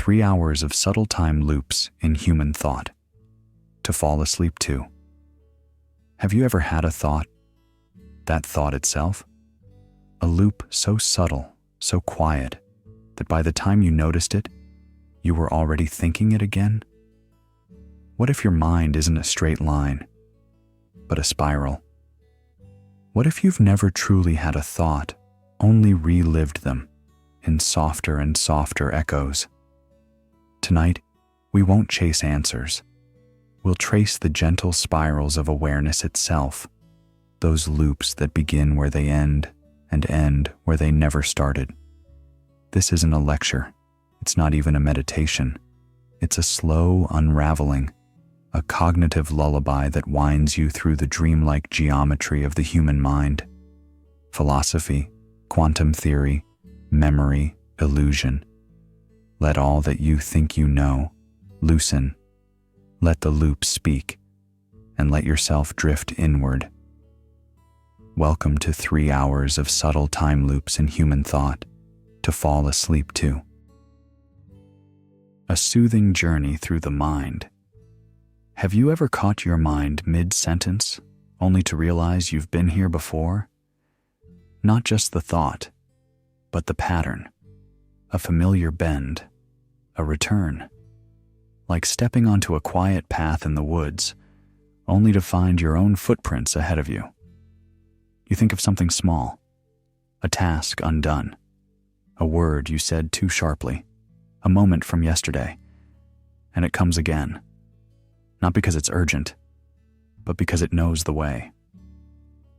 3 hours of subtle time loops in human thought, to fall asleep to. Have you ever had a thought, that thought itself? A loop so subtle, so quiet, that by the time you noticed it, you were already thinking it again? What if your mind isn't a straight line, but a spiral? What if you've never truly had a thought, only relived them in softer and softer echoes? Tonight, we won't chase answers. We'll trace the gentle spirals of awareness itself, those loops that begin where they end and end where they never started. This isn't a lecture. It's not even a meditation. It's a slow unraveling, a cognitive lullaby that winds you through the dreamlike geometry of the human mind. Philosophy, quantum theory, memory, illusion. Let all that you think you know loosen. Let the loops speak, and let yourself drift inward. Welcome to 3 hours of subtle time loops in human thought, to fall asleep to. A soothing journey through the mind. Have you ever caught your mind mid-sentence, only to realize you've been here before? Not just the thought, but the pattern. A familiar bend, a return. Like stepping onto a quiet path in the woods, only to find your own footprints ahead of you. You think of something small, a task undone, a word you said too sharply, a moment from yesterday, and it comes again. Not because it's urgent, but because it knows the way.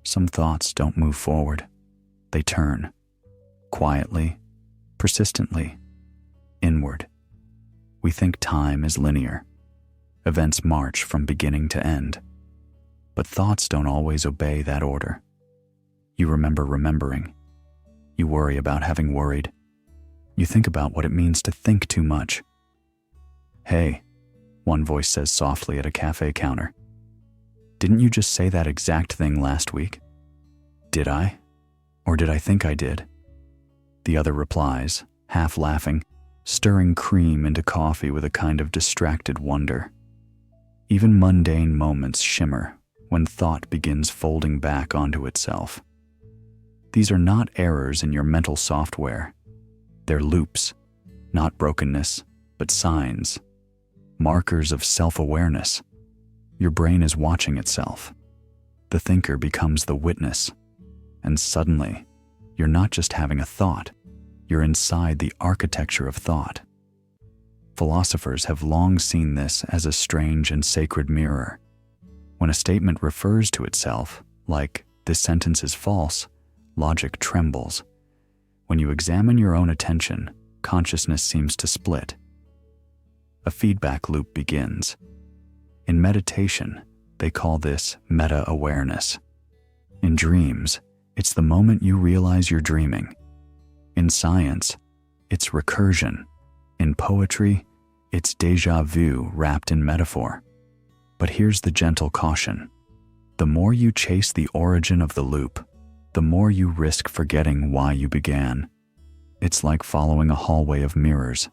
Some thoughts don't move forward. They turn, quietly, persistently, inward. We think time is linear. Events march from beginning to end. But thoughts don't always obey that order. You remember remembering. You worry about having worried. You think about what it means to think too much. Hey, one voice says softly at a cafe counter. Didn't you just say that exact thing last week? Did I? Or did I think I did? The other replies, half laughing, stirring cream into coffee with a kind of distracted wonder. Even mundane moments shimmer when thought begins folding back onto itself. These are not errors in your mental software. They're loops, not brokenness, but signs, markers of self-awareness. Your brain is watching itself. The thinker becomes the witness, and suddenly, you're not just having a thought, you're inside the architecture of thought. Philosophers have long seen this as a strange and sacred mirror. When a statement refers to itself, like, "This sentence is false," logic trembles. When you examine your own attention, consciousness seems to split. A feedback loop begins. In meditation, they call this meta-awareness. In dreams, it's the moment you realize you're dreaming. In science, it's recursion. In poetry, it's déjà vu wrapped in metaphor. But here's the gentle caution. The more you chase the origin of the loop, the more you risk forgetting why you began. It's like following a hallway of mirrors,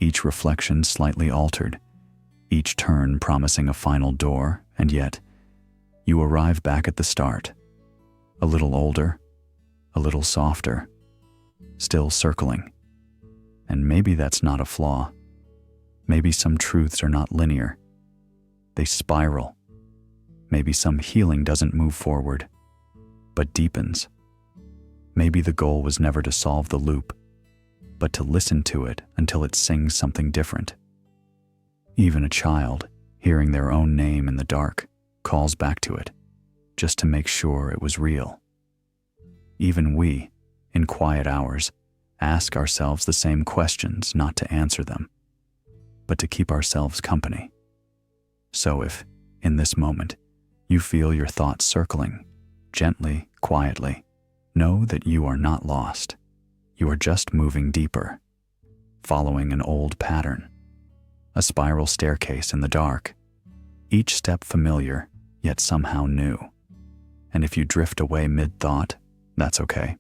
each reflection slightly altered, each turn promising a final door, and yet, you arrive back at the start, a little older, a little softer, still circling. And maybe that's not a flaw. Maybe some truths are not linear. They spiral. Maybe some healing doesn't move forward, but deepens. Maybe the goal was never to solve the loop, but to listen to it until it sings something different. Even a child, hearing their own name in the dark, calls back to it, just to make sure it was real. Even we, in quiet hours, ask ourselves the same questions, not to answer them, but to keep ourselves company. So if, in this moment, you feel your thoughts circling, gently, quietly, know that you are not lost. You are just moving deeper, following an old pattern, a spiral staircase in the dark, each step familiar, yet somehow new. And if you drift away mid-thought, that's okay.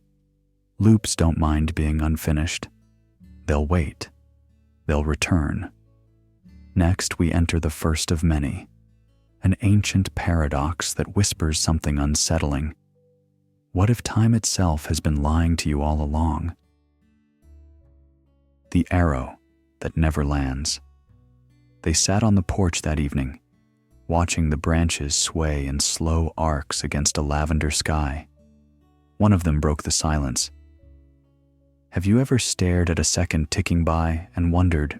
Loops don't mind being unfinished. They'll wait. they'll return. Next, we enter the first of many, an ancient paradox that whispers something unsettling. What if time itself has been lying to you all along? The arrow that never lands. They sat on the porch that evening, watching the branches sway in slow arcs against a lavender sky. One of them broke the silence. Have you ever stared at a second ticking by and wondered,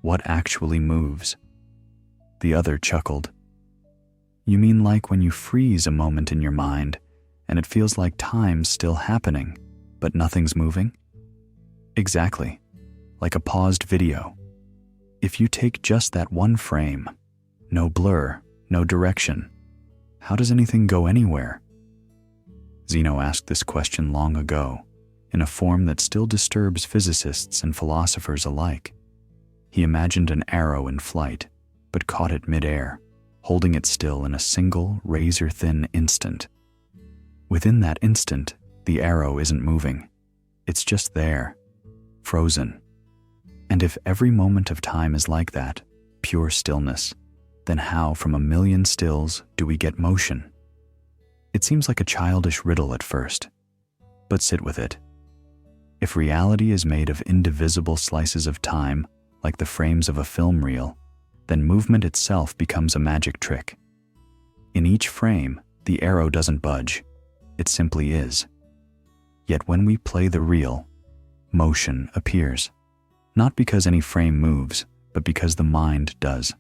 what actually moves? The other chuckled. You mean like when you freeze a moment in your mind and it feels like time's still happening, but nothing's moving? Exactly, like a paused video. If you take just that one frame, no blur, no direction, how does anything go anywhere? Zeno asked this question long ago, in a form that still disturbs physicists and philosophers alike. He imagined an arrow in flight, but caught it midair, holding it still in a single, razor-thin instant. Within that instant, the arrow isn't moving. It's just there, frozen. And if every moment of time is like that, pure stillness, then how from a million stills do we get motion? It seems like a childish riddle at first, but sit with it. If reality is made of indivisible slices of time, like the frames of a film reel, then movement itself becomes a magic trick. In each frame, the arrow doesn't budge. It simply is. Yet when we play the reel, motion appears. Not because any frame moves, but because the mind does.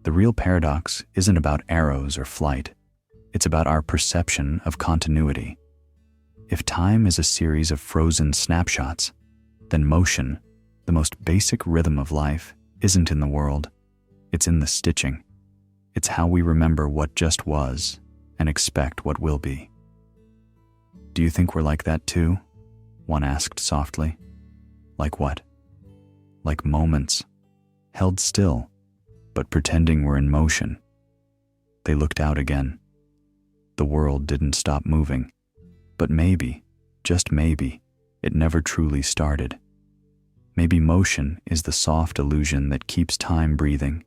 The real paradox isn't about arrows or flight. It's about our perception of continuity. If time is a series of frozen snapshots, then motion, the most basic rhythm of life, isn't in the world. It's in the stitching. It's how we remember what just was and expect what will be. Do you think we're like that too? One asked softly. Like what? Like moments, held still, but pretending we're in motion. They looked out again. The world didn't stop moving, but maybe, just maybe, it never truly started. Maybe motion is the soft illusion that keeps time breathing.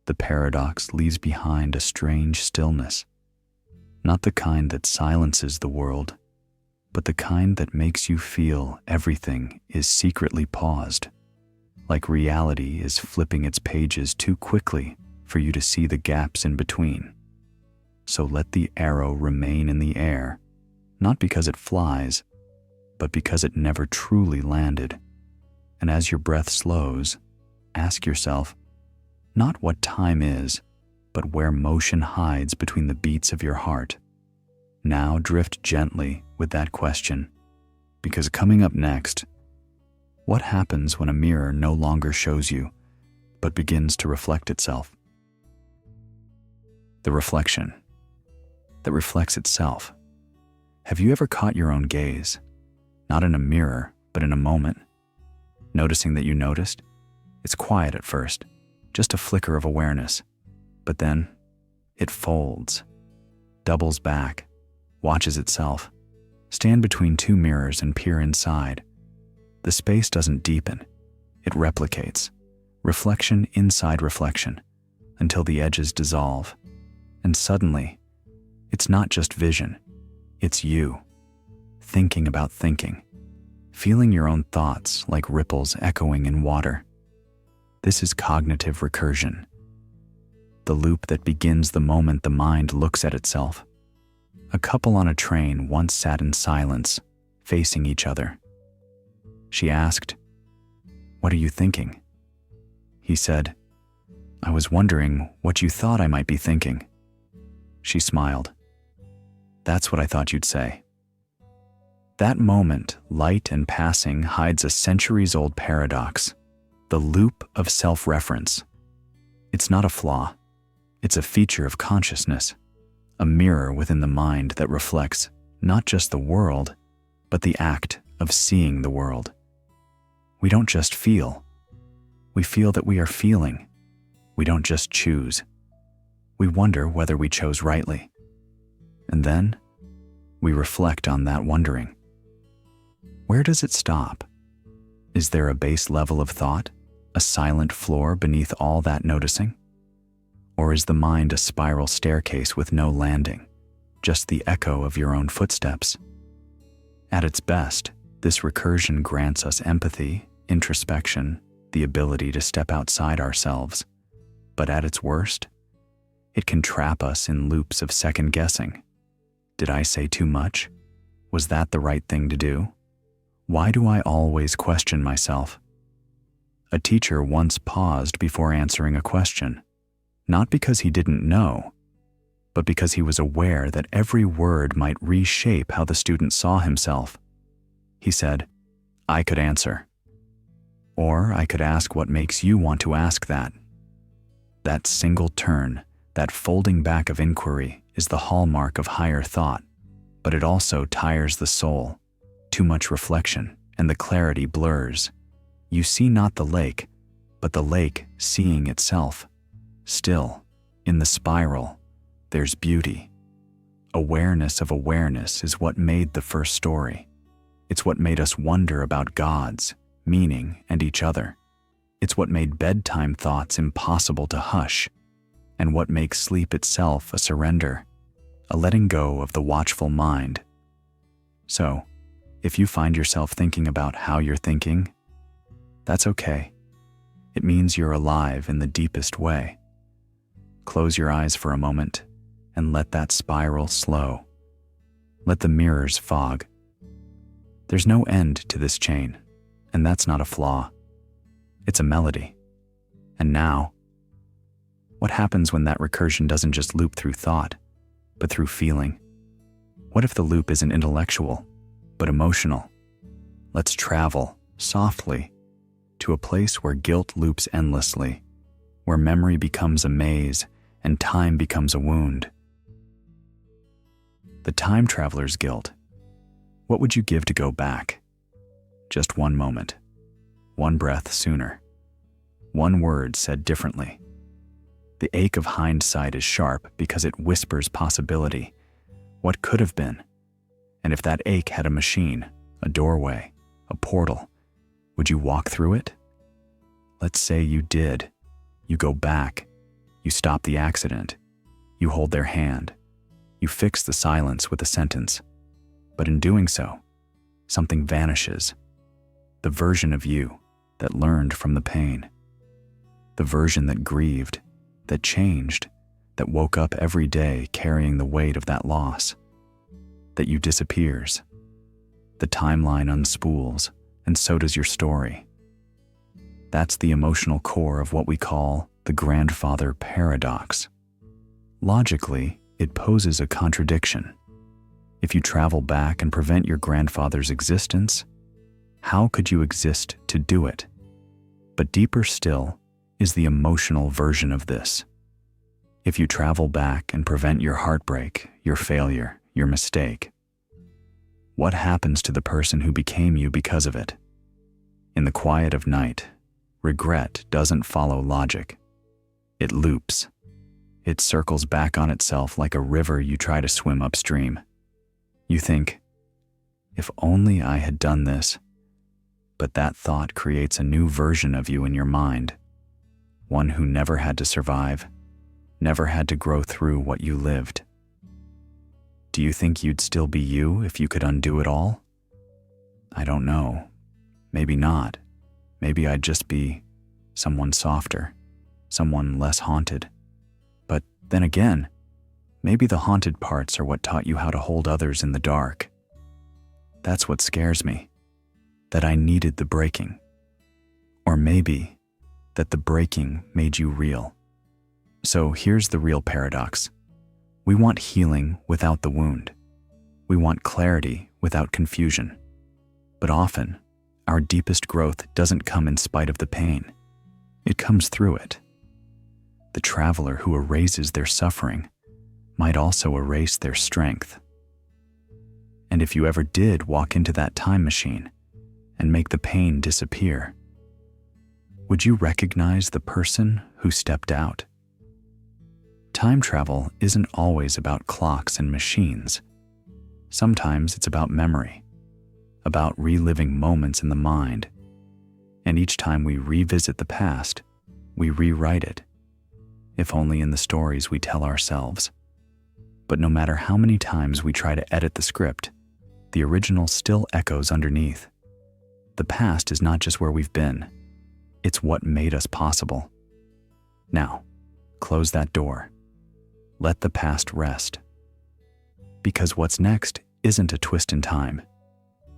The paradox leaves behind a strange stillness, not the kind that silences the world, but the kind that makes you feel everything is secretly paused, like reality is flipping its pages too quickly for you to see the gaps in between. So let the arrow remain in the air, not because it flies, but because it never truly landed. And as your breath slows, ask yourself, not what time is, but where motion hides between the beats of your heart. Now drift gently with that question, because coming up next, what happens when a mirror no longer shows you, but begins to reflect itself? The reflection that reflects itself. Have you ever caught your own gaze, not in a mirror, but in a moment? Noticing that you noticed? It's quiet at first, just a flicker of awareness, but then it folds, doubles back, watches itself, stand between two mirrors and peer inside. The space doesn't deepen, it replicates, reflection inside reflection, until the edges dissolve. And suddenly, it's not just vision, it's you, thinking about thinking, feeling your own thoughts like ripples echoing in water. This is cognitive recursion, the loop that begins the moment the mind looks at itself. A couple on a train once sat in silence, facing each other. She asked, "What are you thinking?" He said, "I was wondering what you thought I might be thinking." She smiled. "That's what I thought you'd say." That moment, light and passing, hides a centuries-old paradox, the loop of self-reference. It's not a flaw. It's a feature of consciousness, a mirror within the mind that reflects not just the world, but the act of seeing the world. We don't just feel. We feel that we are feeling. We don't just choose. We wonder whether we chose rightly. And then, we reflect on that wondering. Where does it stop? Is there a base level of thought, a silent floor beneath all that noticing? Or is the mind a spiral staircase with no landing, just the echo of your own footsteps? At its best, this recursion grants us empathy, introspection, the ability to step outside ourselves. But at its worst, it can trap us in loops of second guessing. Did I say too much? Was that the right thing to do? Why do I always question myself? A teacher once paused before answering a question, not because he didn't know, but because he was aware that every word might reshape how the student saw himself. He said, "I could answer. Or I could ask what makes you want to ask that." That single turn, that folding back of inquiry, is the hallmark of higher thought, but it also tires the soul. Too much reflection, and the clarity blurs. You see not the lake, but the lake seeing itself. Still, in the spiral, there's beauty. Awareness of awareness is what made the first story. It's what made us wonder about gods, meaning, and each other. It's what made bedtime thoughts impossible to hush, and what makes sleep itself a surrender, a letting go of the watchful mind. So, if you find yourself thinking about how you're thinking, that's okay. It means you're alive in the deepest way. Close your eyes for a moment and let that spiral slow. Let the mirrors fog. There's no end to this chain, and that's not a flaw. It's a melody. And now, what happens when that recursion doesn't just loop through thought, but through feeling? What if the loop isn't intellectual, but emotional? Let's travel, softly, to a place where guilt loops endlessly, where memory becomes a maze and time becomes a wound. The time traveler's guilt. What would you give to go back? Just one moment, one breath sooner, one word said differently. The ache of hindsight is sharp because it whispers possibility, what could have been. And if that ache had a machine, a doorway, a portal, would you walk through it? Let's say you did. You go back. You stop the accident. You hold their hand. You fix the silence with a sentence. But in doing so, something vanishes. The version of you that learned from the pain. The version that grieved, that changed, that woke up every day carrying the weight of that loss. That you disappears. The timeline unspools, and so does your story. That's the emotional core of what we call the grandfather paradox. Logically, it poses a contradiction. If you travel back and prevent your grandfather's existence, how could you exist to do it? But deeper still is the emotional version of this. If you travel back and prevent your heartbreak, your failure, your mistake, what happens to the person who became you because of it? In the quiet of night, regret doesn't follow logic. It loops. It circles back on itself like a river you try to swim upstream. You think, if only I had done this, but that thought creates a new version of you in your mind, one who never had to survive, never had to grow through what you lived. Do you think you'd still be you if you could undo it all? I don't know. Maybe not. Maybe I'd just be someone softer, someone less haunted. But then again, maybe the haunted parts are what taught you how to hold others in the dark. That's what scares me, that I needed the breaking. Or maybe that the breaking made you real. So here's the real paradox. We want healing without the wound. We want clarity without confusion. But often, our deepest growth doesn't come in spite of the pain. It comes through it. The traveler who erases their suffering might also erase their strength. And if you ever did walk into that time machine and make the pain disappear, would you recognize the person who stepped out? Time travel isn't always about clocks and machines. Sometimes it's about memory, about reliving moments in the mind, And each time we revisit the past, we rewrite it, if only in the stories we tell ourselves. But no matter how many times we try to edit the script, the original still echoes underneath. The past is not just where we've been, it's what made us possible. Now, close that door. Let the past rest. Because what's next isn't a twist in time.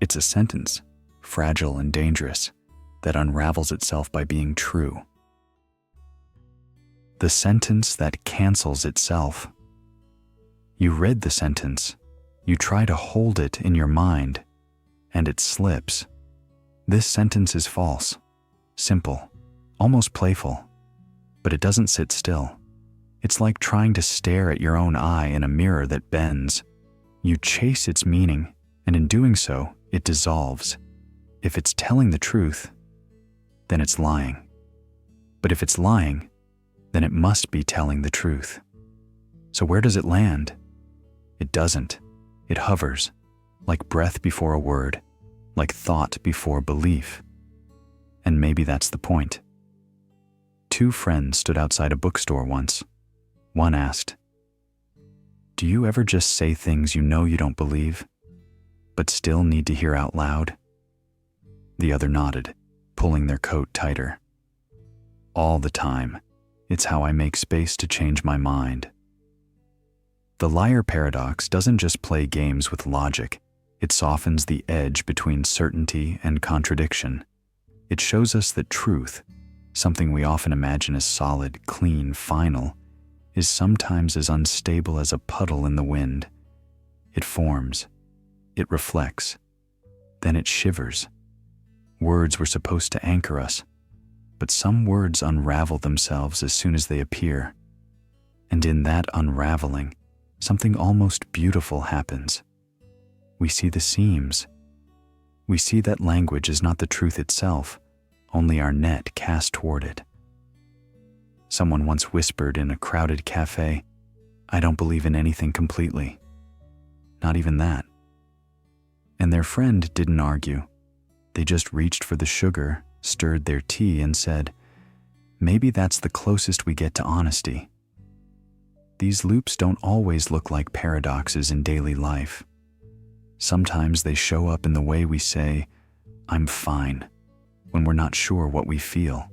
It's a sentence, fragile and dangerous, that unravels itself by being true. The sentence that cancels itself. You read the sentence, you try to hold it in your mind, and it slips. This sentence is false, simple, almost playful, but it doesn't sit still. It's like trying to stare at your own eye in a mirror that bends. You chase its meaning, and in doing so, it dissolves. If it's telling the truth, then it's lying. But if it's lying, then it must be telling the truth. So where does it land? It doesn't. It hovers, like breath before a word, like thought before belief. And maybe that's the point. Two friends stood outside a bookstore once. One asked, "Do you ever just say things you know you don't believe, but still need to hear out loud?" The other nodded, pulling their coat tighter. "All the time. It's how I make space to change my mind." The liar paradox doesn't just play games with logic, it softens the edge between certainty and contradiction. It shows us that truth, something we often imagine as solid, clean, final, is sometimes as unstable as a puddle in the wind. It forms, it reflects, then it shivers. Words were supposed to anchor us, but some words unravel themselves as soon as they appear. And in that unraveling, something almost beautiful happens. We see the seams. We see that language is not the truth itself, only our net cast toward it. Someone once whispered in a crowded cafe, "I don't believe in anything completely." Not even that. And their friend didn't argue. They just reached for the sugar, stirred their tea, and said, "Maybe that's the closest we get to honesty." These loops don't always look like paradoxes in daily life. Sometimes they show up in the way we say, "I'm fine," when we're not sure what we feel.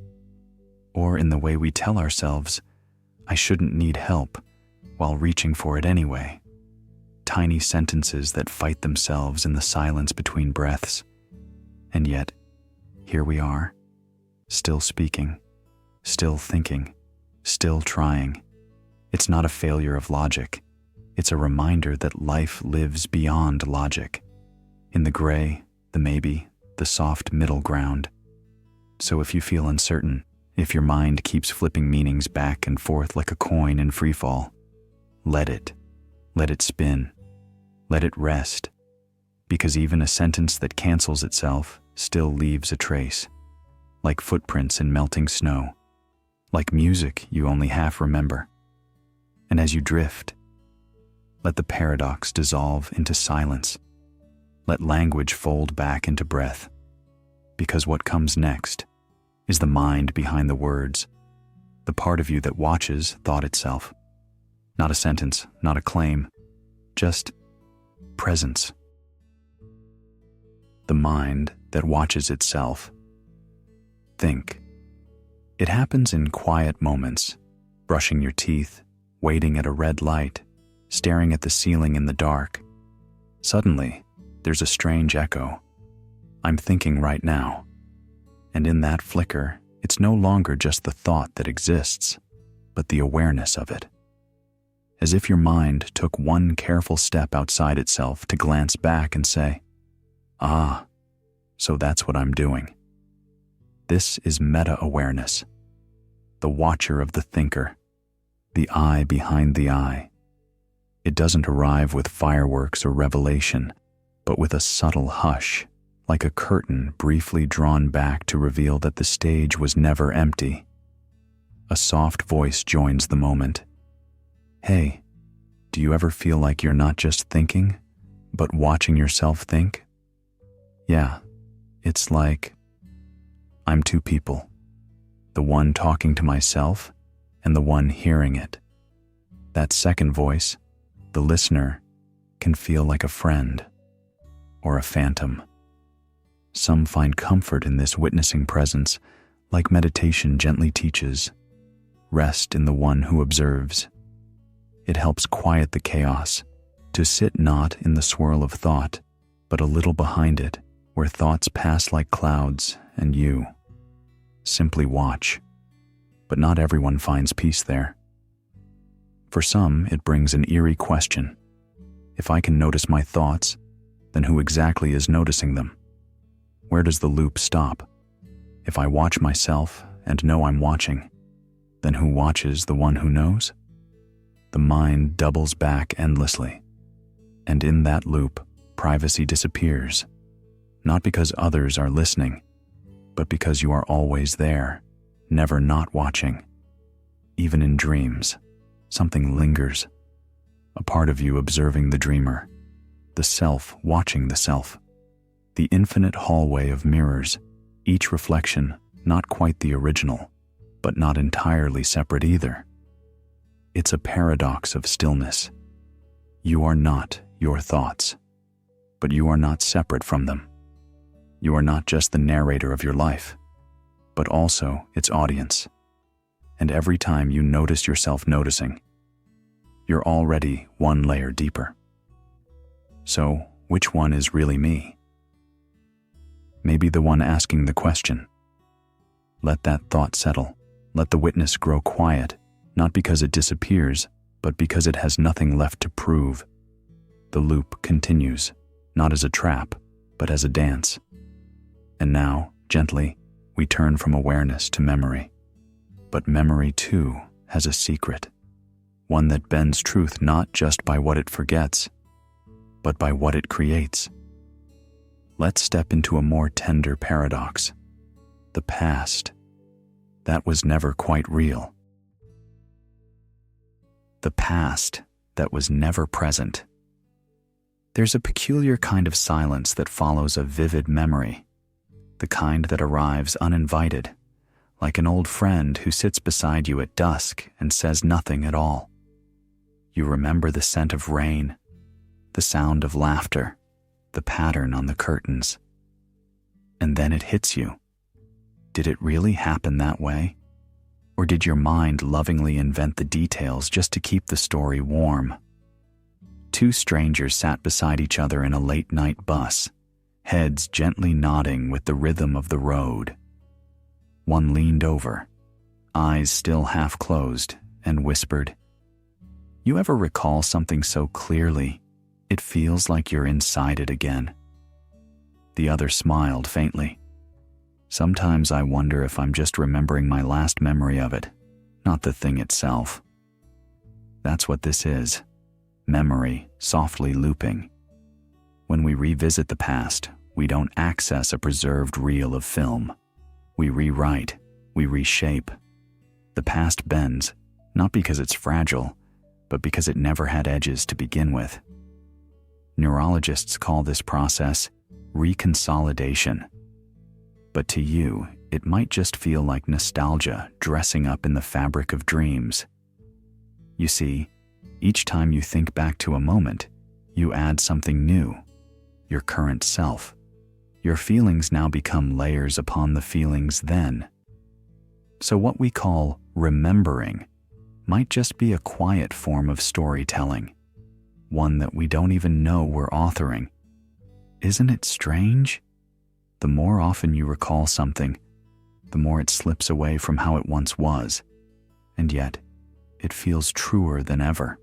Or in the way we tell ourselves, "I shouldn't need help," while reaching for it anyway. Tiny sentences that fight themselves in the silence between breaths. And yet, here we are, still speaking, still thinking, still trying. It's not a failure of logic. It's a reminder that life lives beyond logic, in the gray, the maybe, the soft middle ground. So if you feel uncertain, if your mind keeps flipping meanings back and forth like a coin in freefall, let it spin, let it rest, because even a sentence that cancels itself still leaves a trace, like footprints in melting snow, like music you only half remember. And as you drift, let the paradox dissolve into silence. Let language fold back into breath, because what comes next is the mind behind the words, the part of you that watches thought itself. Not a sentence, not a claim, just presence. The mind that watches itself. Think. It happens in quiet moments, brushing your teeth, waiting at a red light, staring at the ceiling in the dark. Suddenly, there's a strange echo. I'm thinking right now. And in that flicker, it's no longer just the thought that exists, but the awareness of it. As if your mind took one careful step outside itself to glance back and say, "Ah, so that's what I'm doing." This is meta-awareness, the watcher of the thinker, the eye behind the eye. It doesn't arrive with fireworks or revelation, but with a subtle hush, like a curtain briefly drawn back to reveal that the stage was never empty. A soft voice joins the moment. "Hey, do you ever feel like you're not just thinking, but watching yourself think?" "Yeah, it's like I'm two people, the one talking to myself and the one hearing it. That second voice, the listener, can feel like a friend or a phantom. Some find comfort in this witnessing presence, like meditation gently teaches. Rest in the one who observes. It helps quiet the chaos, to sit not in the swirl of thought, but a little behind it, where thoughts pass like clouds and you simply watch. But not everyone finds peace there. For some, it brings an eerie question. If I can notice my thoughts, then who exactly is noticing them? Where does the loop stop? If I watch myself and know I'm watching, then who watches the one who knows? The mind doubles back endlessly. And in that loop, privacy disappears. Not because others are listening, but because you are always there, never not watching. Even in dreams, something lingers. A part of you observing the dreamer, the self watching the self. The infinite hallway of mirrors, each reflection not quite the original, but not entirely separate either. It's a paradox of stillness. You are not your thoughts, but you are not separate from them. You are not just the narrator of your life, but also its audience. And every time you notice yourself noticing, you're already one layer deeper. So, which one is really me? Maybe the one asking the question. Let that thought settle. Let the witness grow quiet, not because it disappears, but because it has nothing left to prove. The loop continues, not as a trap, but as a dance. And now, gently, we turn from awareness to memory. But memory, too, has a secret. One that bends truth not just by what it forgets, but by what it creates. Let's step into a more tender paradox. The past. That was never quite real. The past that was never present. There's a peculiar kind of silence that follows a vivid memory, the kind that arrives uninvited, like an old friend who sits beside you at dusk and says nothing at all. You remember the scent of rain, the sound of laughter, the pattern on the curtains. And then it hits you. Did it really happen that way? Or did your mind lovingly invent the details just to keep the story warm? Two strangers sat beside each other in a late-night bus, heads gently nodding with the rhythm of the road. One leaned over, eyes still half closed, and whispered, "You ever recall something so clearly, it feels like you're inside it again?" The other smiled faintly. "Sometimes I wonder if I'm just remembering my last memory of it, not the thing itself." That's what this is. Memory softly looping. When we revisit the past, we don't access a preserved reel of film. We rewrite, we reshape. The past bends, not because it's fragile, but because it never had edges to begin with. Neurologists call this process reconsolidation. But to you, it might just feel like nostalgia dressing up in the fabric of dreams. You see, each time you think back to a moment, you add something new, your current self. Your feelings now become layers upon the feelings then. So what we call remembering might just be a quiet form of storytelling, one that we don't even know we're authoring. Isn't it strange? The more often you recall something, the more it slips away from how it once was, and yet it feels truer than ever,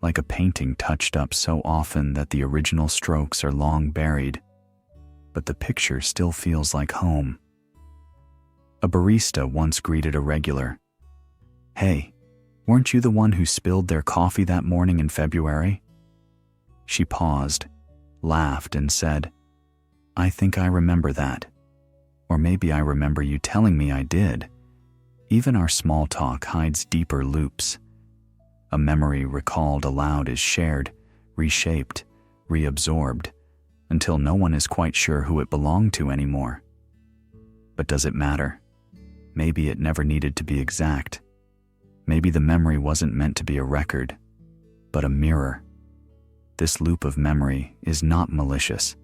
like a painting touched up so often that the original strokes are long buried, but the picture still feels like home. A barista once greeted a regular, "Hey, weren't you the one who spilled their coffee that morning in February?" She paused, laughed, and said, "I think I remember that. Or maybe I remember you telling me I did." Even our small talk hides deeper loops. A memory recalled aloud is shared, reshaped, reabsorbed, until no one is quite sure who it belonged to anymore. But does it matter? Maybe it never needed to be exact. Maybe the memory wasn't meant to be a record, but a mirror. This loop of memory is not malicious.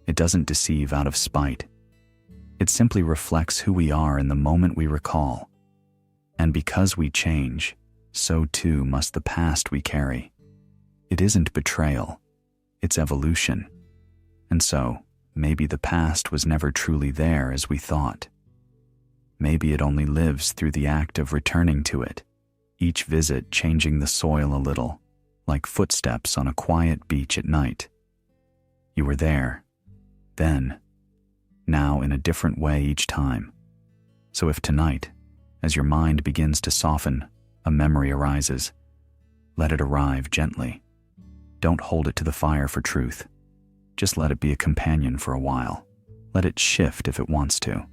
It doesn't deceive out of spite. It simply reflects who we are in the moment we recall. And because we change, so too must the past we carry. It isn't betrayal, it's evolution. And so, maybe the past was never truly there as we thought. Maybe it only lives through the act of returning to it, each visit changing the soil a little, like footsteps on a quiet beach at night. You were there, then, now in a different way each time. So if tonight, as your mind begins to soften, a memory arises, let it arrive gently. Don't hold it to the fire for truth. Just let it be a companion for a while. Let it shift if it wants to.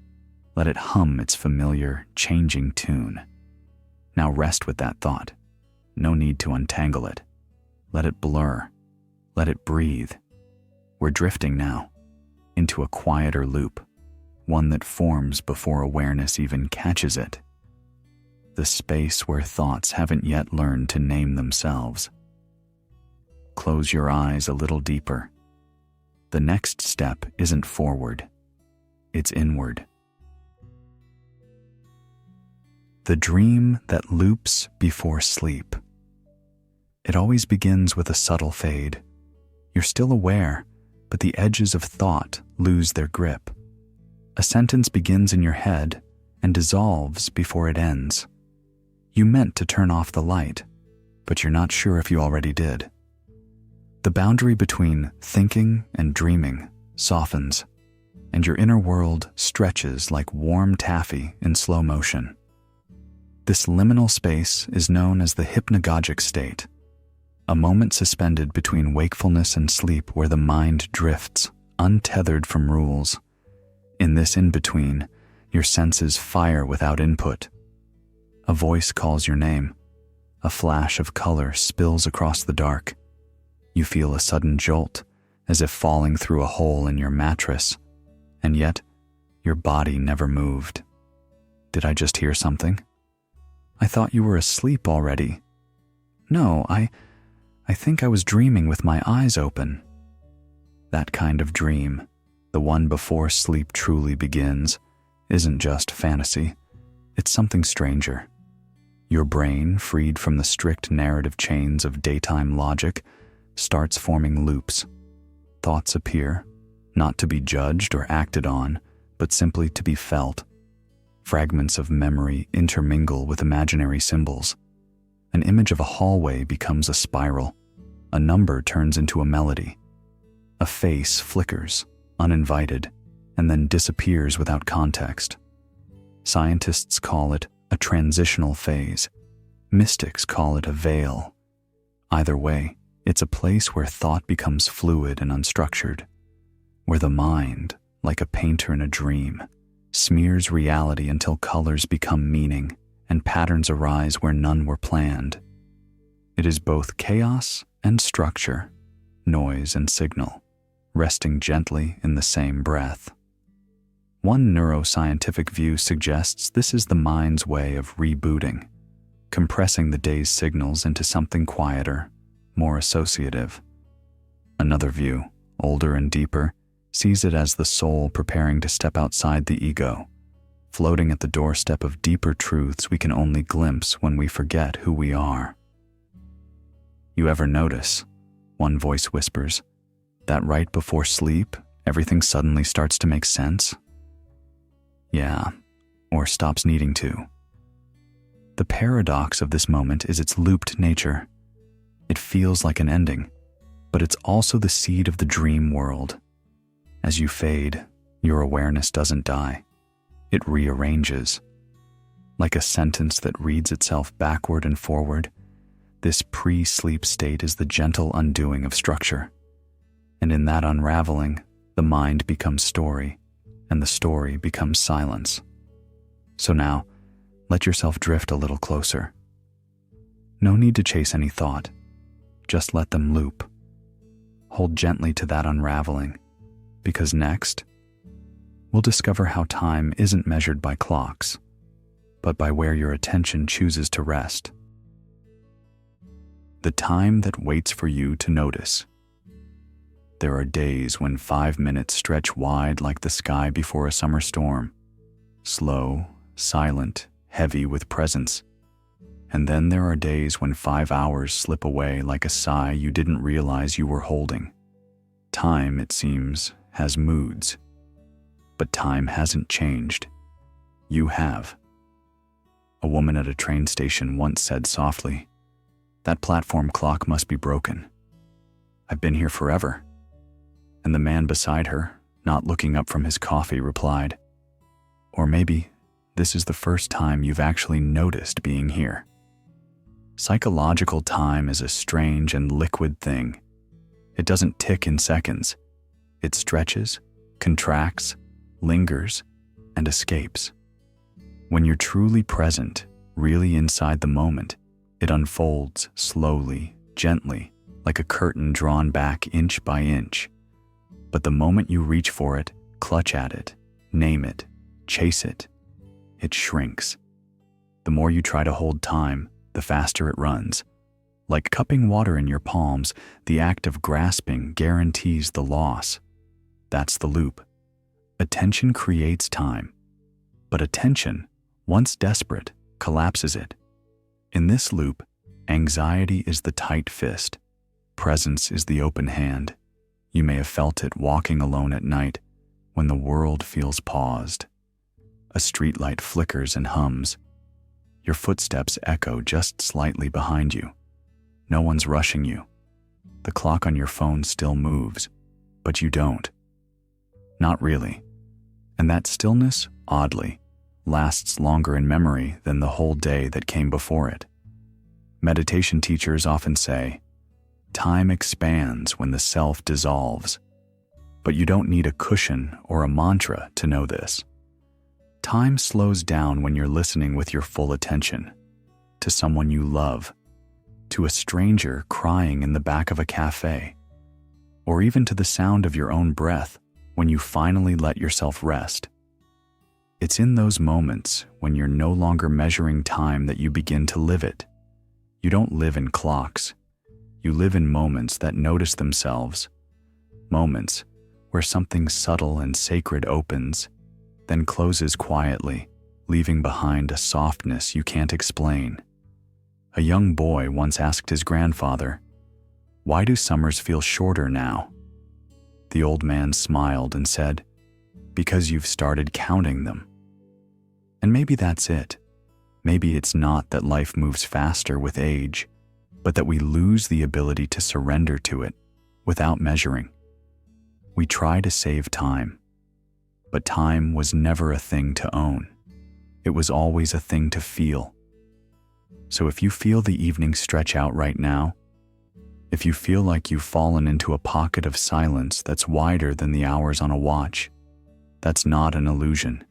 Let it hum its familiar, changing tune. Now rest with that thought. No need to untangle it. Let it blur. Let it breathe. We're drifting now, into a quieter loop, one that forms before awareness even catches it. The space where thoughts haven't yet learned to name themselves. Close your eyes a little deeper. The next step isn't forward, it's inward. The dream that loops before sleep. It always begins with a subtle fade. You're still aware, but the edges of thought lose their grip. A sentence begins in your head and dissolves before it ends. You meant to turn off the light, but you're not sure if you already did. The boundary between thinking and dreaming softens, and your inner world stretches like warm taffy in slow motion. This liminal space is known as the hypnagogic state, a moment suspended between wakefulness and sleep where the mind drifts, untethered from rules. In this in-between, your senses fire without input. A voice calls your name. A flash of color spills across the dark. You feel a sudden jolt, as if falling through a hole in your mattress, and yet your body never moved. Did I just hear something? I thought you were asleep already. No, I think I was dreaming with my eyes open. That kind of dream, the one before sleep truly begins, isn't just fantasy. It's something stranger. Your brain, freed from the strict narrative chains of daytime logic, starts forming loops. Thoughts appear, not to be judged or acted on, but simply to be felt. Fragments of memory intermingle with imaginary symbols. An image of a hallway becomes a spiral. A number turns into a melody. A face flickers, uninvited, and then disappears without context. Scientists call it a transitional phase. Mystics call it a veil. Either way, it's a place where thought becomes fluid and unstructured, where the mind, like a painter in a dream, smears reality until colors become meaning and patterns arise where none were planned. It is both chaos and structure, noise and signal, resting gently in the same breath. One neuroscientific view suggests this is the mind's way of rebooting, compressing the day's signals into something quieter, more associative. Another view, older and deeper, sees it as the soul preparing to step outside the ego, floating at the doorstep of deeper truths we can only glimpse when we forget who we are. You ever notice, one voice whispers, that right before sleep, everything suddenly starts to make sense? Yeah, or stops needing to. The paradox of this moment is its looped nature. It feels like an ending, but it's also the seed of the dream world. As you fade, your awareness doesn't die. It rearranges. Like a sentence that reads itself backward and forward, this pre-sleep state is the gentle undoing of structure. And in that unraveling, the mind becomes story, and the story becomes silence. So now, let yourself drift a little closer. No need to chase any thought. Just let them loop. Hold gently to that unraveling, because next, we'll discover how time isn't measured by clocks, but by where your attention chooses to rest. The time that waits for you to notice. There are days when 5 minutes stretch wide like the sky before a summer storm, slow, silent, heavy with presence. And then there are days when 5 hours slip away like a sigh you didn't realize you were holding. Time, it seems, has moods. But time hasn't changed. You have. A woman at a train station once said softly, "That platform clock must be broken. I've been here forever." And the man beside her, not looking up from his coffee, replied, "Or maybe this is the first time you've actually noticed being here." Psychological time is a strange and liquid thing. It doesn't tick in seconds. It stretches, contracts, lingers, and escapes. When you're truly present, really inside the moment, it unfolds slowly, gently, like a curtain drawn back inch by inch. But the moment you reach for it, clutch at it, name it, chase it, it shrinks. The more you try to hold time, the faster it runs. Like cupping water in your palms, the act of grasping guarantees the loss. That's the loop. Attention creates time, but attention, once desperate, collapses it. In this loop, anxiety is the tight fist, presence is the open hand. You may have felt it walking alone at night when the world feels paused. A streetlight flickers and hums. Your footsteps echo just slightly behind you. No one's rushing you. The clock on your phone still moves, but you don't. Not really. And that stillness, oddly, lasts longer in memory than the whole day that came before it. Meditation teachers often say, time expands when the self dissolves. But you don't need a cushion or a mantra to know this. Time slows down when you're listening with your full attention, to someone you love, to a stranger crying in the back of a cafe, or even to the sound of your own breath when you finally let yourself rest. It's in those moments when you're no longer measuring time that you begin to live it. You don't live in clocks. You live in moments that notice themselves, moments where something subtle and sacred opens, then closes quietly, leaving behind a softness you can't explain. A young boy once asked his grandfather, "Why do summers feel shorter now?" The old man smiled and said, "Because you've started counting them." And maybe that's it. Maybe it's not that life moves faster with age, but that we lose the ability to surrender to it without measuring. We try to save time, but time was never a thing to own. It was always a thing to feel. So if you feel the evening stretch out right now, if you feel like you've fallen into a pocket of silence that's wider than the hours on a watch, that's not an illusion.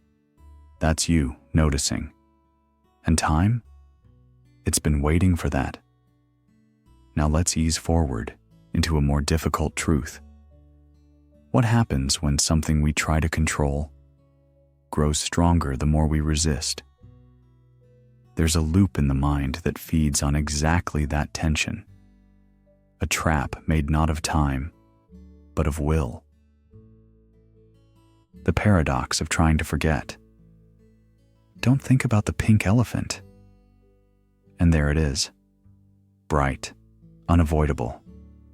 That's you noticing. And time? It's been waiting for that. Now let's ease forward into a more difficult truth. What happens when something we try to control grows stronger the more we resist? There's a loop in the mind that feeds on exactly that tension. A trap made not of time, but of will. The paradox of trying to forget. Don't think about the pink elephant. And there it is. Bright, unavoidable,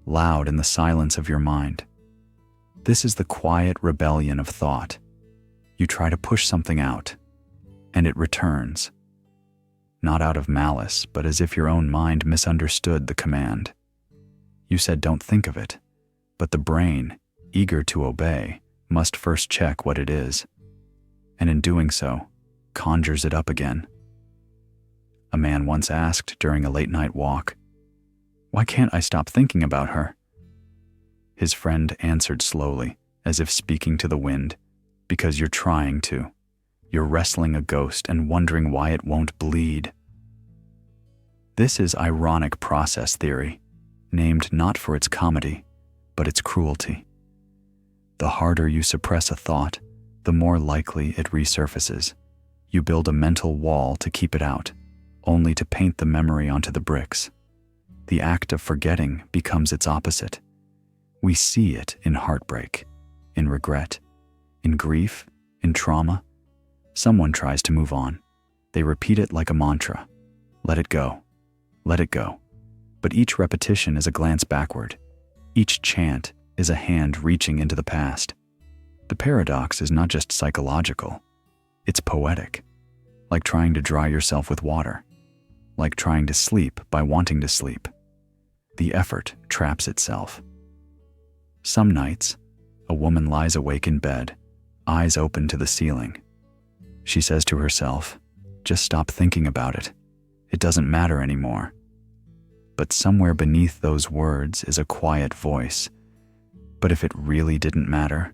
loud in the silence of your mind. This is the quiet rebellion of thought. You try to push something out, and it returns. Not out of malice, but as if your own mind misunderstood the command. You said don't think of it, but the brain, eager to obey, must first check what it is, and in doing so, conjures it up again. A man once asked during a late-night walk, "Why can't I stop thinking about her?" His friend answered slowly, as if speaking to the wind, "Because you're trying to. You're wrestling a ghost and wondering why it won't bleed." This is ironic process theory, named not for its comedy, but its cruelty. The harder you suppress a thought, the more likely it resurfaces. You build a mental wall to keep it out, only to paint the memory onto the bricks. The act of forgetting becomes its opposite. We see it in heartbreak, in regret, in grief, in trauma. Someone tries to move on. They repeat it like a mantra. Let it go. Let it go. But each repetition is a glance backward. Each chant is a hand reaching into the past. The paradox is not just psychological. It's poetic. Like trying to dry yourself with water. Like trying to sleep by wanting to sleep. The effort traps itself. Some nights, a woman lies awake in bed, eyes open to the ceiling. She says to herself, "Just stop thinking about it. It doesn't matter anymore." But somewhere beneath those words is a quiet voice. But if it really didn't matter,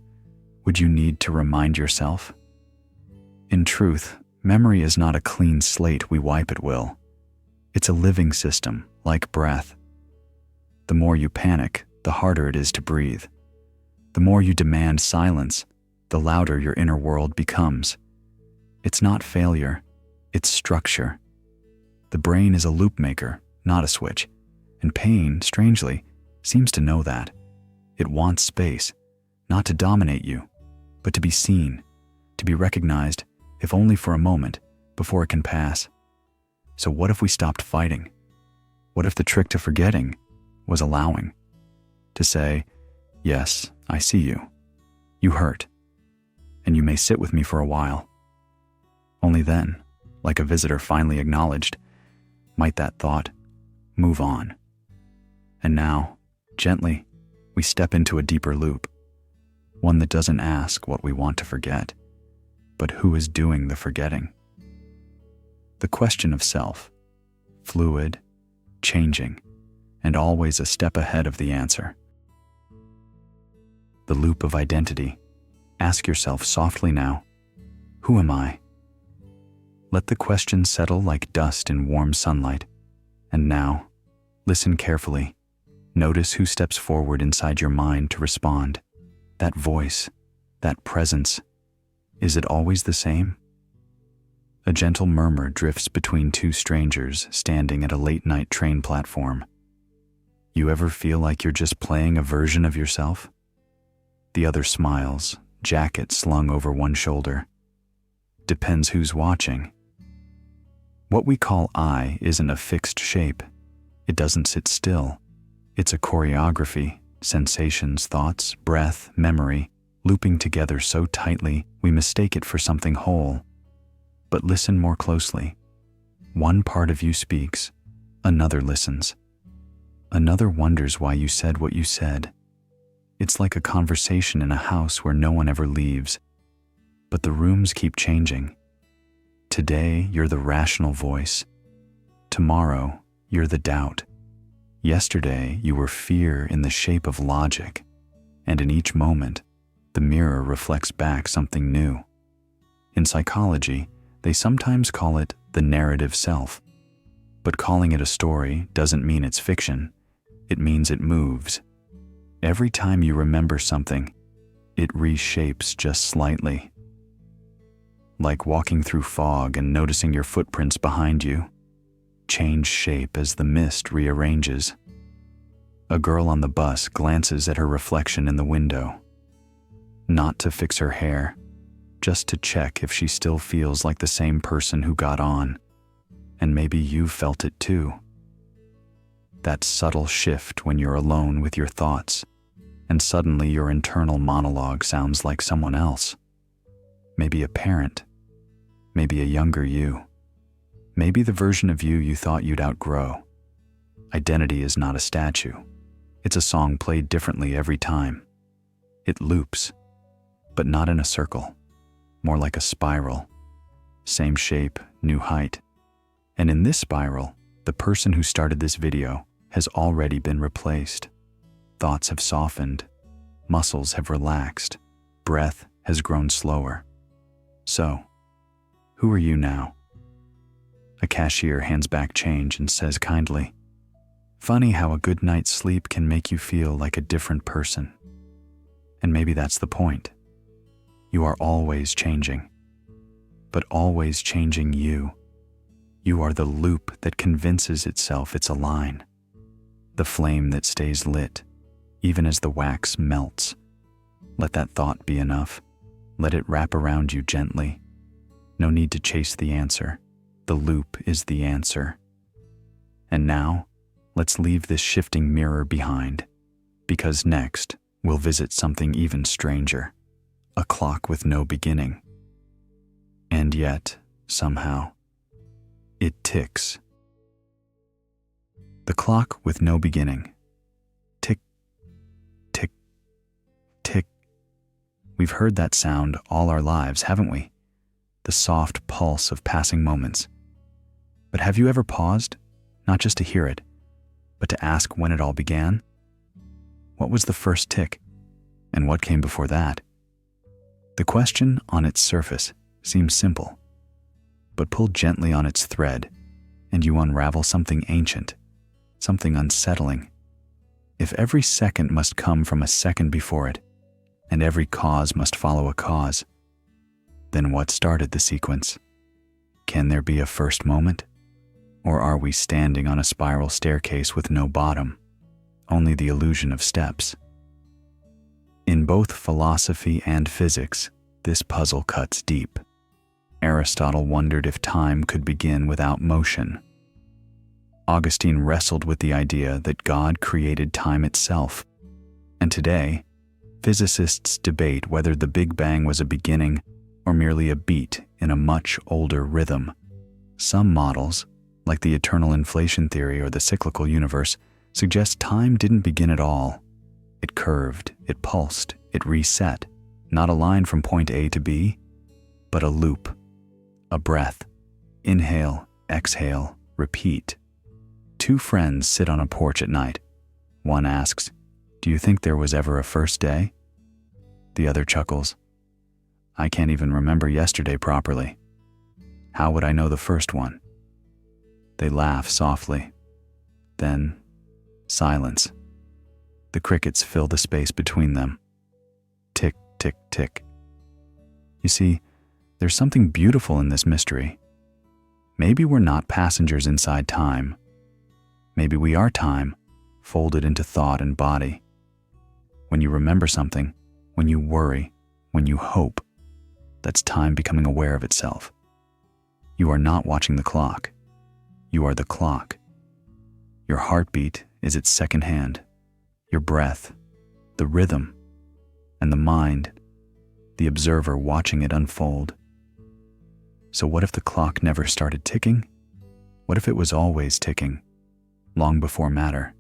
would you need to remind yourself? In truth, memory is not a clean slate we wipe at will. It's a living system, like breath. The more you panic, the harder it is to breathe. The more you demand silence, the louder your inner world becomes. It's not failure, it's structure. The brain is a loop maker, not a switch, and pain, strangely, seems to know that. It wants space, not to dominate you, but to be seen, to be recognized, if only for a moment, before it can pass. So what if we stopped fighting? What if the trick to forgetting was allowing? To say, "Yes, I see you. You hurt. And you may sit with me for a while." Only then, like a visitor finally acknowledged, might that thought move on. And now, gently, we step into a deeper loop, one that doesn't ask what we want to forget, but who is doing the forgetting. The question of self, fluid, changing, and always a step ahead of the answer. The loop of identity. Ask yourself softly now, who am I? Let the question settle like dust in warm sunlight. And now, listen carefully. Notice who steps forward inside your mind to respond. That voice, that presence. Is it always the same? A gentle murmur drifts between two strangers standing at a late-night train platform. You ever feel like you're just playing a version of yourself? The other smiles, jacket slung over one shoulder. Depends who's watching. What we call I isn't a fixed shape. It doesn't sit still. It's a choreography, sensations, thoughts, breath, memory, looping together so tightly we mistake it for something whole. But listen more closely. One part of you speaks, another listens. Another wonders why you said what you said. It's like a conversation in a house where no one ever leaves. But the rooms keep changing. Today, you're the rational voice. Tomorrow, you're the doubt. Yesterday, you were fear in the shape of logic. And in each moment, the mirror reflects back something new. In psychology, they sometimes call it the narrative self. But calling it a story doesn't mean it's fiction. It means it moves. Every time you remember something, it reshapes just slightly. Like walking through fog and noticing your footprints behind you. Change shape as the mist rearranges. A girl on the bus glances at her reflection in the window. Not to fix her hair, just to check if she still feels like the same person who got on. And maybe you've felt it too. That subtle shift when you're alone with your thoughts, and suddenly your internal monologue sounds like someone else. Maybe a parent. Maybe a younger you. Maybe the version of you thought you'd outgrow. Identity is not a statue. It's a song played differently every time. It loops, but not in a circle, more like a spiral. Same shape, new height. And in this spiral, the person who started this video has already been replaced. Thoughts have softened, muscles have relaxed, breath has grown slower. So, who are you now? A cashier hands back change and says kindly, "Funny how a good night's sleep can make you feel like a different person." And maybe that's the point. You are always changing, but always changing you. You are the loop that convinces itself it's a line, the flame that stays lit, even as the wax melts. Let that thought be enough. Let it wrap around you gently. No need to chase the answer. The loop is the answer. And now, let's leave this shifting mirror behind, because next, we'll visit something even stranger, a clock with no beginning. And yet, somehow, it ticks. The clock with no beginning. Tick, tick, tick. We've heard that sound all our lives, haven't we? The soft pulse of passing moments. But have you ever paused, not just to hear it, but to ask when it all began? What was the first tick, and what came before that? The question on its surface seems simple, but pull gently on its thread, and you unravel something ancient, something unsettling. If every second must come from a second before it, and every cause must follow a cause, then what started the sequence? Can there be a first moment? Or are we standing on a spiral staircase with no bottom, only the illusion of steps? In both philosophy and physics, this puzzle cuts deep. Aristotle wondered if time could begin without motion. Augustine wrestled with the idea that God created time itself. And today, physicists debate whether the Big Bang was a beginning or merely a beat in a much older rhythm. Some models, like the eternal inflation theory or the cyclical universe, suggest time didn't begin at all. It curved, it pulsed, it reset, not a line from point A to B, but a loop, a breath. Inhale, exhale, repeat. Two friends sit on a porch at night. One asks, "Do you think there was ever a first day?" The other chuckles, "I can't even remember yesterday properly. How would I know the first one?" They laugh softly. Then, silence. The crickets fill the space between them. Tick, tick, tick. You see, there's something beautiful in this mystery. Maybe we're not passengers inside time. Maybe we are time, folded into thought and body. When you remember something, when you worry, when you hope, that's time becoming aware of itself. You are not watching the clock. You are the clock. Your heartbeat is its second hand. Your breath, the rhythm, and the mind, the observer watching it unfold. So what if the clock never started ticking? What if it was always ticking, long before matter,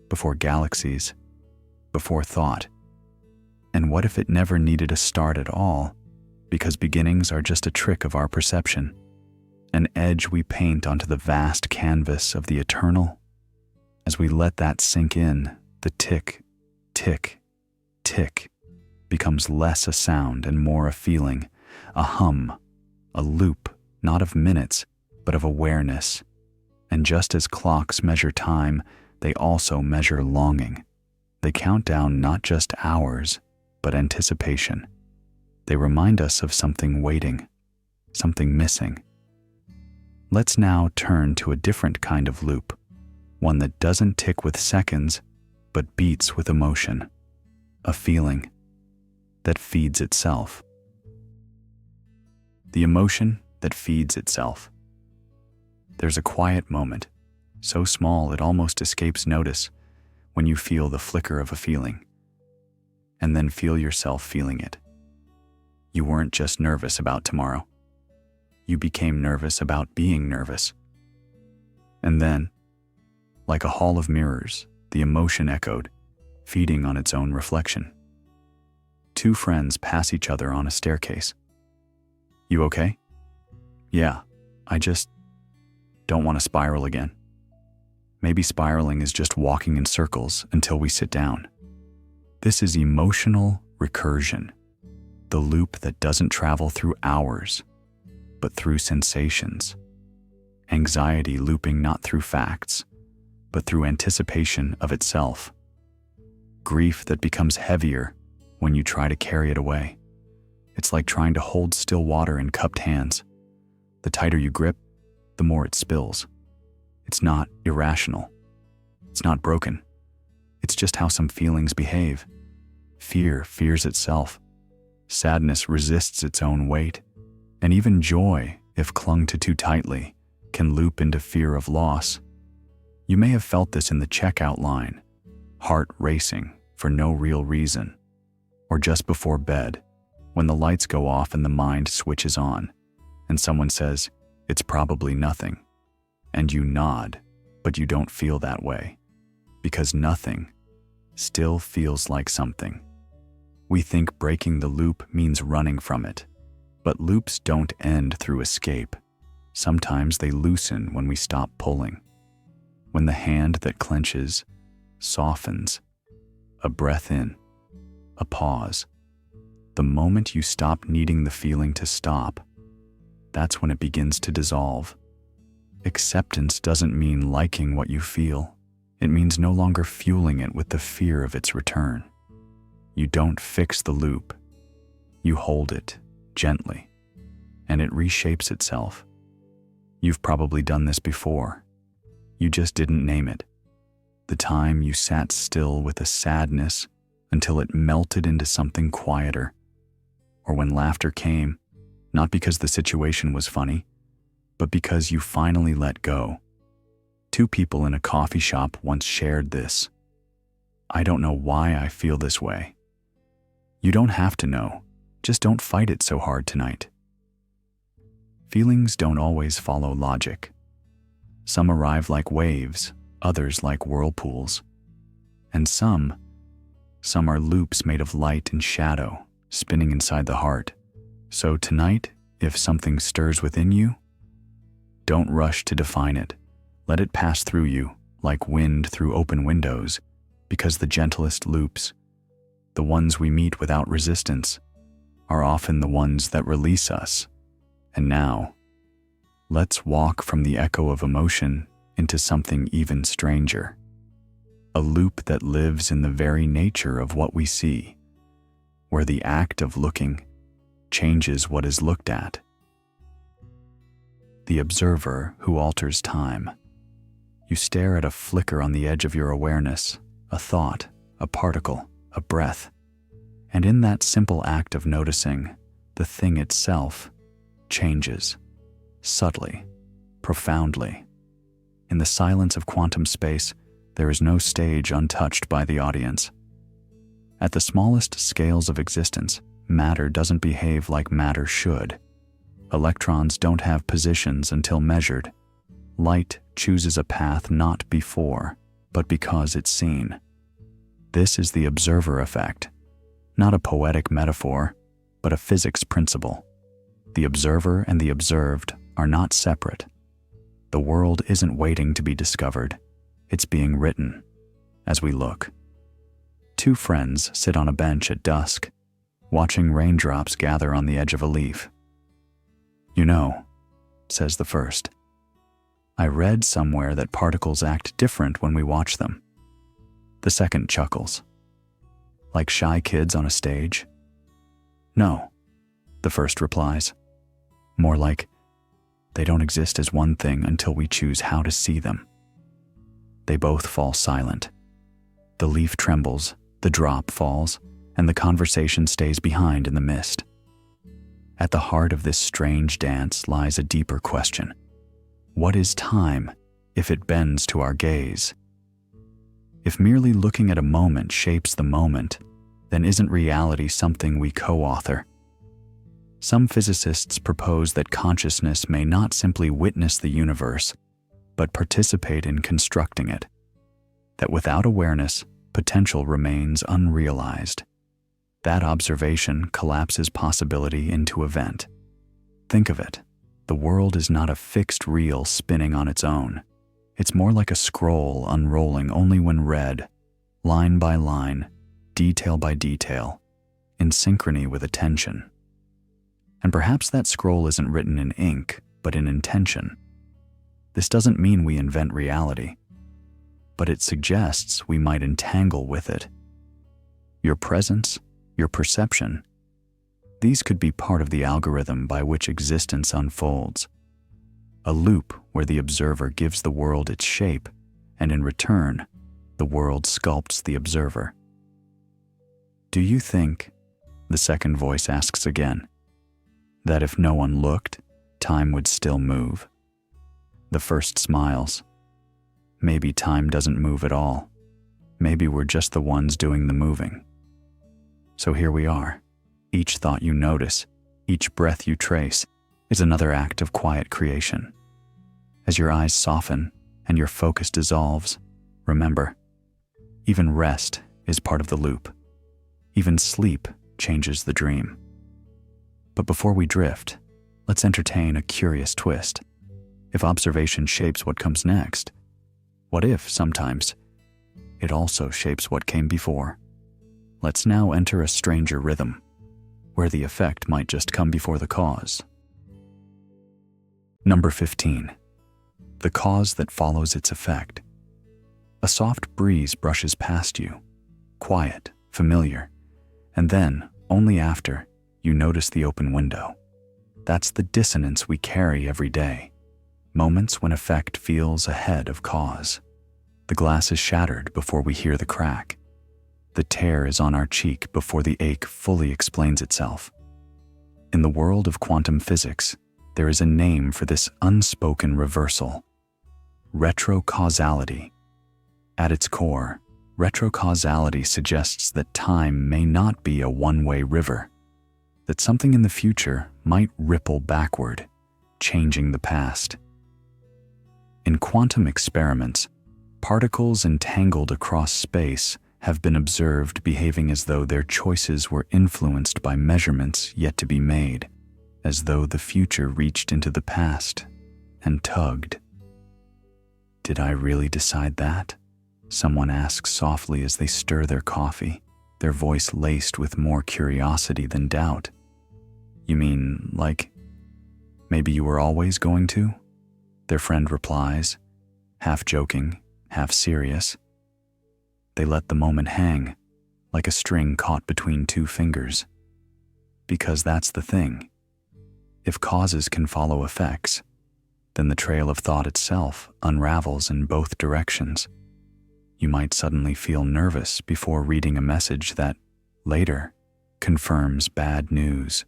before galaxies, before thought? And what if it never needed a start at all, because beginnings are just a trick of our perception, an edge we paint onto the vast canvas of the eternal? As we let that sink in, the tick, tick, tick becomes less a sound and more a feeling, a hum, a loop, not of minutes, but of awareness. And just as clocks measure time, they also measure longing. They count down not just hours, but anticipation. They remind us of something waiting, something missing. Let's now turn to a different kind of loop, one that doesn't tick with seconds, but beats with emotion, a feeling that feeds itself. The emotion that feeds itself. There's a quiet moment, so small it almost escapes notice, when you feel the flicker of a feeling, and then feel yourself feeling it. You weren't just nervous about tomorrow. You became nervous about being nervous. And then, like a hall of mirrors, the emotion echoed, feeding on its own reflection. Two friends pass each other on a staircase. "You okay?" "Yeah, I just don't want to spiral again." Maybe spiraling is just walking in circles until we sit down. This is emotional recursion, the loop that doesn't travel through hours, but through sensations. Anxiety looping not through facts, but through anticipation of itself. Grief that becomes heavier when you try to carry it away. It's like trying to hold still water in cupped hands. The tighter you grip, the more it spills. It's not irrational. It's not broken. It's just how some feelings behave. Fear fears itself. Sadness resists its own weight. And even joy, if clung to too tightly, can loop into fear of loss. You may have felt this in the checkout line, heart racing for no real reason, or just before bed, when the lights go off and the mind switches on, and someone says, "It's probably nothing," and you nod, but you don't feel that way, because nothing still feels like something. We think breaking the loop means running from it, but loops don't end through escape. Sometimes they loosen when we stop pulling. When the hand that clenches softens, a breath in, a pause. The moment you stop needing the feeling to stop, that's when it begins to dissolve. Acceptance doesn't mean liking what you feel. It means no longer fueling it with the fear of its return. You don't fix the loop. You hold it gently, and it reshapes itself. You've probably done this before. You just didn't name it. The time you sat still with a sadness until it melted into something quieter. Or when laughter came, not because the situation was funny, but because you finally let go. 2 people in a coffee shop once shared this. "I don't know why I feel this way." You don't have to know. Just don't fight it so hard tonight. Feelings don't always follow logic. Some arrive like waves, others like whirlpools. And some are loops made of light and shadow, spinning inside the heart. So tonight, if something stirs within you, don't rush to define it. Let it pass through you, like wind through open windows, because the gentlest loops, the ones we meet without resistance, are often the ones that release us. And now, let's walk from the echo of emotion into something even stranger. A loop that lives in the very nature of what we see, where the act of looking changes what is looked at. The observer who alters time. You stare at a flicker on the edge of your awareness, a thought, a particle, a breath. And in that simple act of noticing, the thing itself changes, subtly, profoundly. In the silence of quantum space, there is no stage untouched by the audience. At the smallest scales of existence, matter doesn't behave like matter should. Electrons don't have positions until measured. Light chooses a path not before, but because it's seen. This is the observer effect, not a poetic metaphor, but a physics principle. The observer and the observed are not separate. The world isn't waiting to be discovered. It's being written as we look. 2 friends sit on a bench at dusk, watching raindrops gather on the edge of a leaf. "You know," says the first, "I read somewhere that particles act different when we watch them." The second chuckles. "Like shy kids on a stage?" "No," the first replies. "More like, they don't exist as one thing until we choose how to see them." They both fall silent. The leaf trembles, the drop falls, and the conversation stays behind in the mist. At the heart of this strange dance lies a deeper question. What is time if it bends to our gaze? If merely looking at a moment shapes the moment, then isn't reality something we co-author? Some physicists propose that consciousness may not simply witness the universe, but participate in constructing it. That without awareness, potential remains unrealized. That observation collapses possibility into event. Think of it. The world is not a fixed reel spinning on its own. It's more like a scroll unrolling only when read, line by line, detail by detail, in synchrony with attention. And perhaps that scroll isn't written in ink, but in intention. This doesn't mean we invent reality, but it suggests we might entangle with it. Your presence, your perception, These could be part of the algorithm by which existence unfolds. A loop where the observer gives the world its shape, and in return, the world sculpts the observer. Do you think, the second voice asks again, that if no one looked, time would still move? The first smiles. Maybe time doesn't move at all. Maybe we're just the ones doing the moving. So here we are. Each thought you notice, each breath you trace, is another act of quiet creation. As your eyes soften and your focus dissolves, remember, even rest is part of the loop. Even sleep changes the dream. But before we drift, let's entertain a curious twist. If observation shapes what comes next, what if, sometimes, it also shapes what came before? Let's now enter a stranger rhythm, where the effect might just come before the cause. Number 15. The cause that follows its effect. A soft breeze brushes past you, quiet, familiar, and then, only after, you notice the open window. That's the dissonance we carry every day. Moments when effect feels ahead of cause. The glass is shattered before we hear the crack. The tear is on our cheek before the ache fully explains itself. In the world of quantum physics, there is a name for this unspoken reversal: retrocausality. At its core, retrocausality suggests that time may not be a one-way river, that something in the future might ripple backward, changing the past. In quantum experiments, particles entangled across space have been observed behaving as though their choices were influenced by measurements yet to be made, as though the future reached into the past and tugged. Did I really decide that? Someone asks softly as they stir their coffee, their voice laced with more curiosity than doubt. You mean, like, maybe you were always going to? Their friend replies, half joking, half serious. They let the moment hang, like a string caught between two fingers. Because that's the thing. If causes can follow effects, then the trail of thought itself unravels in both directions. You might suddenly feel nervous before reading a message that, later, confirms bad news.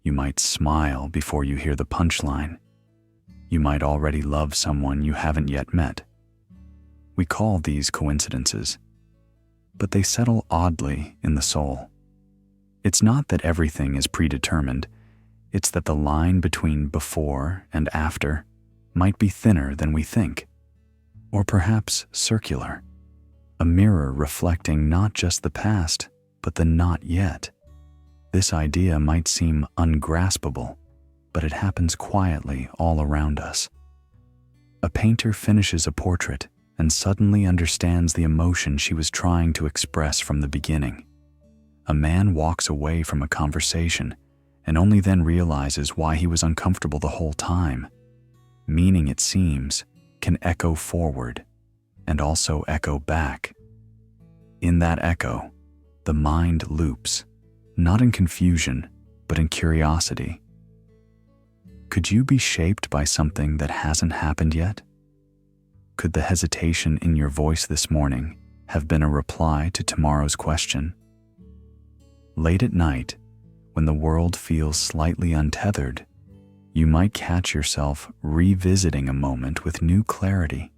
You might smile before you hear the punchline. You might already love someone you haven't yet met. We call these coincidences, but they settle oddly in the soul. It's not that everything is predetermined, it's that the line between before and after might be thinner than we think, or perhaps circular, a mirror reflecting not just the past, but the not yet. This idea might seem ungraspable, but it happens quietly all around us. A painter finishes a portrait and suddenly understands the emotion she was trying to express from the beginning. A man walks away from a conversation and only then realizes why he was uncomfortable the whole time. Meaning, it seems, can echo forward and also echo back. In that echo, the mind loops, not in confusion, but in curiosity. Could you be shaped by something that hasn't happened yet? Could the hesitation in your voice this morning have been a reply to tomorrow's question? Late at night, when the world feels slightly untethered, you might catch yourself revisiting a moment with new clarity,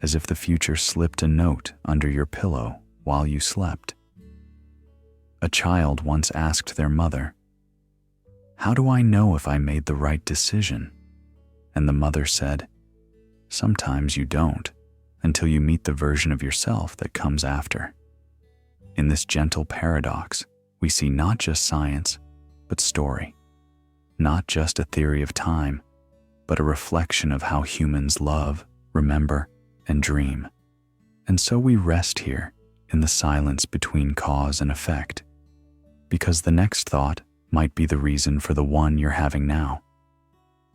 as if the future slipped a note under your pillow while you slept. A child once asked their mother, "How do I know if I made the right decision?" And the mother said, "Sometimes you don't, until you meet the version of yourself that comes after." In this gentle paradox, we see not just science, but story. Not just a theory of time, but a reflection of how humans love, remember, and dream. And so we rest here in the silence between cause and effect, because the next thought might be the reason for the one you're having now.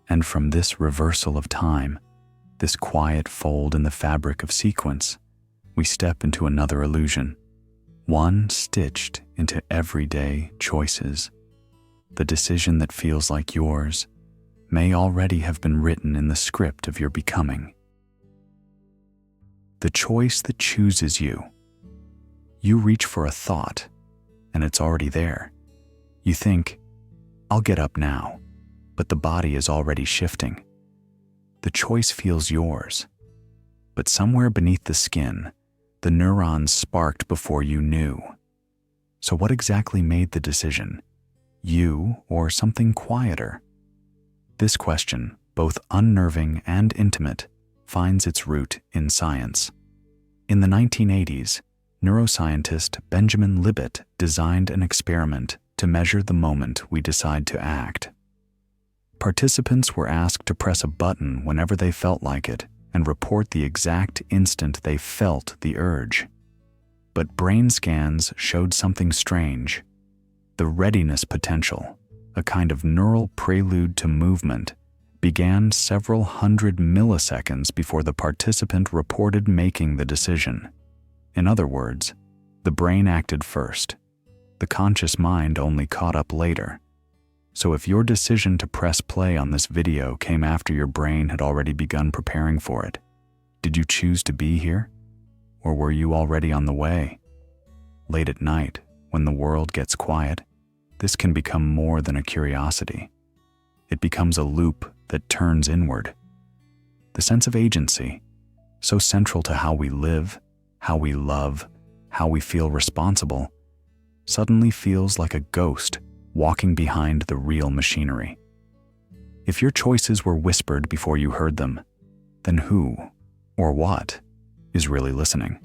And from this reversal of time, this quiet fold in the fabric of sequence, we step into another illusion, one stitched into everyday choices the decision that feels like yours, may already have been written in the script of your becoming. The choice that chooses you. You reach for a thought, and it's already there. You think, I'll get up now, but the body is already shifting. The choice feels yours, but somewhere beneath the skin, the neurons sparked before you knew. So what exactly made the decision? You or something quieter? This question, both unnerving and intimate, finds its root in science. In the 1980s, neuroscientist Benjamin Libet designed an experiment to measure the moment we decide to act. Participants were asked to press a button whenever they felt like it and report the exact instant they felt the urge. But brain scans showed something strange. The readiness potential, a kind of neural prelude to movement, began several hundred milliseconds before the participant reported making the decision. In other words, the brain acted first. The conscious mind only caught up later. So if your decision to press play on this video came after your brain had already begun preparing for it, did you choose to be here? Or were you already on the way? Late at night, when the world gets quiet, this can become more than a curiosity. It becomes a loop that turns inward. The sense of agency, so central to how we live, how we love, how we feel responsible, suddenly feels like a ghost walking behind the real machinery. If your choices were whispered before you heard them, then who, or what, is really listening?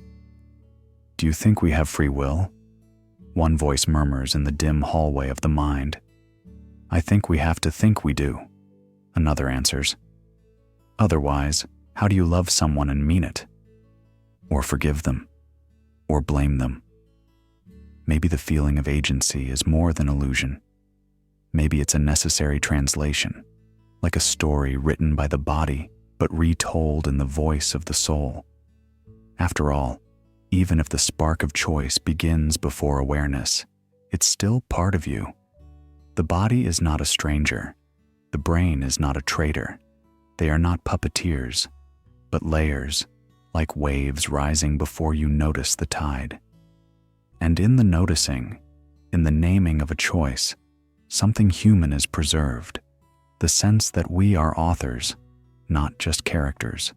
Do you think we have free will? One voice murmurs in the dim hallway of the mind. I think we have to think we do, another answers. Otherwise, how do you love someone and mean it? Or forgive them? Or blame them? Maybe the feeling of agency is more than illusion. Maybe it's a necessary translation, like a story written by the body, but retold in the voice of the soul. After all, even if the spark of choice begins before awareness, it's still part of you. The body is not a stranger. The brain is not a traitor. They are not puppeteers, but layers, like waves rising before you notice the tide. And in the noticing, in the naming of a choice, something human is preserved, the sense that we are authors, not just characters.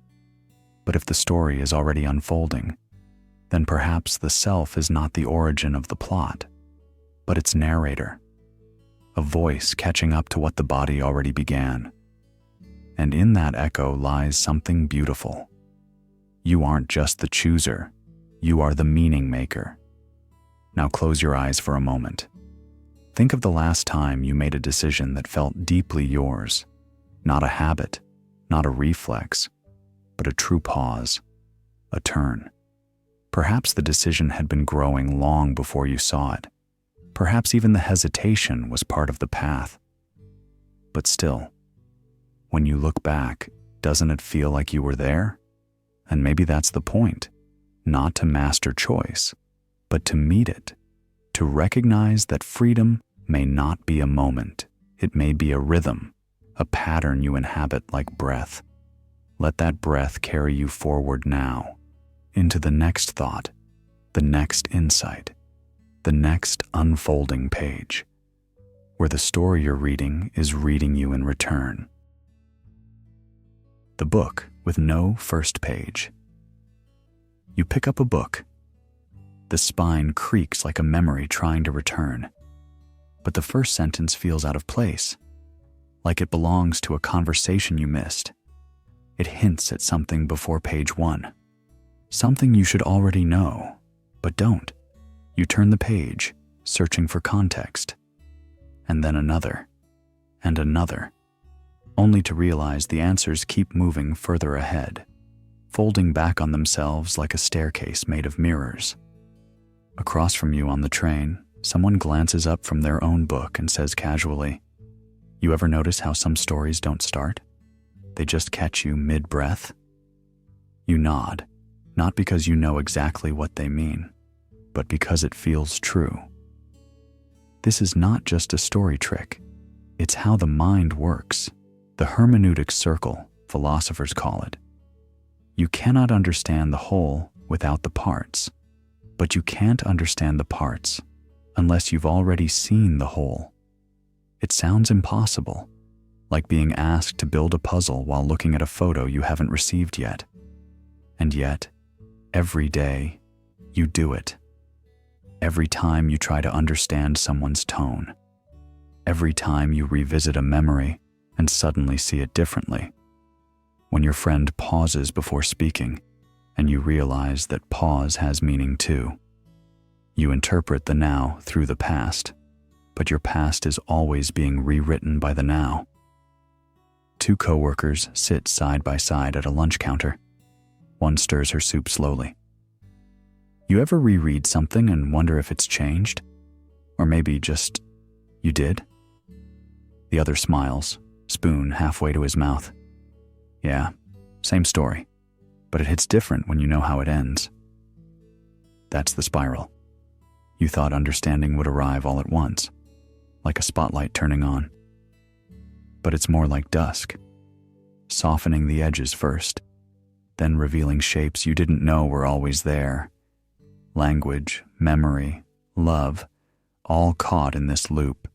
But if the story is already unfolding, then perhaps the self is not the origin of the plot, but its narrator, a voice catching up to what the body already began. And in that echo lies something beautiful. You aren't just the chooser, you are the meaning maker. Now close your eyes for a moment. Think of the last time you made a decision that felt deeply yours, not a habit, not a reflex, but a true pause, a turn. Perhaps the decision had been growing long before you saw it. Perhaps even the hesitation was part of the path. But still, when you look back, doesn't it feel like you were there? And maybe that's the point, not to master choice, but to meet it, to recognize that freedom may not be a moment. It may be a rhythm, a pattern you inhabit like breath. Let that breath carry you forward now, into the next thought, the next insight, the next unfolding page, where the story you're reading is reading you in return. The book with no first page. You pick up a book. The spine creaks like a memory trying to return. But the first sentence feels out of place, like it belongs to a conversation you missed. It hints at something before page 1. Something you should already know, but don't. You turn the page, searching for context. And then another, and another, only to realize the answers keep moving further ahead, folding back on themselves like a staircase made of mirrors. Across from you on the train, someone glances up from their own book and says casually, "You ever notice how some stories don't start? They just catch you mid-breath?" You nod, not because you know exactly what they mean, but because it feels true. This is not just a story trick. It's how the mind works. The hermeneutic circle, philosophers call it. You cannot understand the whole without the parts, but you can't understand the parts unless you've already seen the whole. It sounds impossible, like being asked to build a puzzle while looking at a photo you haven't received yet. And yet, every day, you do it. Every time you try to understand someone's tone. Every time you revisit a memory and suddenly see it differently. When your friend pauses before speaking and you realize that pause has meaning too. You interpret the now through the past, but your past is always being rewritten by the now. Two coworkers sit side by side at a lunch counter. One stirs her soup slowly. You ever reread something and wonder if it's changed? Or maybe just, you did? The other smiles, spoon halfway to his mouth. Yeah, same story, but it hits different when you know how it ends. That's the spiral. You thought understanding would arrive all at once, like a spotlight turning on. But it's more like dusk, softening the edges first, then revealing shapes you didn't know were always there. Language, memory, love, all caught in this loop.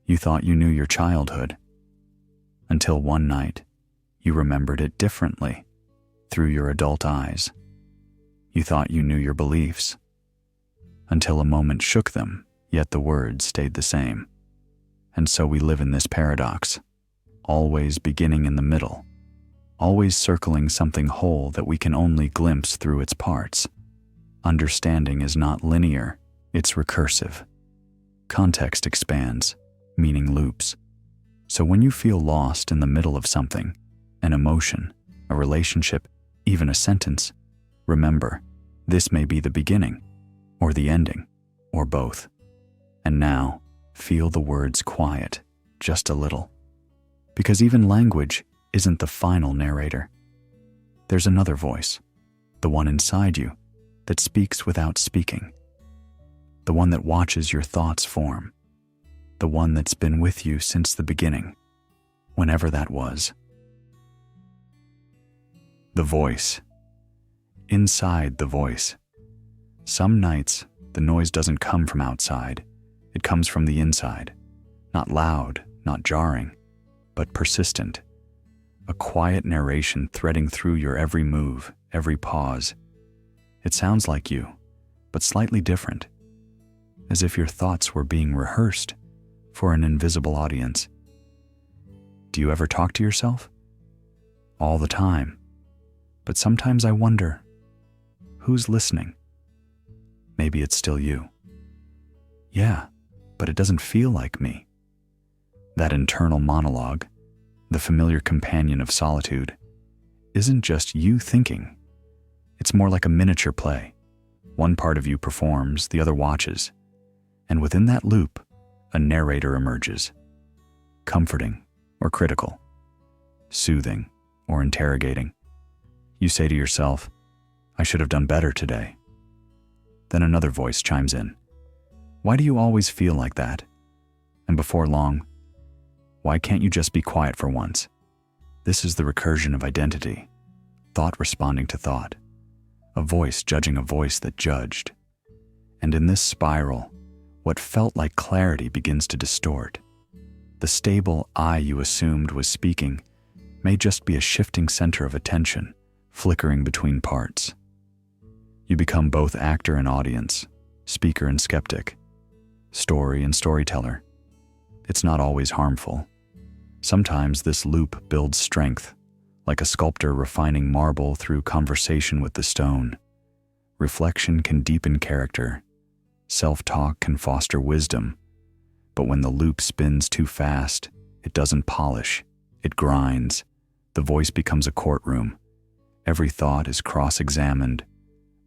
You thought you knew your childhood, until one night, you remembered it differently, through your adult eyes. You thought you knew your beliefs, until a moment shook them, yet the words stayed the same. And so we live in this paradox, always beginning in the middle, always circling something whole that we can only glimpse through its parts. Understanding is not linear, it's recursive. Context expands, meaning loops. So when you feel lost in the middle of something, an emotion, a relationship, even a sentence, remember, this may be the beginning, or the ending, or both. And now, feel the words quiet, just a little. Because even language isn't the final narrator. There's another voice, the one inside you, that speaks without speaking. The one that watches your thoughts form. The one that's been with you since the beginning, whenever that was. The voice. Inside the voice. Some nights, the noise doesn't come from outside. It comes from the inside. Not loud, not jarring, but persistent. A quiet narration threading through your every move, every pause. It sounds like you, but slightly different. As if your thoughts were being rehearsed for an invisible audience. Do you ever talk to yourself? All the time. But sometimes I wonder, who's listening? Maybe it's still you. Yeah, but it doesn't feel like me. That internal monologue, the familiar companion of solitude, isn't just you thinking. It's more like a miniature play. One part of you performs, the other watches. And within that loop, a narrator emerges. Comforting or critical. Soothing or interrogating. You say to yourself, I should have done better today. Then another voice chimes in. Why do you always feel like that? And before long, why can't you just be quiet for once? This is the recursion of identity. Thought responding to thought. A voice judging a voice that judged. And in this spiral, what felt like clarity begins to distort. The stable I you assumed was speaking may just be a shifting center of attention, flickering between parts. You become both actor and audience, speaker and skeptic, story and storyteller. It's not always harmful. Sometimes this loop builds strength, like a sculptor refining marble through conversation with the stone. Reflection can deepen character. Self-talk can foster wisdom. But when the loop spins too fast, it doesn't polish, it grinds. The voice becomes a courtroom. Every thought is cross-examined.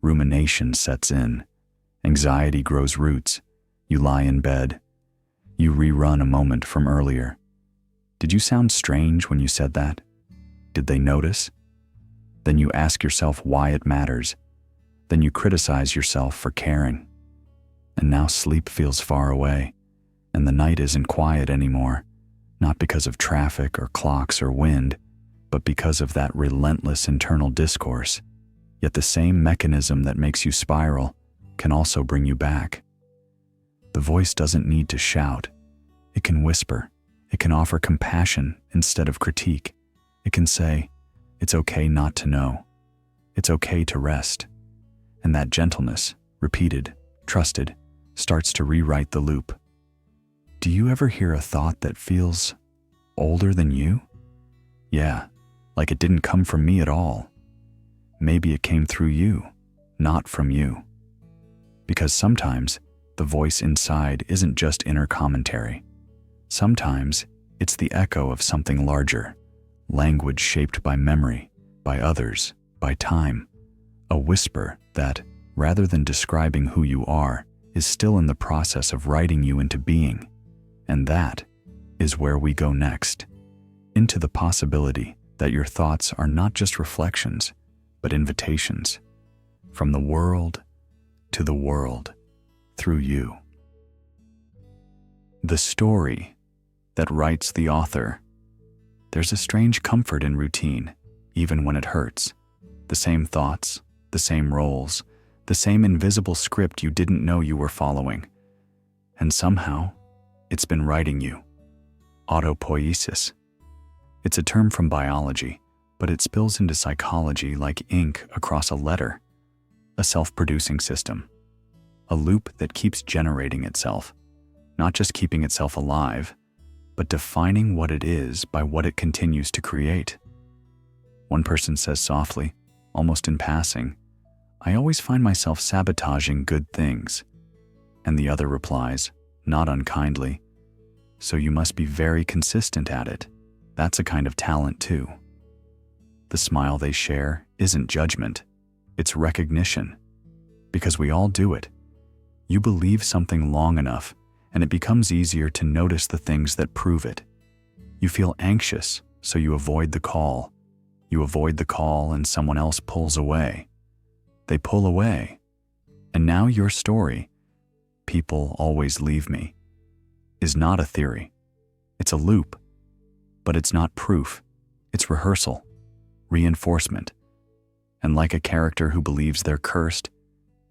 Rumination sets in. Anxiety grows roots. You lie in bed. You rerun a moment from earlier. Did you sound strange when you said that? Did they notice? Then you ask yourself why it matters. Then you criticize yourself for caring. And now sleep feels far away, And the night isn't quiet anymore, not because of traffic or clocks or wind, but because of that relentless internal discourse. Yet the same mechanism that makes you spiral can also bring you back. The voice doesn't need to shout. It can whisper. It can offer compassion instead of critique. It can say, it's okay not to know. It's okay to rest. And that gentleness, repeated, trusted, starts to rewrite the loop. Do you ever hear a thought that feels older than you? Yeah, like it didn't come from me at all. Maybe it came through you, not from you. Because sometimes the voice inside isn't just inner commentary. Sometimes it's the echo of something larger, language shaped by memory, by others, by time, a whisper that, rather than describing who you are, is still in the process of writing you into being. And that is where we go next, into the possibility that your thoughts are not just reflections, but invitations, from the world to the world, through you. The story that writes the author. There's a strange comfort in routine, even when it hurts. The same thoughts, the same roles, the same invisible script you didn't know you were following. And somehow, it's been writing you. Autopoiesis. It's a term from biology, but it spills into psychology like ink across a letter. A self-producing system. A loop that keeps generating itself, not just keeping itself alive, but defining what it is by what it continues to create. One person says softly, almost in passing, I always find myself sabotaging good things. And the other replies, not unkindly, so you must be very consistent at it. That's a kind of talent too. The smile they share isn't judgment, it's recognition. Because we all do it. You believe something long enough, and it becomes easier to notice the things that prove it. You feel anxious, so you avoid the call. You avoid the call and someone else pulls away. They pull away. And now your story, people always leave me, is not a theory. It's a loop. But it's not proof. It's rehearsal, reinforcement. And like a character who believes they're cursed,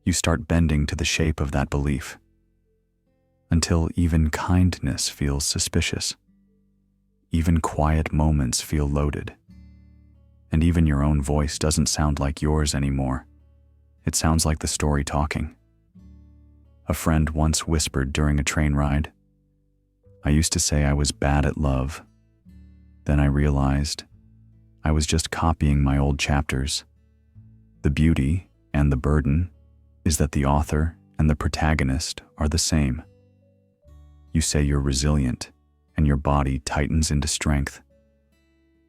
you start bending to the shape of that belief. Until even kindness feels suspicious. Even quiet moments feel loaded. And even your own voice doesn't sound like yours anymore. It sounds like the story talking. A friend once whispered during a train ride, I used to say I was bad at love. Then I realized I was just copying my old chapters. The beauty and the burden is that the author and the protagonist are the same. You say you're resilient, and your body tightens into strength.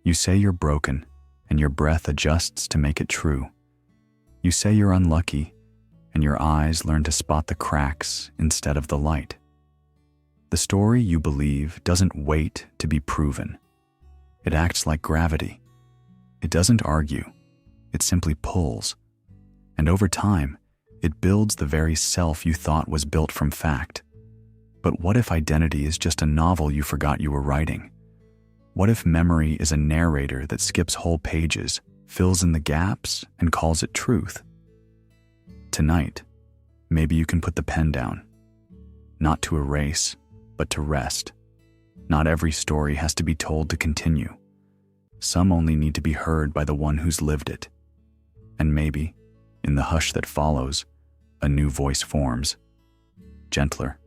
You say you're broken, and your breath adjusts to make it true. You say you're unlucky, and your eyes learn to spot the cracks instead of the light. The story you believe doesn't wait to be proven. It acts like gravity. It doesn't argue. It simply pulls. And over time, it builds the very self you thought was built from fact. But what if identity is just a novel you forgot you were writing? What if memory is a narrator that skips whole pages, fills in the gaps, and calls it truth? Tonight, maybe you can put the pen down. Not to erase, but to rest. Not every story has to be told to continue. Some only need to be heard by the one who's lived it. And maybe, in the hush that follows, a new voice forms. Gentler,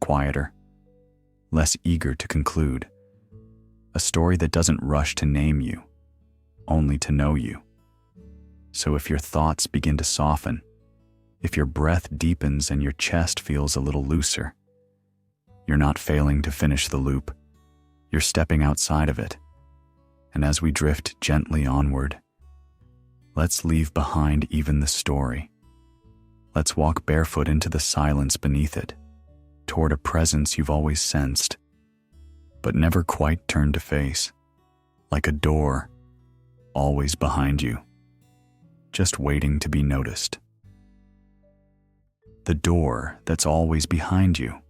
quieter, less eager to conclude. A story that doesn't rush to name you, only to know you. So if your thoughts begin to soften, if your breath deepens and your chest feels a little looser, you're not failing to finish the loop. You're stepping outside of it. And as we drift gently onward, let's leave behind even the story. Let's walk barefoot into the silence beneath it, toward a presence you've always sensed, but never quite turned to face, like a door, always behind you, just waiting to be noticed. The door that's always behind you,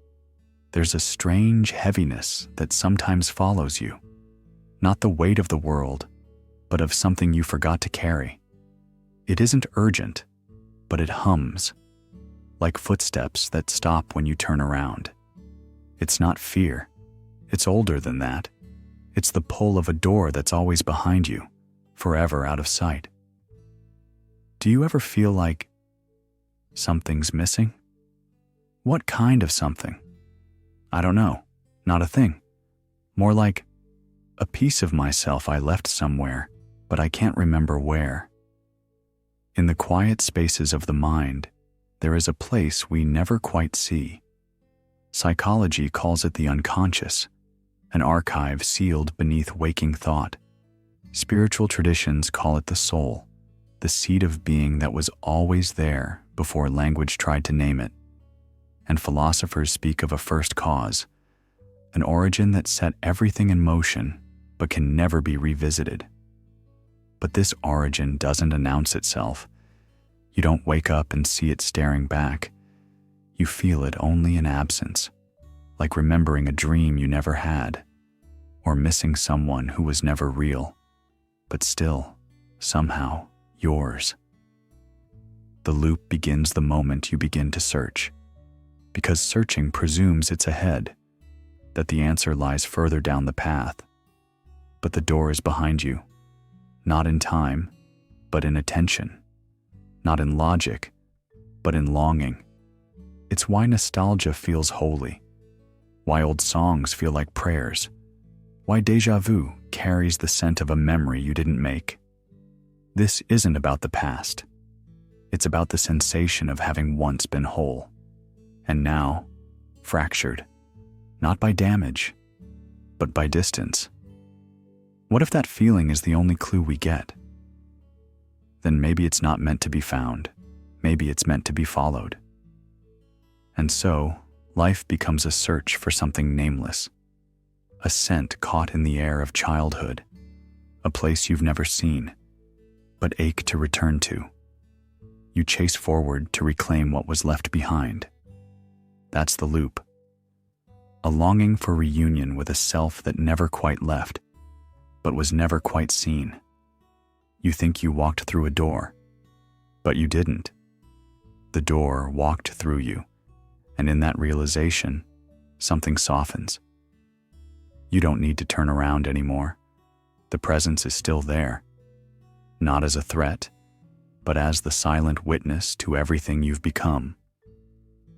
there's a strange heaviness that sometimes follows you. Not the weight of the world, but of something you forgot to carry. It isn't urgent, but it hums, like footsteps that stop when you turn around. It's not fear. It's older than that. It's the pull of a door that's always behind you, forever out of sight. Do you ever feel like something's missing? What kind of something? I don't know. Not a thing. More like a piece of myself I left somewhere, but I can't remember where. In the quiet spaces of the mind, there is a place we never quite see. Psychology calls it the unconscious, an archive sealed beneath waking thought. Spiritual traditions call it the soul, the seed of being that was always there before language tried to name it. And philosophers speak of a first cause, an origin that set everything in motion but can never be revisited. But this origin doesn't announce itself. You don't wake up and see it staring back. You feel it only in absence, like remembering a dream you never had, or missing someone who was never real, but still, somehow, yours. The loop begins the moment you begin to search, because searching presumes it's ahead, that the answer lies further down the path. But the door is behind you, not in time, but in attention, not in logic, but in longing. It's why nostalgia feels holy, why old songs feel like prayers, why déjà vu carries the scent of a memory you didn't make. This isn't about the past. It's about the sensation of having once been whole, and now fractured, not by damage, but by distance. What if that feeling is the only clue we get? Then maybe it's not meant to be found. Maybe it's meant to be followed. And so, life becomes a search for something nameless, a scent caught in the air of childhood, a place you've never seen, but ache to return to. You chase forward to reclaim what was left behind. That's the loop. A longing for reunion with a self that never quite left, but was never quite seen. You think you walked through a door, but you didn't. The door walked through you, and in that realization, something softens. You don't need to turn around anymore. The presence is still there, not as a threat, but as the silent witness to everything you've become.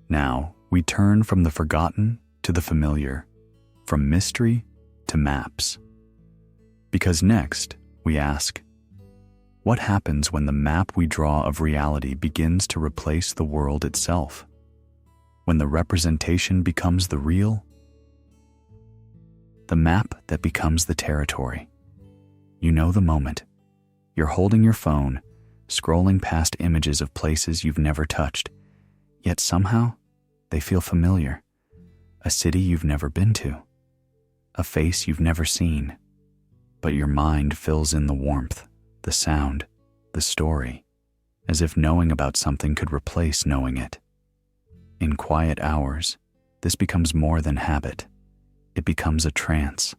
Now, we turn from the forgotten to the familiar, from mystery to maps. Because next, we ask, what happens when the map we draw of reality begins to replace the world itself? When the representation becomes the real? The map that becomes the territory. You know the moment. You're holding your phone, scrolling past images of places you've never touched, yet somehow they feel familiar. A city you've never been to, a face you've never seen, but your mind fills in the warmth, the sound, the story, as if knowing about something could replace knowing it. In quiet hours, this becomes more than habit. It becomes a trance.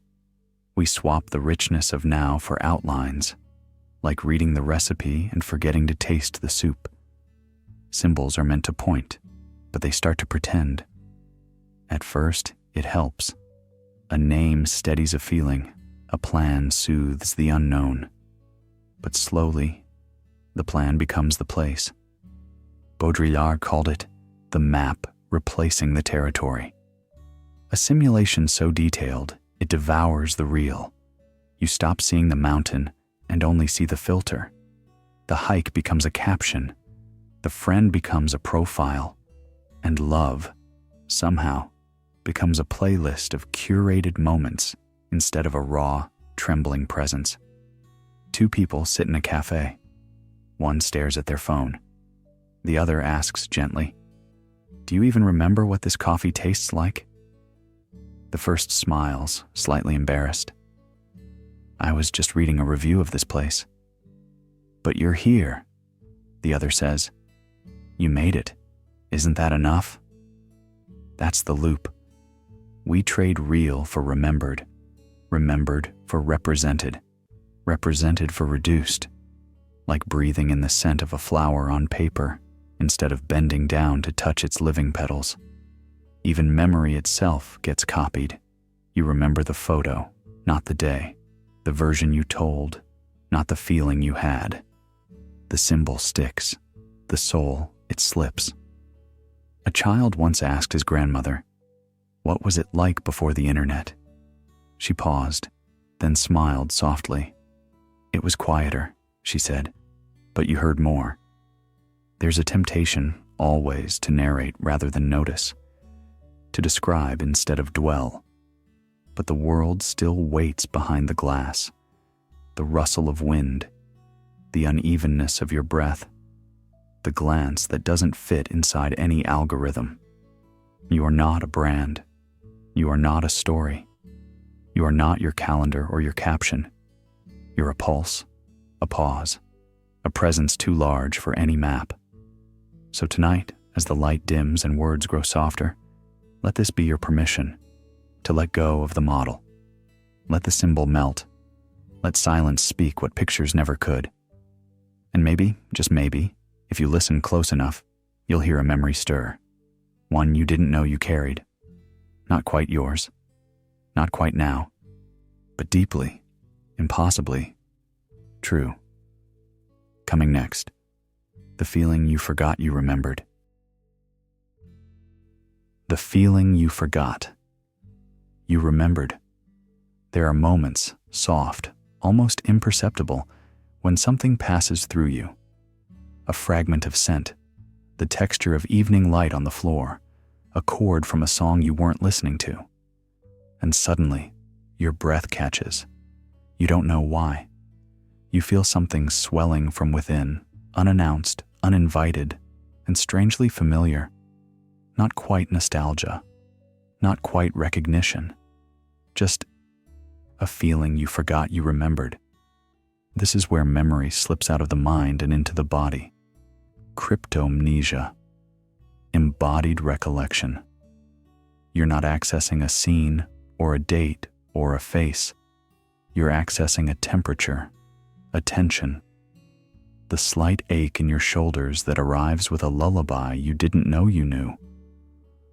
We swap the richness of now for outlines, like reading the recipe and forgetting to taste the soup. Symbols are meant to point, but they start to pretend. At first, it helps. A name steadies a feeling, a plan soothes the unknown. But slowly, the plan becomes the place. Baudrillard called it the map replacing the territory. A simulation so detailed, it devours the real. You stop seeing the mountain and only see the filter. The hike becomes a caption. The friend becomes a profile. And love, somehow, becomes a playlist of curated moments instead of a raw, trembling presence. Two people sit in a cafe. One stares at their phone. The other asks gently, "Do you even remember what this coffee tastes like?" The first smiles, slightly embarrassed. "I was just reading a review of this place." "But you're here," the other says. "You made it. Isn't that enough?" That's the loop. We trade real for remembered, remembered for represented, represented for reduced, like breathing in the scent of a flower on paper instead of bending down to touch its living petals. Even memory itself gets copied. You remember the photo, not the day, the version you told, not the feeling you had. The symbol sticks, the soul, it slips. A child once asked his grandmother, "What was it like before the internet?" She paused, then smiled softly. "It was quieter," she said, "but you heard more." There's a temptation, always, to narrate rather than notice, to describe instead of dwell. But the world still waits behind the glass, the rustle of wind, the unevenness of your breath, the glance that doesn't fit inside any algorithm. You are not a brand. You are not a story. You are not your calendar or your caption. You're a pulse, a pause, a presence too large for any map. So tonight, as the light dims and words grow softer, let this be your permission to let go of the model. Let the symbol melt. Let silence speak what pictures never could. And maybe, just maybe, if you listen close enough, you'll hear a memory stir. One you didn't know you carried. Not quite yours. Not quite now. But deeply, impossibly, true. Coming next, the feeling you forgot you remembered. The feeling you forgot. You remembered. There are moments, soft, almost imperceptible, when something passes through you. A fragment of scent, the texture of evening light on the floor, a chord from a song you weren't listening to. And suddenly, your breath catches. You don't know why. You feel something swelling from within, unannounced, uninvited, and strangely familiar. Not quite nostalgia, not quite recognition, just a feeling you forgot you remembered. This is where memory slips out of the mind and into the body. Cryptomnesia, embodied recollection. You're not accessing a scene or a date or a face. You're accessing a temperature, a tension, the slight ache in your shoulders that arrives with a lullaby you didn't know you knew,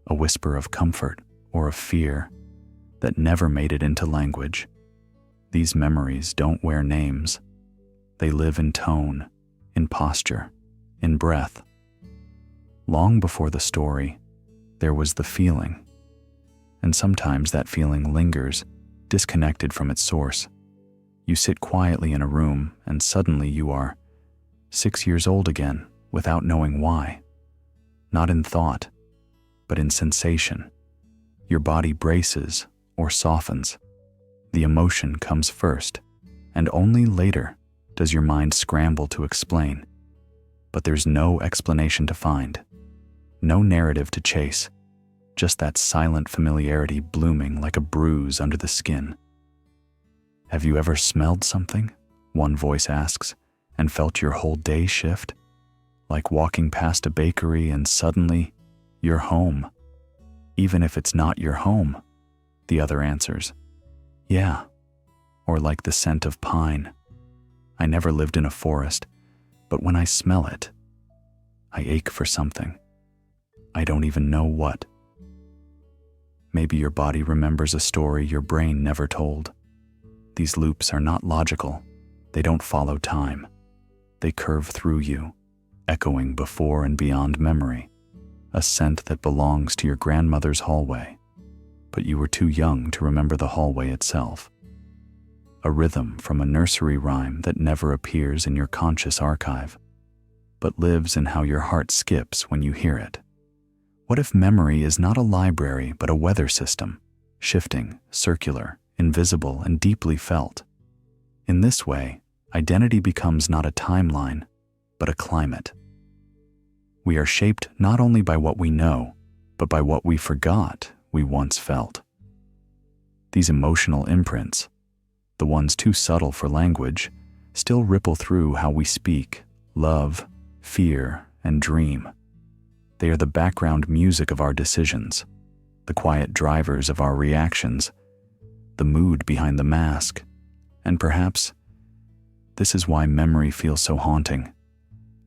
a whisper of comfort or of fear that never made it into language. These memories don't wear names. They live in tone, in posture, in breath. Long before the story, there was the feeling. And sometimes that feeling lingers, disconnected from its source. You sit quietly in a room and suddenly you are 6 years old again without knowing why. Not in thought, but in sensation. Your body braces or softens. The emotion comes first, and only later does your mind scramble to explain. But there's no explanation to find, no narrative to chase, just that silent familiarity blooming like a bruise under the skin. Have you ever smelled something? One voice asks, and felt your whole day shift? Like walking past a bakery and suddenly you're home. Even if it's not your home, the other answers, yeah. Or like the scent of pine. I never lived in a forest, but when I smell it, I ache for something. I don't even know what. Maybe your body remembers a story your brain never told. These loops are not logical. They don't follow time. They curve through you, echoing before and beyond memory, a scent that belongs to your grandmother's hallway, but you were too young to remember the hallway itself. A rhythm from a nursery rhyme that never appears in your conscious archive, but lives in how your heart skips when you hear it. What if memory is not a library but a weather system, shifting, circular, invisible, and deeply felt? In this way, identity becomes not a timeline, but a climate. We are shaped not only by what we know, but by what we forgot we once felt. These emotional imprints, the ones too subtle for language, still ripple through how we speak, love, fear, and dream. They are the background music of our decisions, the quiet drivers of our reactions, the mood behind the mask, and perhaps this is why memory feels so haunting,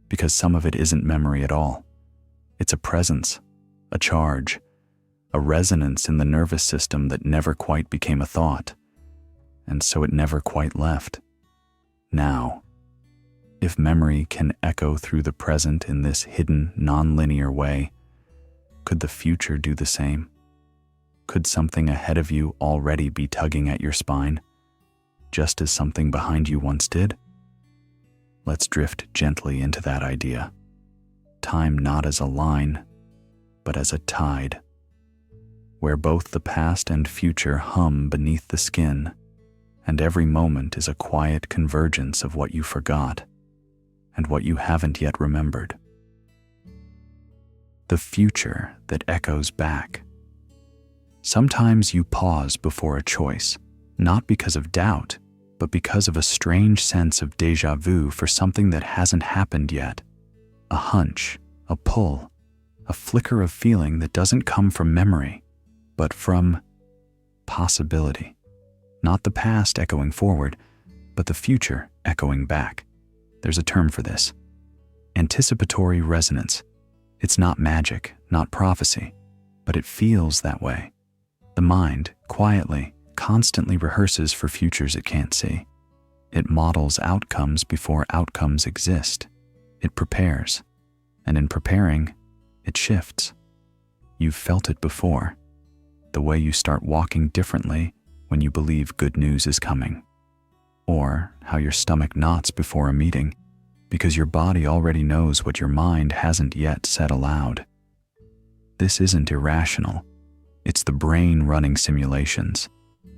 because some of it isn't memory at all. It's a presence, a charge, a resonance in the nervous system that never quite became a thought, and so it never quite left. Now, if memory can echo through the present in this hidden, non-linear way, could the future do the same? Could something ahead of you already be tugging at your spine, just as something behind you once did? Let's drift gently into that idea. Time not as a line, but as a tide, where both the past and future hum beneath the skin, and every moment is a quiet convergence of what you forgot and what you haven't yet remembered. The future that echoes back. Sometimes you pause before a choice, not because of doubt, but because of a strange sense of déjà vu for something that hasn't happened yet. A hunch, a pull, a flicker of feeling that doesn't come from memory, but from possibility. Not the past echoing forward, but the future echoing back. There's a term for this. Anticipatory resonance. It's not magic, not prophecy, but it feels that way. The mind, quietly, constantly rehearses for futures it can't see. It models outcomes before outcomes exist. It prepares, and in preparing, it shifts. You've felt it before. The way you start walking differently when you believe good news is coming. Or how your stomach knots before a meeting because your body already knows what your mind hasn't yet said aloud. This isn't irrational. It's the brain running simulations,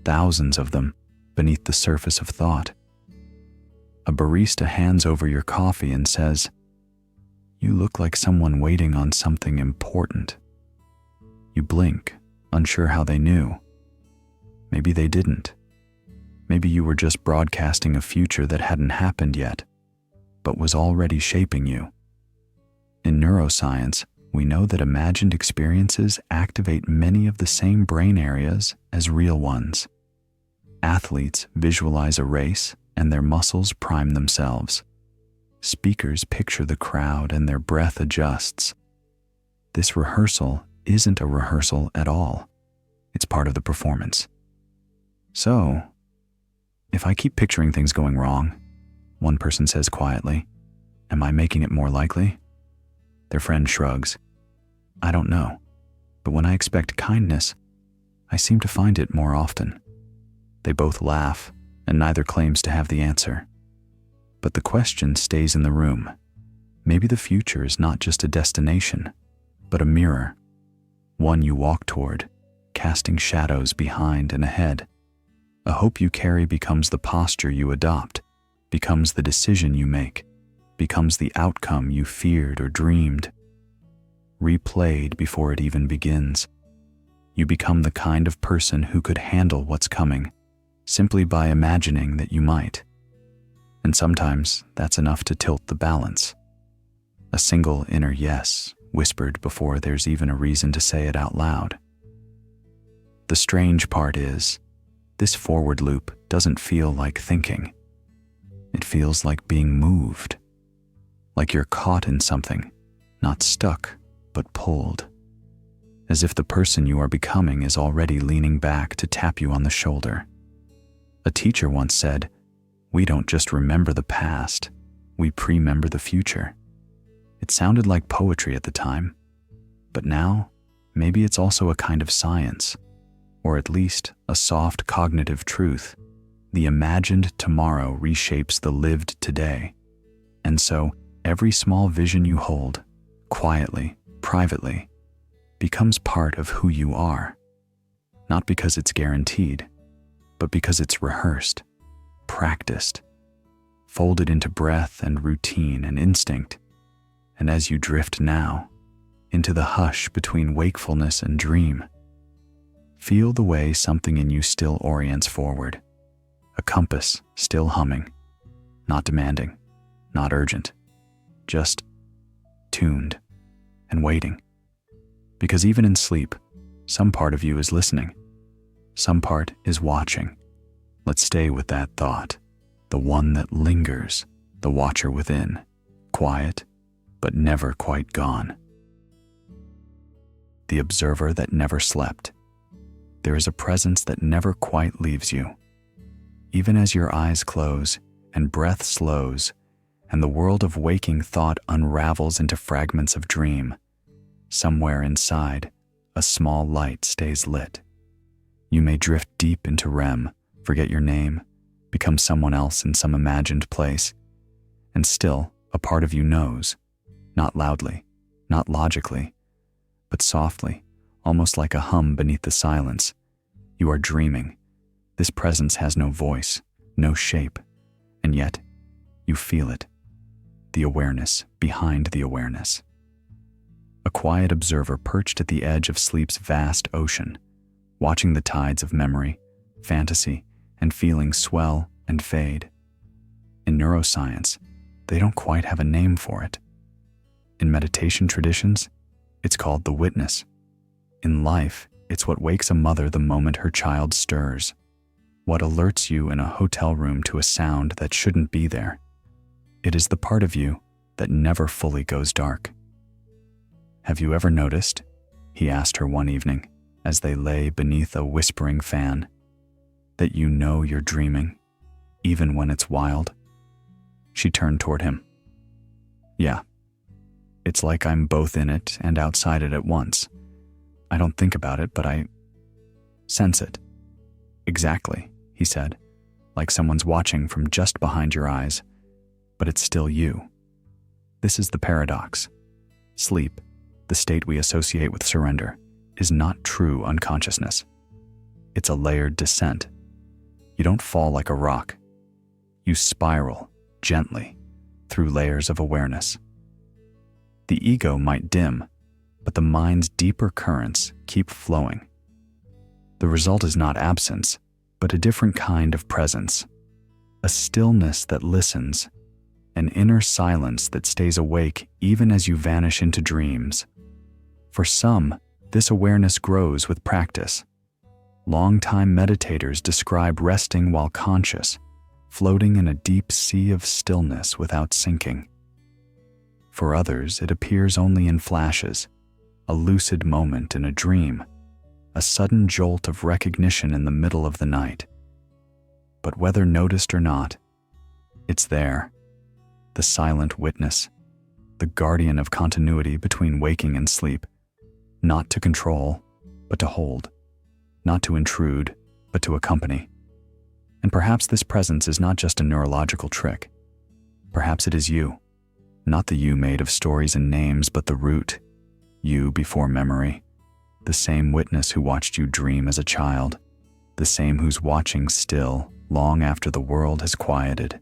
thousands of them, beneath the surface of thought. A barista hands over your coffee and says, "You look like someone waiting on something important." You blink, unsure how they knew. Maybe they didn't. Maybe you were just broadcasting a future that hadn't happened yet, but was already shaping you. In neuroscience, we know that imagined experiences activate many of the same brain areas as real ones. Athletes visualize a race and their muscles prime themselves. Speakers picture the crowd and their breath adjusts. This rehearsal isn't a rehearsal at all. It's part of the performance. So, if I keep picturing things going wrong, one person says quietly, "Am I making it more likely?" Their friend shrugs. "I don't know, but when I expect kindness, I seem to find it more often." They both laugh, and neither claims to have the answer. But the question stays in the room. Maybe the future is not just a destination, but a mirror, one you walk toward, casting shadows behind and ahead. A hope you carry becomes the posture you adopt, becomes the decision you make, becomes the outcome you feared or dreamed. Replayed before it even begins. You become the kind of person who could handle what's coming, simply by imagining that you might. And sometimes that's enough to tilt the balance. A single inner yes, whispered before there's even a reason to say it out loud. The strange part is, this forward loop doesn't feel like thinking. It feels like being moved. Like you're caught in something, not stuck, but pulled. As if the person you are becoming is already leaning back to tap you on the shoulder. A teacher once said, "We don't just remember the past, we pre-member the future." It sounded like poetry at the time, but now, maybe it's also a kind of science, or at least a soft cognitive truth. The imagined tomorrow reshapes the lived today. And so, every small vision you hold, quietly, privately, becomes part of who you are. Not because it's guaranteed, but because it's rehearsed, practiced, folded into breath and routine and instinct. And as you drift now, into the hush between wakefulness and dream, feel the way something in you still orients forward. A compass still humming, not demanding, not urgent, just tuned and waiting. Because even in sleep, Some part of you is listening. Some part is watching. Let's stay with that thought, the one that lingers, the watcher within, quiet, but never quite gone. The observer that never slept. There is a presence that never quite leaves you. Even as your eyes close and breath slows, and the world of waking thought unravels into fragments of dream, somewhere inside, a small light stays lit. You may drift deep into REM, forget your name, become someone else in some imagined place, and still a part of you knows, not loudly, not logically, but softly, almost like a hum beneath the silence. You are dreaming. This presence has no voice, no shape, and yet you feel it, the awareness behind the awareness. A quiet observer perched at the edge of sleep's vast ocean, watching the tides of memory, fantasy, and feeling swell and fade. In neuroscience, they don't quite have a name for it. In meditation traditions, it's called the witness. In life, it's what wakes a mother the moment her child stirs, what alerts you in a hotel room to a sound that shouldn't be there. It is the part of you that never fully goes dark. Have you ever noticed, he asked her one evening, as they lay beneath a whispering fan, that you know you're dreaming, even when it's wild? She turned toward him. Yeah, it's like I'm both in it and outside it at once. I don't think about it, but I sense it. Exactly, he said, like someone's watching from just behind your eyes, but it's still you. This is the paradox. Sleep, the state we associate with surrender, is not true unconsciousness. It's a layered descent. You don't fall like a rock. You spiral, gently, through layers of awareness. The ego might dim, but the mind's deeper currents keep flowing. The result is not absence, but a different kind of presence, a stillness that listens, an inner silence that stays awake even as you vanish into dreams. For some, this awareness grows with practice. Long-time meditators describe resting while conscious, floating in a deep sea of stillness without sinking. For others, it appears only in flashes, a lucid moment in a dream, a sudden jolt of recognition in the middle of the night. But whether noticed or not, it's there, the silent witness, the guardian of continuity between waking and sleep, not to control, but to hold, not to intrude, but to accompany. And perhaps this presence is not just a neurological trick. Perhaps it is you, not the you made of stories and names, but the root, you before memory, the same witness who watched you dream as a child, the same who's watching still long after the world has quieted,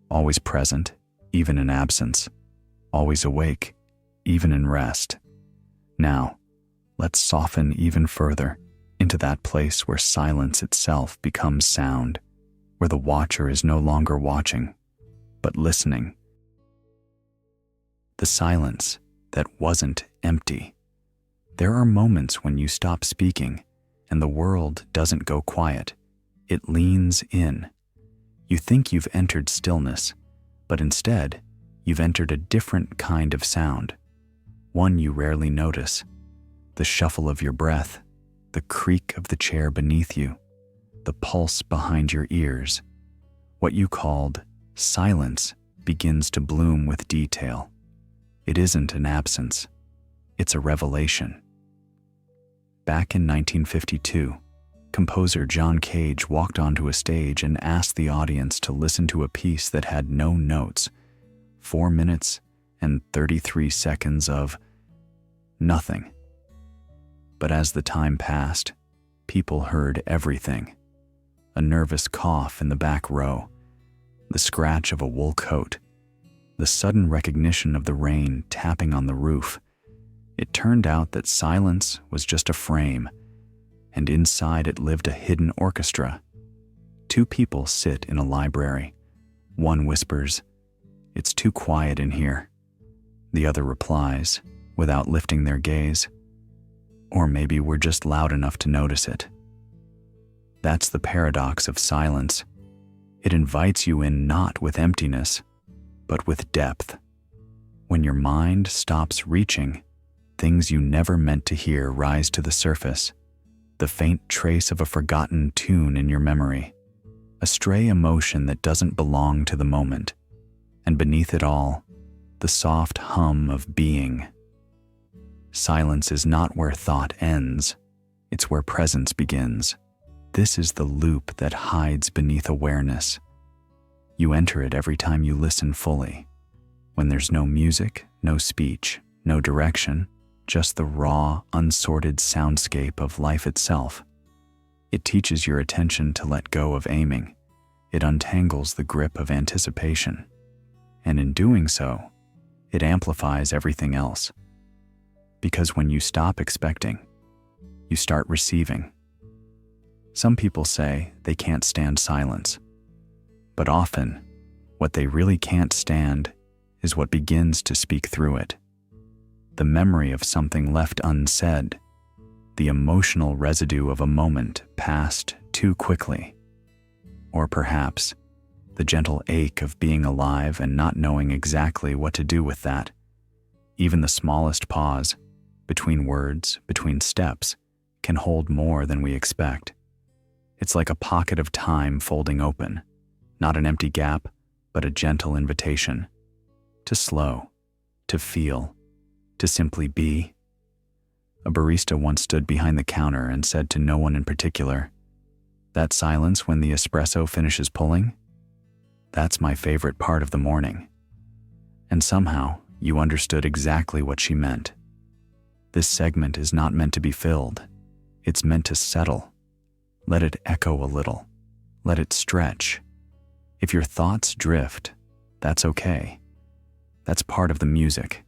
always present, even in absence, always awake, even in rest. Now, let's soften even further into that place where silence itself becomes sound, where the watcher is no longer watching, but listening. The silence that wasn't empty. There are moments when you stop speaking and the world doesn't go quiet. It leans in. You think you've entered stillness, but instead, you've entered a different kind of sound, one you rarely notice. The shuffle of your breath, the creak of the chair beneath you, the pulse behind your ears. What you called silence begins to bloom with detail. It isn't an absence, it's a revelation. Back in 1952, composer John Cage walked onto a stage and asked the audience to listen to a piece that had no notes, 4 minutes and 33 seconds of nothing. But as the time passed, people heard everything. A nervous cough in the back row, the scratch of a wool coat, the sudden recognition of the rain tapping on the roof. It turned out that silence was just a frame, and inside it lived a hidden orchestra. 2 people sit in a library. One whispers, "It's too quiet in here." The other replies, without lifting their gaze, Or maybe we're just loud enough to notice it. That's the paradox of silence. It invites you in not with emptiness, but with depth. When your mind stops reaching, things you never meant to hear rise to the surface, the faint trace of a forgotten tune in your memory, a stray emotion that doesn't belong to the moment, and beneath it all, the soft hum of being. Silence is not where thought ends, it's where presence begins. This is the loop that hides beneath awareness. You enter it every time you listen fully, when there's no music, no speech, no direction, just the raw, unsorted soundscape of life itself. It teaches your attention to let go of aiming. It untangles the grip of anticipation. And in doing so, it amplifies everything else. Because when you stop expecting, you start receiving. Some people say they can't stand silence, but often, what they really can't stand is what begins to speak through it. The memory of something left unsaid, the emotional residue of a moment passed too quickly, or perhaps the gentle ache of being alive and not knowing exactly what to do with that. Even the smallest pause, between words, between steps, can hold more than we expect. It's like a pocket of time folding open, not an empty gap, but a gentle invitation to slow, to feel, to simply be. A barista once stood behind the counter and said to no one in particular, "That silence when the espresso finishes pulling? That's my favorite part of the morning." And somehow, you understood exactly what she meant. This segment is not meant to be filled. It's meant to settle. Let it echo a little. Let it stretch. If your thoughts drift, that's okay. That's part of the music.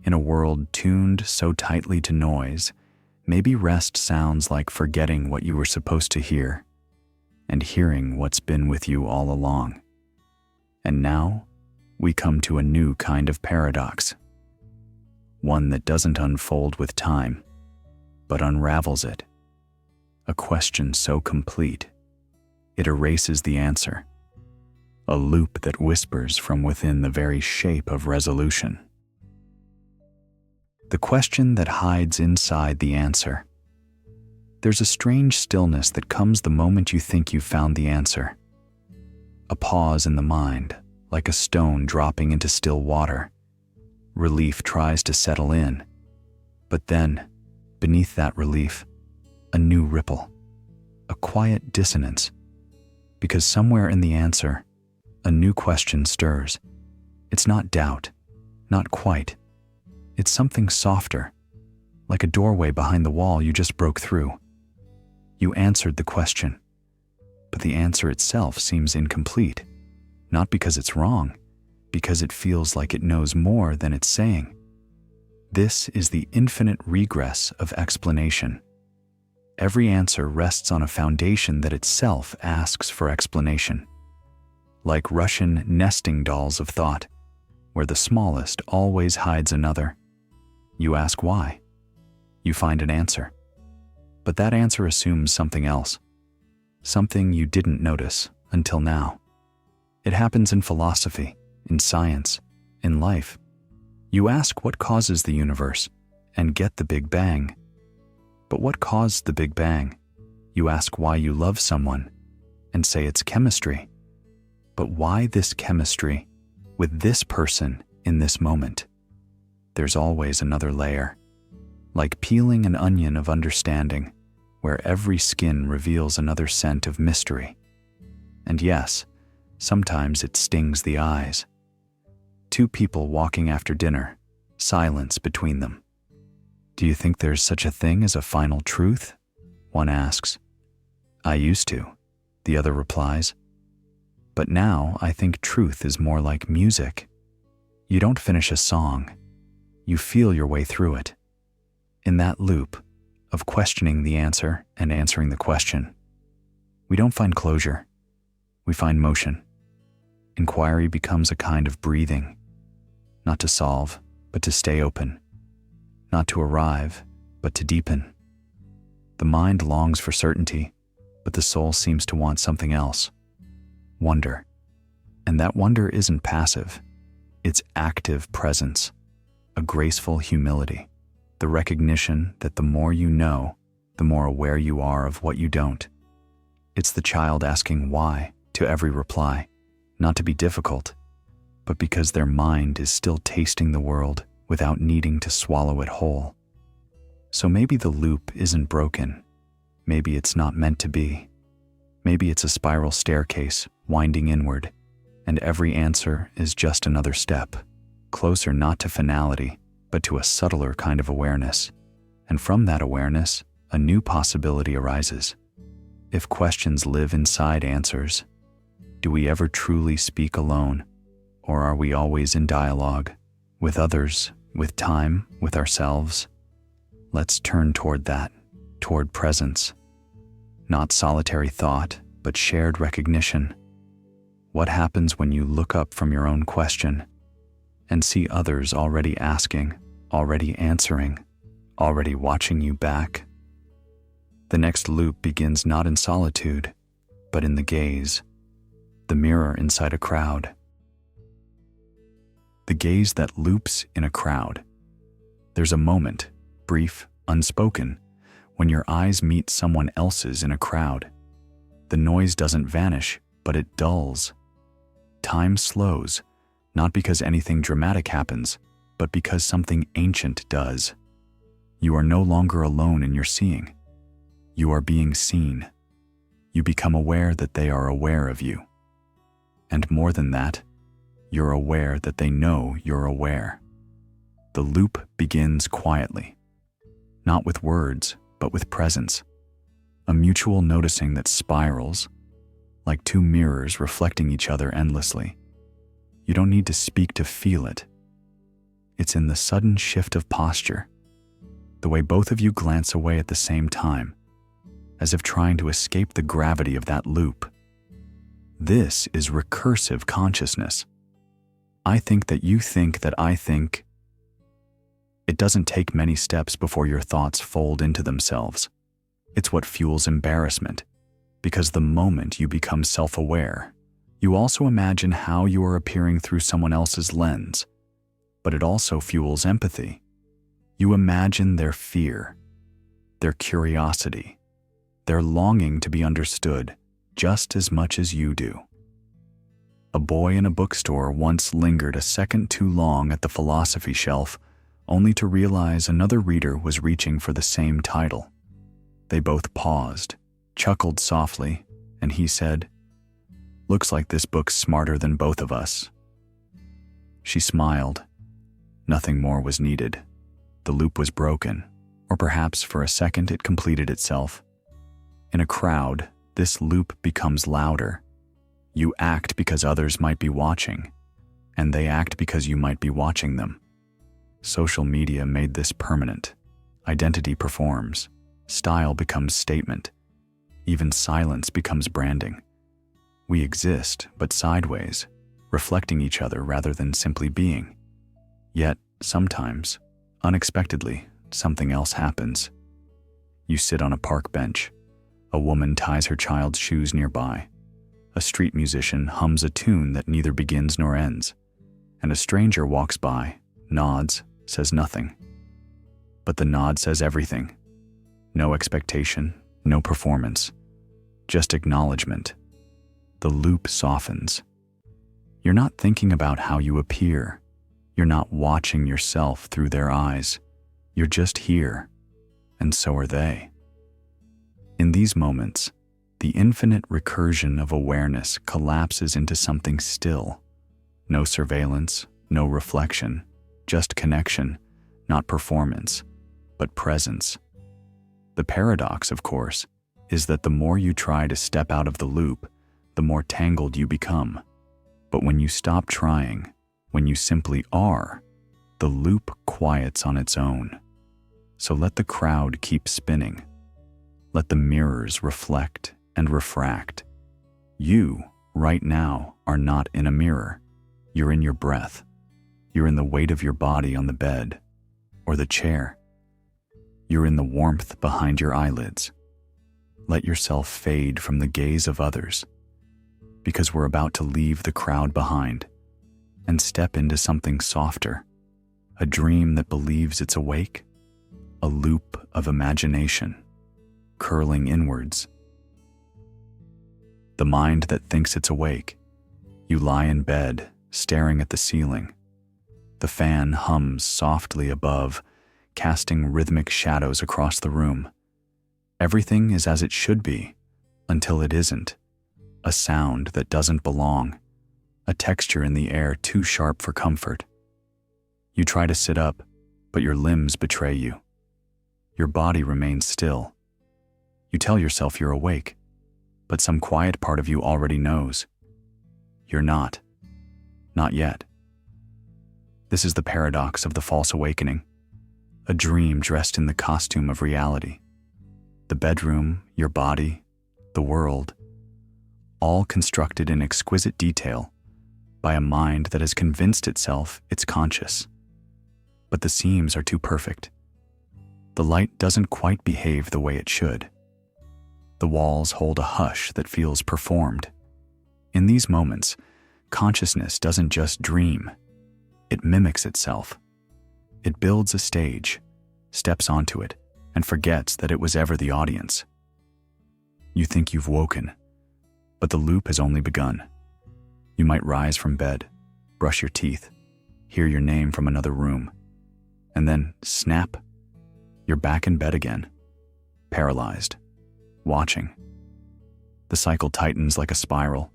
In a world tuned so tightly to noise, maybe rest sounds like forgetting what you were supposed to hear and hearing what's been with you all along. And now, we come to a new kind of paradox. One that doesn't unfold with time, but unravels it. A question so complete, it erases the answer. A loop that whispers from within the very shape of resolution. The question that hides inside the answer. There's a strange stillness that comes the moment you think you've found the answer. A pause in the mind, like a stone dropping into still water. Relief tries to settle in, but then, beneath that relief, a new ripple, a quiet dissonance, because somewhere in the answer, a new question stirs. It's not doubt, not quite. It's something softer, like a doorway behind the wall you just broke through. You answered the question, but the answer itself seems incomplete, not because it's wrong, because it feels like it knows more than it's saying. This is the infinite regress of explanation. Every answer rests on a foundation that itself asks for explanation. Like Russian nesting dolls of thought, where the smallest always hides another. You ask why. You find an answer. But that answer assumes something else. Something you didn't notice until now. It happens in philosophy, in science, in life. You ask what causes the universe and get the Big Bang. But what caused the Big Bang? You ask why you love someone and say it's chemistry. But why this chemistry with this person in this moment? There's always another layer, like peeling an onion of understanding, where every skin reveals another scent of mystery. And yes, sometimes it stings the eyes. Two people walking after dinner, silence between them. Do you think there's such a thing as a final truth? One asks. I used to, the other replies. But now I think truth is more like music. You don't finish a song. You feel your way through it. In that loop of questioning the answer and answering the question, we don't find closure. We find motion. Inquiry becomes a kind of breathing. Not to solve, but to stay open. Not to arrive, but to deepen. The mind longs for certainty, but the soul seems to want something else. Wonder. And that wonder isn't passive. It's active presence, a graceful humility, the recognition that the more you know, the more aware you are of what you don't. It's the child asking why to every reply, not to be difficult, but because their mind is still tasting the world without needing to swallow it whole. So maybe the loop isn't broken. Maybe it's not meant to be. Maybe it's a spiral staircase winding inward, and every answer is just another step, closer not to finality, but to a subtler kind of awareness. And from that awareness, a new possibility arises. If questions live inside answers, do we ever truly speak alone, or are we always in dialogue with others, with time, with ourselves? Let's turn toward that, toward presence. Not solitary thought, but shared recognition. What happens when you look up from your own question and see others already asking, already answering, already watching you back? The next loop begins not in solitude, but in the gaze, the mirror inside a crowd. The gaze that loops in a crowd. There's a moment, brief, unspoken, when your eyes meet someone else's in a crowd. The noise doesn't vanish, but it dulls. Time slows, not because anything dramatic happens, but because something ancient does. You are no longer alone in your seeing. You are being seen. You become aware that they are aware of you. And more than that, you're aware that they know you're aware. The loop begins quietly, not with words, but with presence. A mutual noticing that spirals, like two mirrors reflecting each other endlessly. You don't need to speak to feel it. It's in the sudden shift of posture, the way both of you glance away at the same time, as if trying to escape the gravity of that loop. This is recursive consciousness. I think that you think that I think. It doesn't take many steps before your thoughts fold into themselves. It's what fuels embarrassment, because the moment you become self-aware, you also imagine how you are appearing through someone else's lens. But it also fuels empathy. You imagine their fear, their curiosity, their longing to be understood just as much as you do. A boy in a bookstore once lingered a second too long at the philosophy shelf, only to realize another reader was reaching for the same title. They both paused, chuckled softly, and he said, "Looks like this book's smarter than both of us." She smiled. Nothing more was needed. The loop was broken, or perhaps for a second it completed itself. In a crowd, this loop becomes louder. You act because others might be watching, and they act because you might be watching them. Social media made this permanent. Identity performs. Style becomes statement. Even silence becomes branding. We exist, but sideways, reflecting each other rather than simply being. Yet, sometimes, unexpectedly, something else happens. You sit on a park bench. A woman ties her child's shoes nearby. A street musician hums a tune that neither begins nor ends. And a stranger walks by, nods, says nothing. But the nod says everything. No expectation, no performance, just acknowledgement. The loop softens. You're not thinking about how you appear. You're not watching yourself through their eyes. You're just here, and so are they. In these moments, the infinite recursion of awareness collapses into something still. No surveillance, no reflection, just connection, not performance, but presence. The paradox, of course, is that the more you try to step out of the loop, the more tangled you become. But when you stop trying, when you simply are, the loop quiets on its own. So let the crowd keep spinning. Let the mirrors reflect and refract. You, right now, are not in a mirror. You're in your breath. You're in the weight of your body on the bed or the chair. You're in the warmth behind your eyelids. Let yourself fade from the gaze of others, because we're about to leave the crowd behind and step into something softer, a dream that believes it's awake, a loop of imagination curling inwards. The mind that thinks it's awake. You lie in bed, staring at the ceiling. The fan hums softly above, casting rhythmic shadows across the room. Everything is as it should be, until it isn't. A sound that doesn't belong, a texture in the air too sharp for comfort. You try to sit up, but your limbs betray you. Your body remains still. You tell yourself you're awake, but some quiet part of you already knows. You're not. Not yet. This is the paradox of the false awakening, a dream dressed in the costume of reality. The bedroom, your body, the world, all constructed in exquisite detail by a mind that has convinced itself it's conscious. But the seams are too perfect. The light doesn't quite behave the way it should. The walls hold a hush that feels performed. In these moments, consciousness doesn't just dream. It mimics itself. It builds a stage, steps onto it, and forgets that it was ever the audience. You think you've woken, but the loop has only begun. You might rise from bed, brush your teeth, hear your name from another room, and then, snap, you're back in bed again, paralyzed, watching. The cycle tightens like a spiral,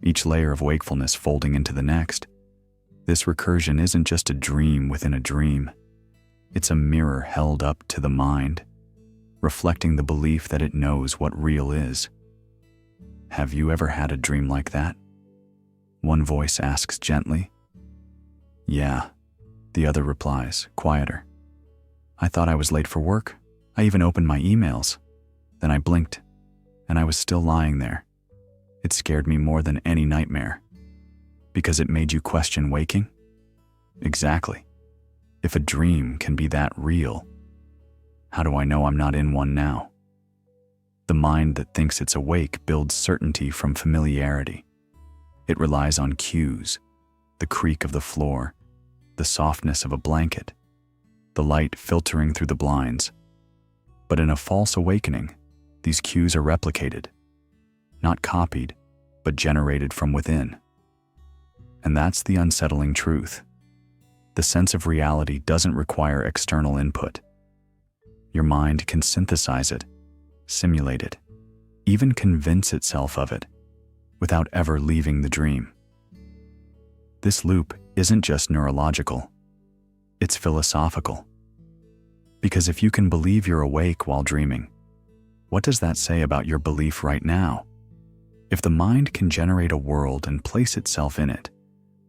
each layer of wakefulness folding into the next. This recursion isn't just a dream within a dream. It's a mirror held up to the mind, reflecting the belief that it knows what real is. Have you ever had a dream like that? One voice asks gently. Yeah, the other replies, quieter. I thought I was late for work. I even opened my emails. Then I blinked, and I was still lying there. It scared me more than any nightmare. Because it made you question waking? Exactly. If a dream can be that real, how do I know I'm not in one now? The mind that thinks it's awake builds certainty from familiarity. It relies on cues, the creak of the floor, the softness of a blanket, the light filtering through the blinds. But in a false awakening, these cues are replicated, not copied, but generated from within. And that's the unsettling truth. The sense of reality doesn't require external input. Your mind can synthesize it, simulate it, even convince itself of it, without ever leaving the dream. This loop isn't just neurological, it's philosophical. Because if you can believe you're awake while dreaming, what does that say about your belief right now? If the mind can generate a world and place itself in it,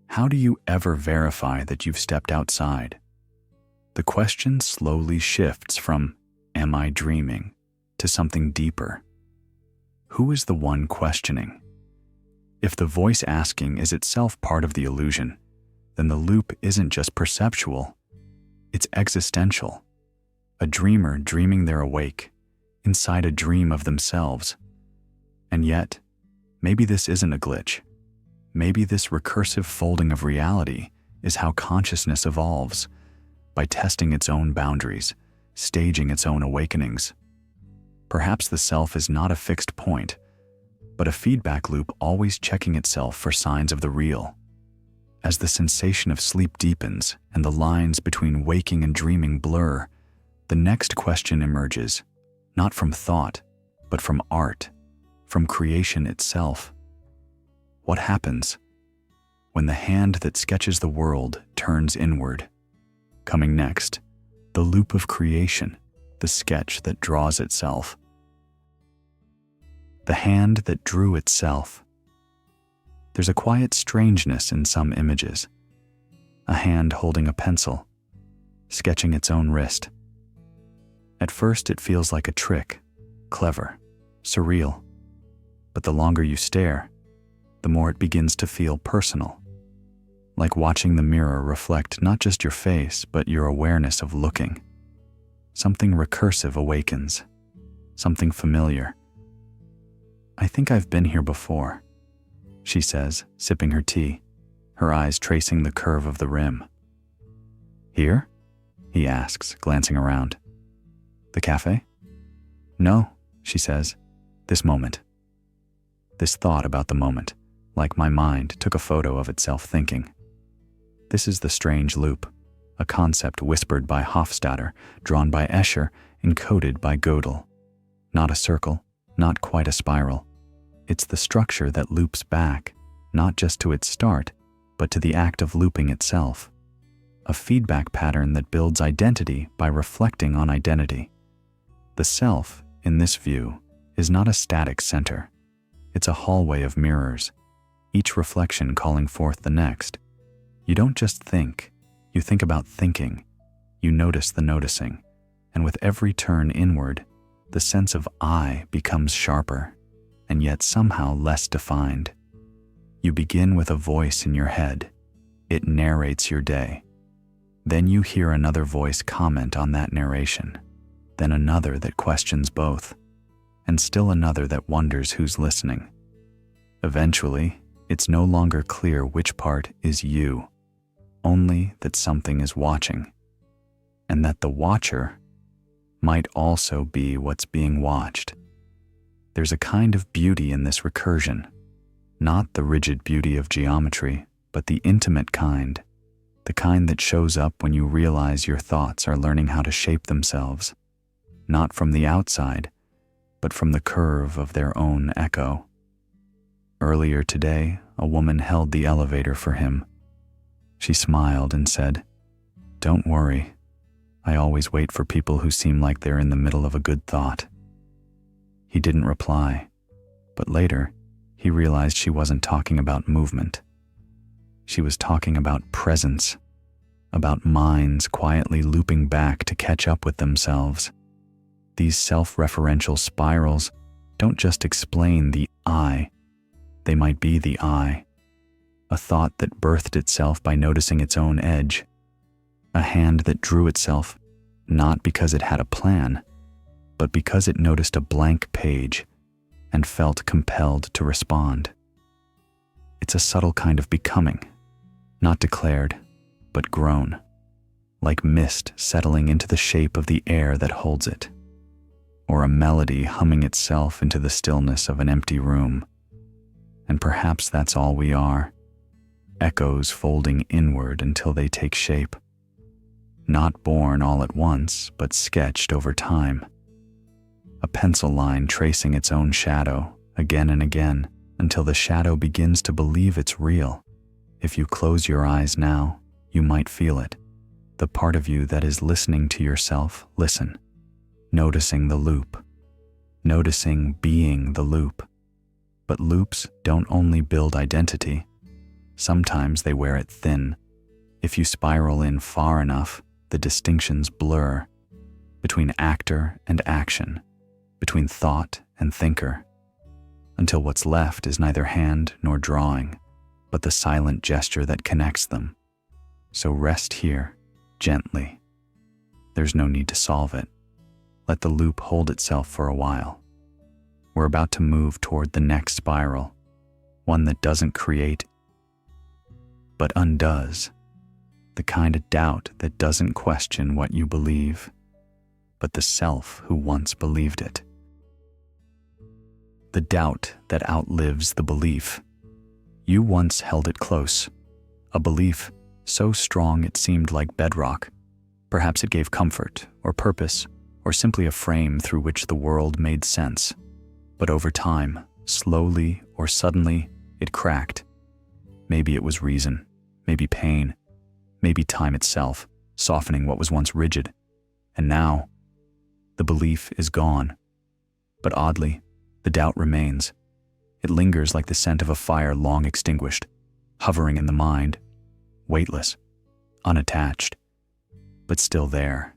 how do you ever verify that you've stepped outside? The question slowly shifts from, am I dreaming, to something deeper. Who is the one questioning? If the voice asking is itself part of the illusion, then the loop isn't just perceptual, it's existential. A dreamer dreaming they're awake, inside a dream of themselves. And yet, maybe this isn't a glitch. Maybe this recursive folding of reality is how consciousness evolves, by testing its own boundaries, staging its own awakenings. Perhaps the self is not a fixed point, but a feedback loop always checking itself for signs of the real. As the sensation of sleep deepens and the lines between waking and dreaming blur, the next question emerges, not from thought, but from art, from creation itself. What happens when the hand that sketches the world turns inward? Coming next, the loop of creation, the sketch that draws itself. The hand that drew itself. There's a quiet strangeness in some images. A hand holding a pencil, sketching its own wrist. At first it feels like a trick, clever, surreal. But the longer you stare, the more it begins to feel personal. Like watching the mirror reflect not just your face, but your awareness of looking. Something recursive awakens, something familiar. "I think I've been here before," she says, sipping her tea, her eyes tracing the curve of the rim. "Here?" he asks, glancing around. "The cafe?" "No," she says, "this moment." This thought about the moment, like my mind, took a photo of itself thinking. This is the strange loop, a concept whispered by Hofstadter, drawn by Escher, encoded by Gödel. Not a circle, not quite a spiral. It's the structure that loops back, not just to its start, but to the act of looping itself. A feedback pattern that builds identity by reflecting on identity. The self, in this view, is not a static center. It's a hallway of mirrors, each reflection calling forth the next. You don't just think, you think about thinking. You notice the noticing, and with every turn inward, the sense of I becomes sharper, and yet somehow less defined. You begin with a voice in your head. It narrates your day. Then you hear another voice comment on that narration, then another that questions both, and still another that wonders who's listening. Eventually, it's no longer clear which part is you, only that something is watching, and that the watcher might also be what's being watched. There's a kind of beauty in this recursion, not the rigid beauty of geometry, but the intimate kind, the kind that shows up when you realize your thoughts are learning how to shape themselves, not from the outside, but from the curve of their own echo. Earlier today, a woman held the elevator for him. She smiled and said, "Don't worry. I always wait for people who seem like they're in the middle of a good thought." He didn't reply, but later, he realized she wasn't talking about movement. She was talking about presence, about minds quietly looping back to catch up with themselves. These self-referential spirals don't just explain the I, they might be the I, a thought that birthed itself by noticing its own edge, a hand that drew itself not because it had a plan, but because it noticed a blank page and felt compelled to respond. It's a subtle kind of becoming, not declared, but grown, like mist settling into the shape of the air that holds it, or a melody humming itself into the stillness of an empty room. And perhaps that's all we are, echoes folding inward until they take shape, not born all at once, but sketched over time. A pencil line tracing its own shadow again and again until the shadow begins to believe it's real. If you close your eyes now, you might feel it. The part of you that is listening to yourself listen, noticing the loop, noticing being the loop. But loops don't only build identity. Sometimes they wear it thin. If you spiral in far enough, the distinctions blur between actor and action, between thought and thinker, until what's left is neither hand nor drawing, but the silent gesture that connects them. So rest here, gently. There's no need to solve it. Let the loop hold itself for a while. We're about to move toward the next spiral, one that doesn't create, but undoes. The kind of doubt that doesn't question what you believe, but the self who once believed it. The doubt that outlives the belief. You once held it close, a belief so strong it seemed like bedrock. Perhaps it gave comfort or purpose or simply a frame through which the world made sense. But over time, slowly or suddenly, it cracked. Maybe it was reason, maybe pain, maybe time itself, softening what was once rigid. And now, the belief is gone. But oddly, the doubt remains. It lingers like the scent of a fire long extinguished, hovering in the mind, weightless, unattached, but still there.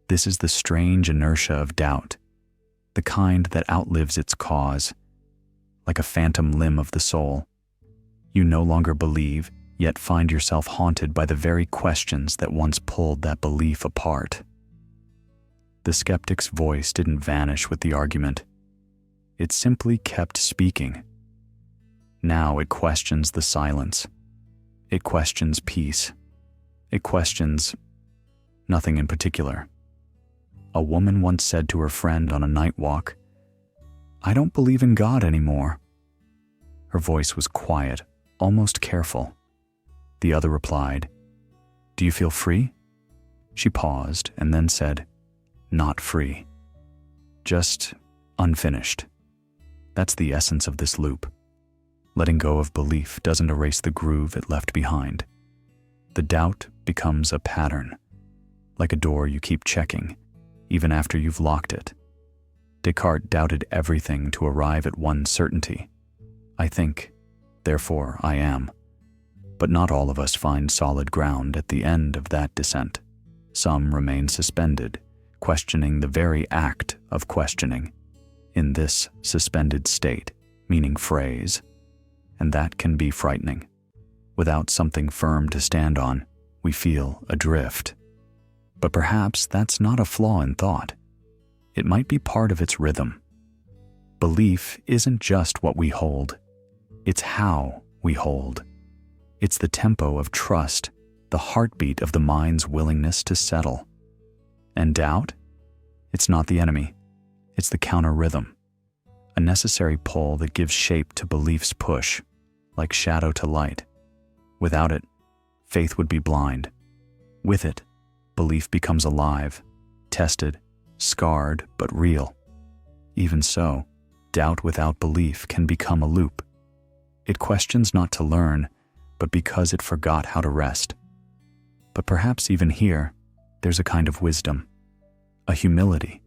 This is the strange inertia of doubt, the kind that outlives its cause, like a phantom limb of the soul. You no longer believe, yet find yourself haunted by the very questions that once pulled that belief apart. The skeptic's voice didn't vanish with the argument. It simply kept speaking. Now it questions the silence. It questions peace. It questions nothing in particular. A woman once said to her friend on a night walk, "I don't believe in God anymore." Her voice was quiet, almost careful. The other replied, "Do you feel free?" She paused and then said, "Not free. Just unfinished." That's the essence of this loop. Letting go of belief doesn't erase the groove it left behind. The doubt becomes a pattern, like a door you keep checking, even after you've locked it. Descartes doubted everything to arrive at one certainty. I think, therefore I am. But not all of us find solid ground at the end of that descent. Some remain suspended, questioning the very act of questioning. In this suspended state, meaning phrase, and that can be frightening. Without something firm to stand on, we feel adrift. But perhaps that's not a flaw in thought. It might be part of its rhythm. Belief isn't just what we hold, it's how we hold. It's the tempo of trust, the heartbeat of the mind's willingness to settle. And doubt? It's not the enemy, it's the counter rhythm. A necessary pull that gives shape to belief's push, like shadow to light. Without it, faith would be blind. With it, belief becomes alive, tested, scarred, but real. Even so, doubt without belief can become a loop. It questions not to learn, but because it forgot how to rest. But perhaps even here, there's a kind of wisdom, a humility,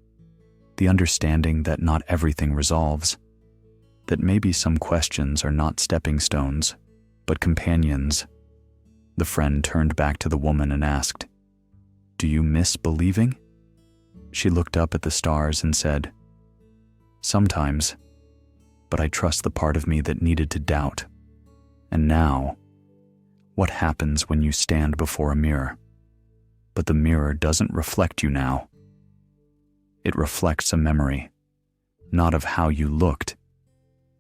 the understanding that not everything resolves, that maybe some questions are not stepping stones, but companions. The friend turned back to the woman and asked, "Do you miss believing?" She looked up at the stars and said, "Sometimes, but I trust the part of me that needed to doubt." And now, what happens when you stand before a mirror? But the mirror doesn't reflect you now. It reflects a memory, not of how you looked,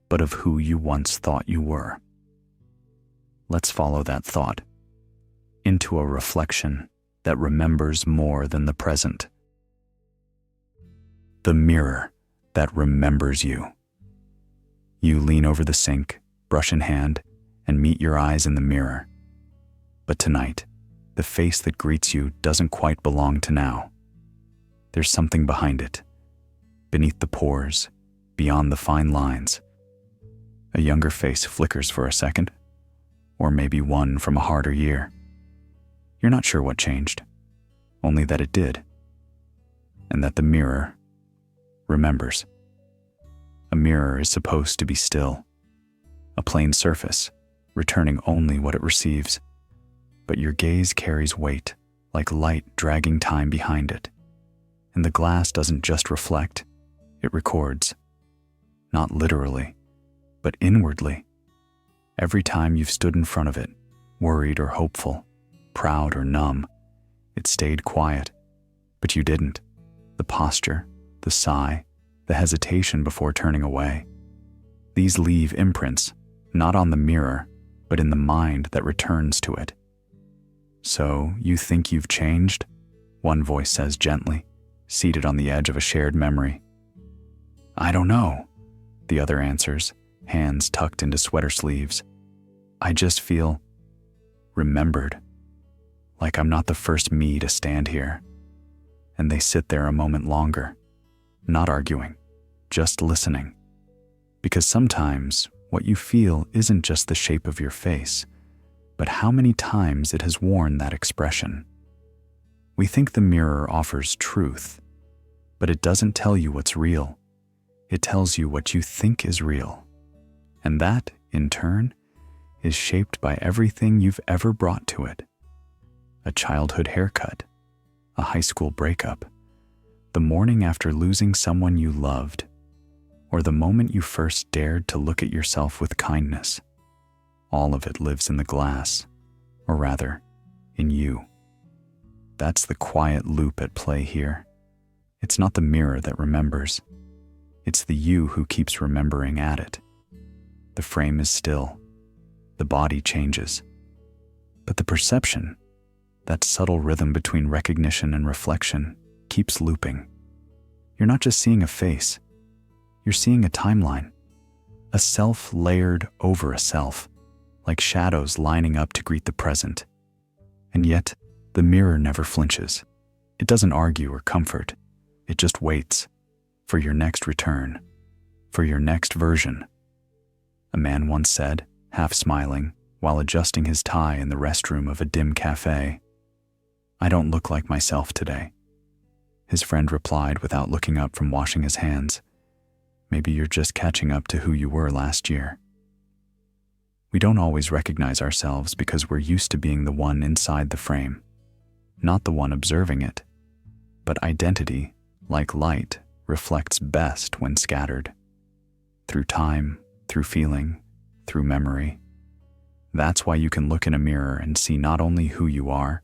but of who you once thought you were. Let's follow that thought into a reflection that remembers more than the present. The mirror that remembers you. You lean over the sink, brush in hand, and meet your eyes in the mirror. But tonight, the face that greets you doesn't quite belong to now. There's something behind it, beneath the pores, beyond the fine lines. A younger face flickers for a second, or maybe one from a harder year. You're not sure what changed, only that it did, and that the mirror remembers. A mirror is supposed to be still, a plain surface, returning only what it receives. But your gaze carries weight, like light dragging time behind it. And the glass doesn't just reflect, it records. Not literally, but inwardly. Every time you've stood in front of it, worried or hopeful, proud or numb, it stayed quiet. But you didn't. The posture, the sigh, the hesitation before turning away. These leave imprints, not on the mirror, but in the mind that returns to it. "So, you think you've changed?" one voice says gently, seated on the edge of a shared memory. "I don't know," the other answers, hands tucked into sweater sleeves. "I just feel remembered, like I'm not the first me to stand here." And they sit there a moment longer, not arguing, just listening. Because sometimes what you feel isn't just the shape of your face, but how many times it has worn that expression. We think the mirror offers truth, but it doesn't tell you what's real. It tells you what you think is real. And that, in turn, is shaped by everything you've ever brought to it. A childhood haircut, a high school breakup, the morning after losing someone you loved, or the moment you first dared to look at yourself with kindness. All of it lives in the glass, or rather, in you. That's the quiet loop at play here. It's not the mirror that remembers. It's the you who keeps remembering at it. The frame is still. The body changes. But the perception, that subtle rhythm between recognition and reflection, keeps looping. You're not just seeing a face. You're seeing a timeline. A self layered over a self, like shadows lining up to greet the present. And yet, the mirror never flinches. It doesn't argue or comfort. It just waits for your next return, for your next version. A man once said, half smiling, while adjusting his tie in the restroom of a dim cafe, "I don't look like myself today." His friend replied without looking up from washing his hands, "Maybe you're just catching up to who you were last year." We don't always recognize ourselves because we're used to being the one inside the frame, not the one observing it. But identity, like light, reflects best when scattered. Through time, through feeling, through memory. That's why you can look in a mirror and see not only who you are,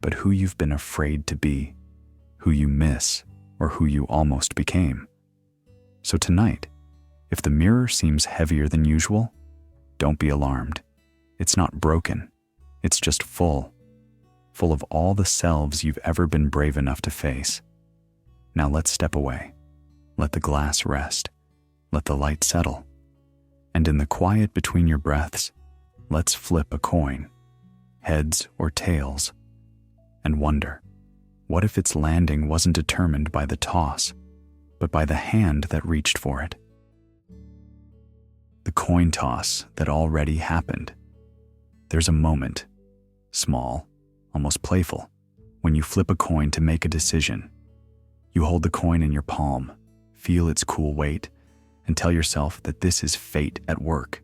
but who you've been afraid to be, who you miss, or who you almost became. So tonight, if the mirror seems heavier than usual, don't be alarmed. It's not broken. It's just full of all the selves you've ever been brave enough to face. Now let's step away. Let the glass rest. Let the light settle. And in the quiet between your breaths, let's flip a coin, heads or tails, and wonder, what if its landing wasn't determined by the toss, but by the hand that reached for it? The coin toss that already happened. There's a moment, small, almost playful, when you flip a coin to make a decision. You hold the coin in your palm, feel its cool weight, and tell yourself that this is fate at work.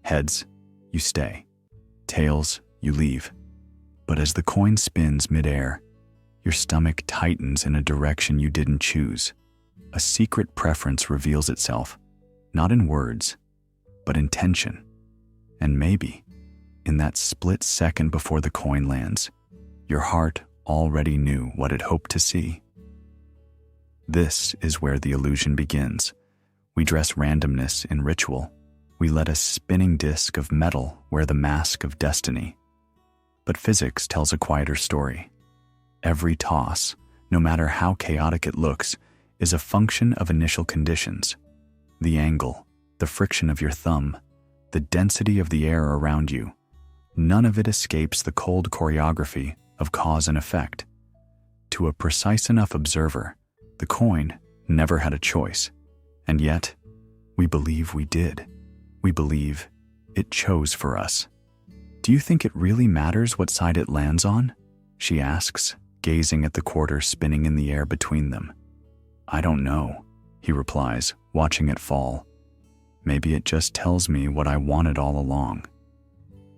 Heads, you stay. Tails, you leave. But as the coin spins midair, your stomach tightens in a direction you didn't choose. A secret preference reveals itself, not in words, but in tension. And maybe, in that split second before the coin lands, your heart already knew what it hoped to see. This is where the illusion begins. We dress randomness in ritual. We let a spinning disk of metal wear the mask of destiny. But physics tells a quieter story. Every toss, no matter how chaotic it looks, is a function of initial conditions. The angle, the friction of your thumb, the density of the air around you. None of it escapes the cold choreography of cause and effect. To a precise enough observer, the coin never had a choice. And yet, we believe we did. We believe it chose for us. "Do you think it really matters what side it lands on?" she asks, gazing at the quarter spinning in the air between them. "I don't know," he replies, watching it fall. "Maybe it just tells me what I wanted all along."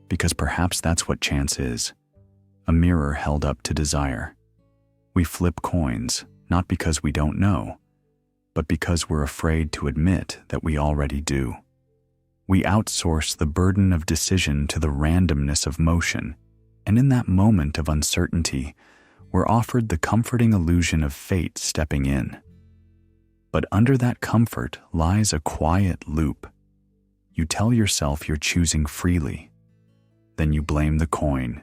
Because perhaps that's what chance is. A mirror held up to desire. We flip coins, not because we don't know, but because we're afraid to admit that we already do. We outsource the burden of decision to the randomness of motion, and in that moment of uncertainty, we're offered the comforting illusion of fate stepping in. But under that comfort lies a quiet loop. You tell yourself you're choosing freely. Then you blame the coin.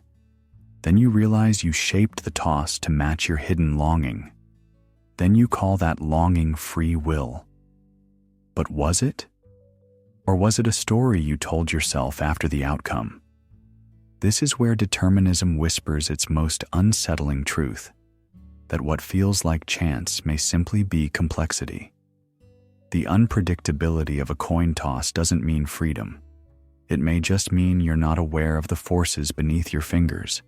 Then you realize you shaped the toss to match your hidden longing. Then you call that longing free will. But was it? Or was it a story you told yourself after the outcome? This is where determinism whispers its most unsettling truth, that what feels like chance may simply be complexity. The unpredictability of a coin toss doesn't mean freedom. It may just mean you're not aware of the forces beneath your fingers.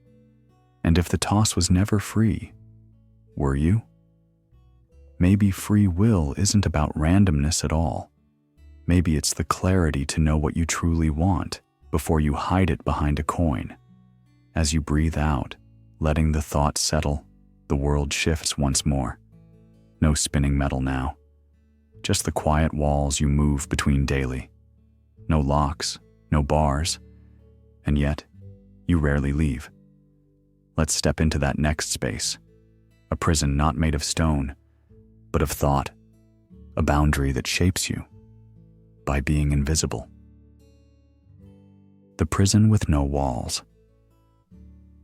And if the toss was never free, were you? Maybe free will isn't about randomness at all. Maybe it's the clarity to know what you truly want before you hide it behind a coin. As you breathe out, letting the thought settle, the world shifts once more. No spinning metal now. Just the quiet walls you move between daily. No locks, no bars, and yet you rarely leave. Let's step into that next space. A prison not made of stone, but of thought, a boundary that shapes you by being invisible. The prison with no walls.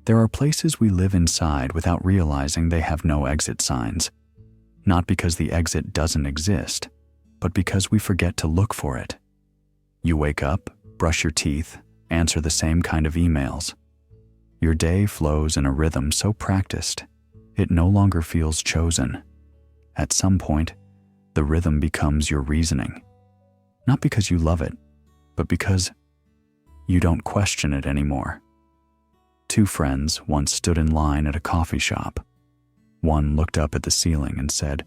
There are places we live inside without realizing they have no exit signs, not because the exit doesn't exist, but because we forget to look for it. You wake up, brush your teeth, answer the same kind of emails. Your day flows in a rhythm so practiced, it no longer feels chosen. At some point, the rhythm becomes your reasoning, not because you love it, but because you don't question it anymore. Two friends once stood in line at a coffee shop. One looked up at the ceiling and said,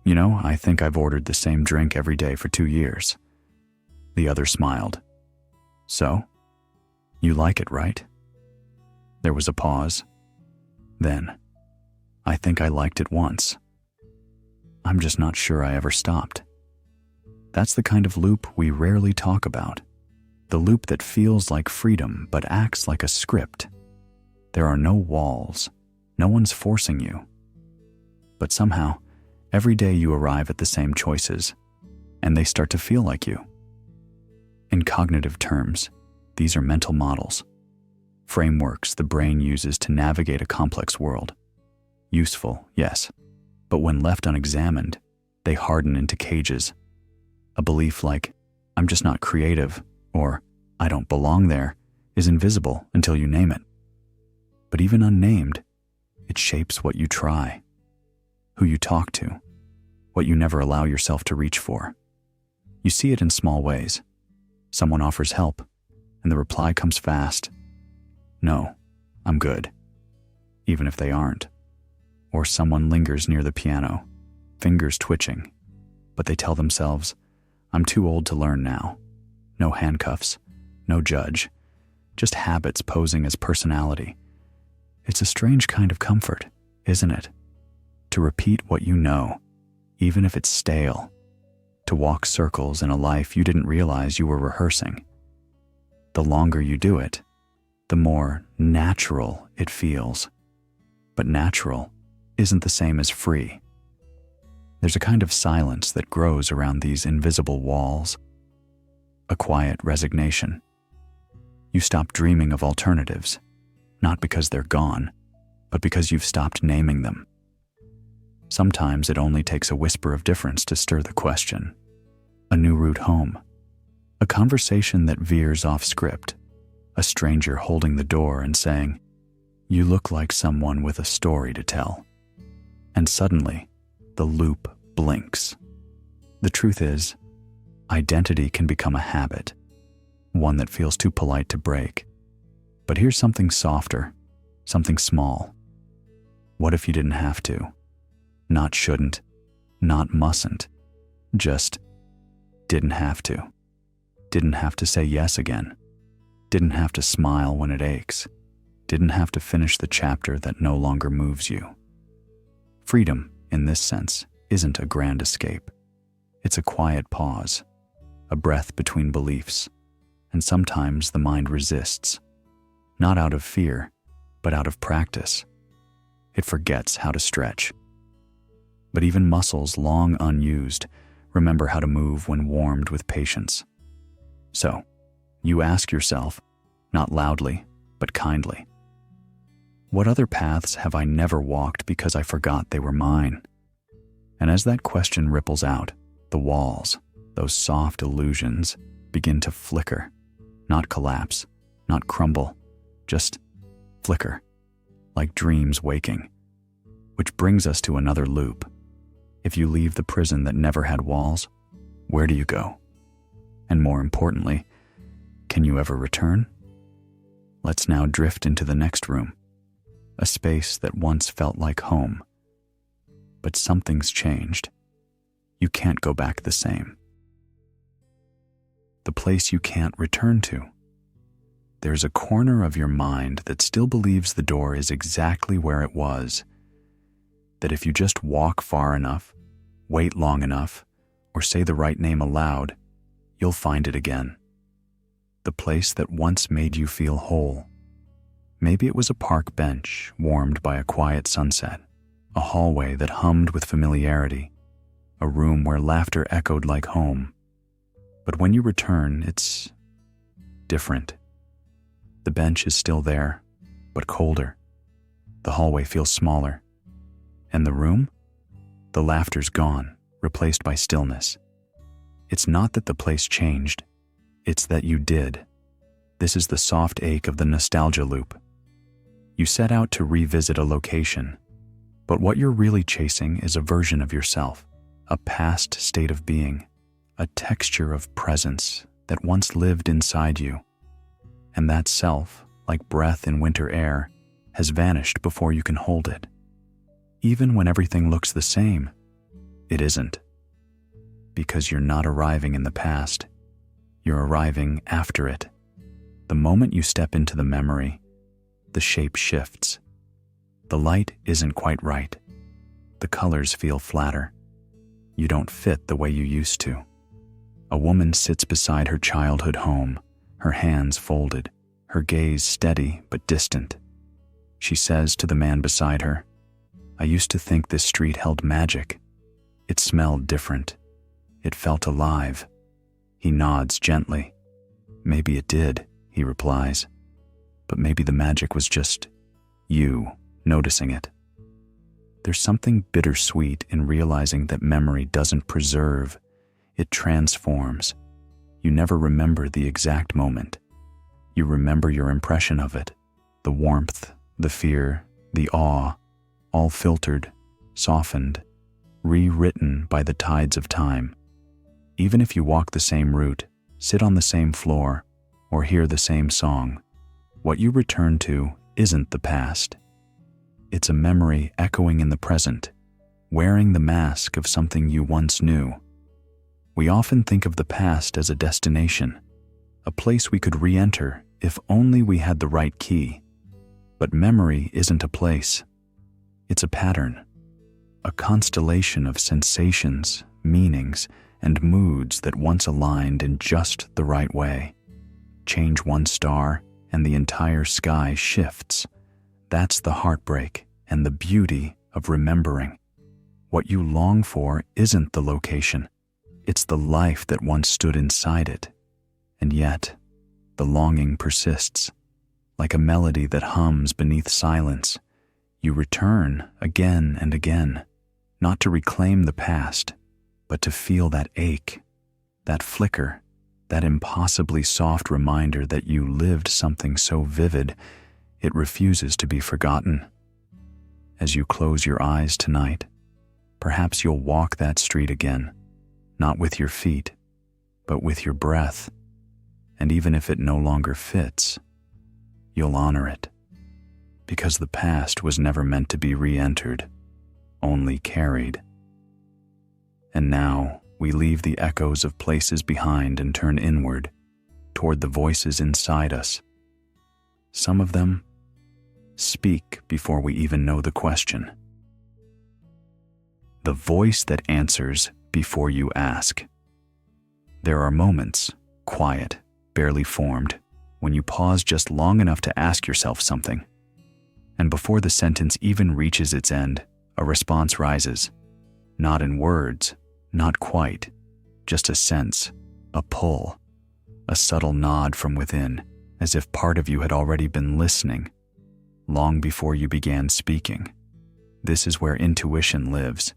"You know, I think I've ordered the same drink every day for 2 years." The other smiled. "So? You like it, right?" There was a pause. Then, "I think I liked it once. I'm just not sure I ever stopped." That's the kind of loop we rarely talk about. The loop that feels like freedom but acts like a script. There are no walls. No one's forcing you. But somehow, every day you arrive at the same choices, and they start to feel like you. In cognitive terms, these are mental models, frameworks the brain uses to navigate a complex world. Useful, yes, but when left unexamined, they harden into cages. A belief like, "I'm just not creative," or "I don't belong there," is invisible until you name it. But even unnamed, it shapes what you try, who you talk to, what you never allow yourself to reach for. You see it in small ways. Someone offers help, and the reply comes fast. "No, I'm good," even if they aren't. Or someone lingers near the piano, fingers twitching, but they tell themselves, "I'm too old to learn now." No handcuffs, no judge, just habits posing as personality. It's a strange kind of comfort, isn't it? To repeat what you know, even if it's stale. To walk circles in a life you didn't realize you were rehearsing. The longer you do it, the more natural it feels. But natural isn't the same as free. There's a kind of silence that grows around these invisible walls. A quiet resignation. You stop dreaming of alternatives, not because they're gone, but because you've stopped naming them. Sometimes it only takes a whisper of difference to stir the question. A new route home. A conversation that veers off script. A stranger holding the door and saying, "You look like someone with a story to tell." And suddenly, the loop blinks. The truth is, identity can become a habit, one that feels too polite to break. But here's something softer, something small. What if you didn't have to? Not shouldn't, not mustn't, just didn't have to. Didn't have to say yes again. Didn't have to smile when it aches. Didn't have to finish the chapter that no longer moves you. Freedom, in this sense, isn't a grand escape. It's a quiet pause, a breath between beliefs, and sometimes the mind resists, not out of fear, but out of practice. It forgets how to stretch. But even muscles long unused remember how to move when warmed with patience. So, you ask yourself, not loudly, but kindly, what other paths have I never walked because I forgot they were mine? And as that question ripples out, the walls, those soft illusions, begin to flicker, not collapse, not crumble, just flicker, like dreams waking. Which brings us to another loop. If you leave the prison that never had walls, where do you go? And more importantly, can you ever return? Let's now drift into the next room, a space that once felt like home. But something's changed. You can't go back the same. The place you can't return to. There's a corner of your mind that still believes the door is exactly where it was, that if you just walk far enough, wait long enough, or say the right name aloud, you'll find it again. The place that once made you feel whole. Maybe it was a park bench warmed by a quiet sunset, a hallway that hummed with familiarity, a room where laughter echoed like home. But when you return, it's different. The bench is still there, but colder. The hallway feels smaller. And the room? The laughter's gone, replaced by stillness. It's not that the place changed, it's that you did. This is the soft ache of the nostalgia loop. You set out to revisit a location, but what you're really chasing is a version of yourself, a past state of being, a texture of presence that once lived inside you. And that self, like breath in winter air, has vanished before you can hold it. Even when everything looks the same, it isn't. Because you're not arriving in the past, you're arriving after it. The moment you step into the memory, the shape shifts. The light isn't quite right. The colors feel flatter. You don't fit the way you used to. A woman sits beside her childhood home, her hands folded, her gaze steady but distant. She says to the man beside her, "I used to think this street held magic. It smelled different. It felt alive." He nods gently. "Maybe it did," he replies. "But maybe the magic was just you noticing it." There's something bittersweet in realizing that memory doesn't preserve, it transforms. You never remember the exact moment. You remember your impression of it, the warmth, the fear, the awe, all filtered, softened, rewritten by the tides of time. Even if you walk the same route, sit on the same floor, or hear the same song, what you return to isn't the past. It's a memory echoing in the present, wearing the mask of something you once knew. We often think of the past as a destination, a place we could re-enter if only we had the right key. But memory isn't a place. It's a pattern, a constellation of sensations, meanings, and moods that once aligned in just the right way. Change one star, and the entire sky shifts. That's the heartbreak and the beauty of remembering. What you long for isn't the location. It's the life that once stood inside it. And yet, the longing persists. Like a melody that hums beneath silence, you return again and again, not to reclaim the past, but to feel that ache, that flicker, that impossibly soft reminder that you lived something so vivid it refuses to be forgotten. As you close your eyes tonight, perhaps you'll walk that street again, not with your feet, but with your breath. And even if it no longer fits, you'll honor it, because the past was never meant to be re-entered, only carried. And now we leave the echoes of places behind and turn inward, toward the voices inside us. Some of them speak before we even know the question. The voice that answers before you ask. There are moments, quiet, barely formed, when you pause just long enough to ask yourself something. And before the sentence even reaches its end, a response rises. Not in words, not quite, just a sense, a pull, a subtle nod from within, as if part of you had already been listening, long before you began speaking. This is where intuition lives,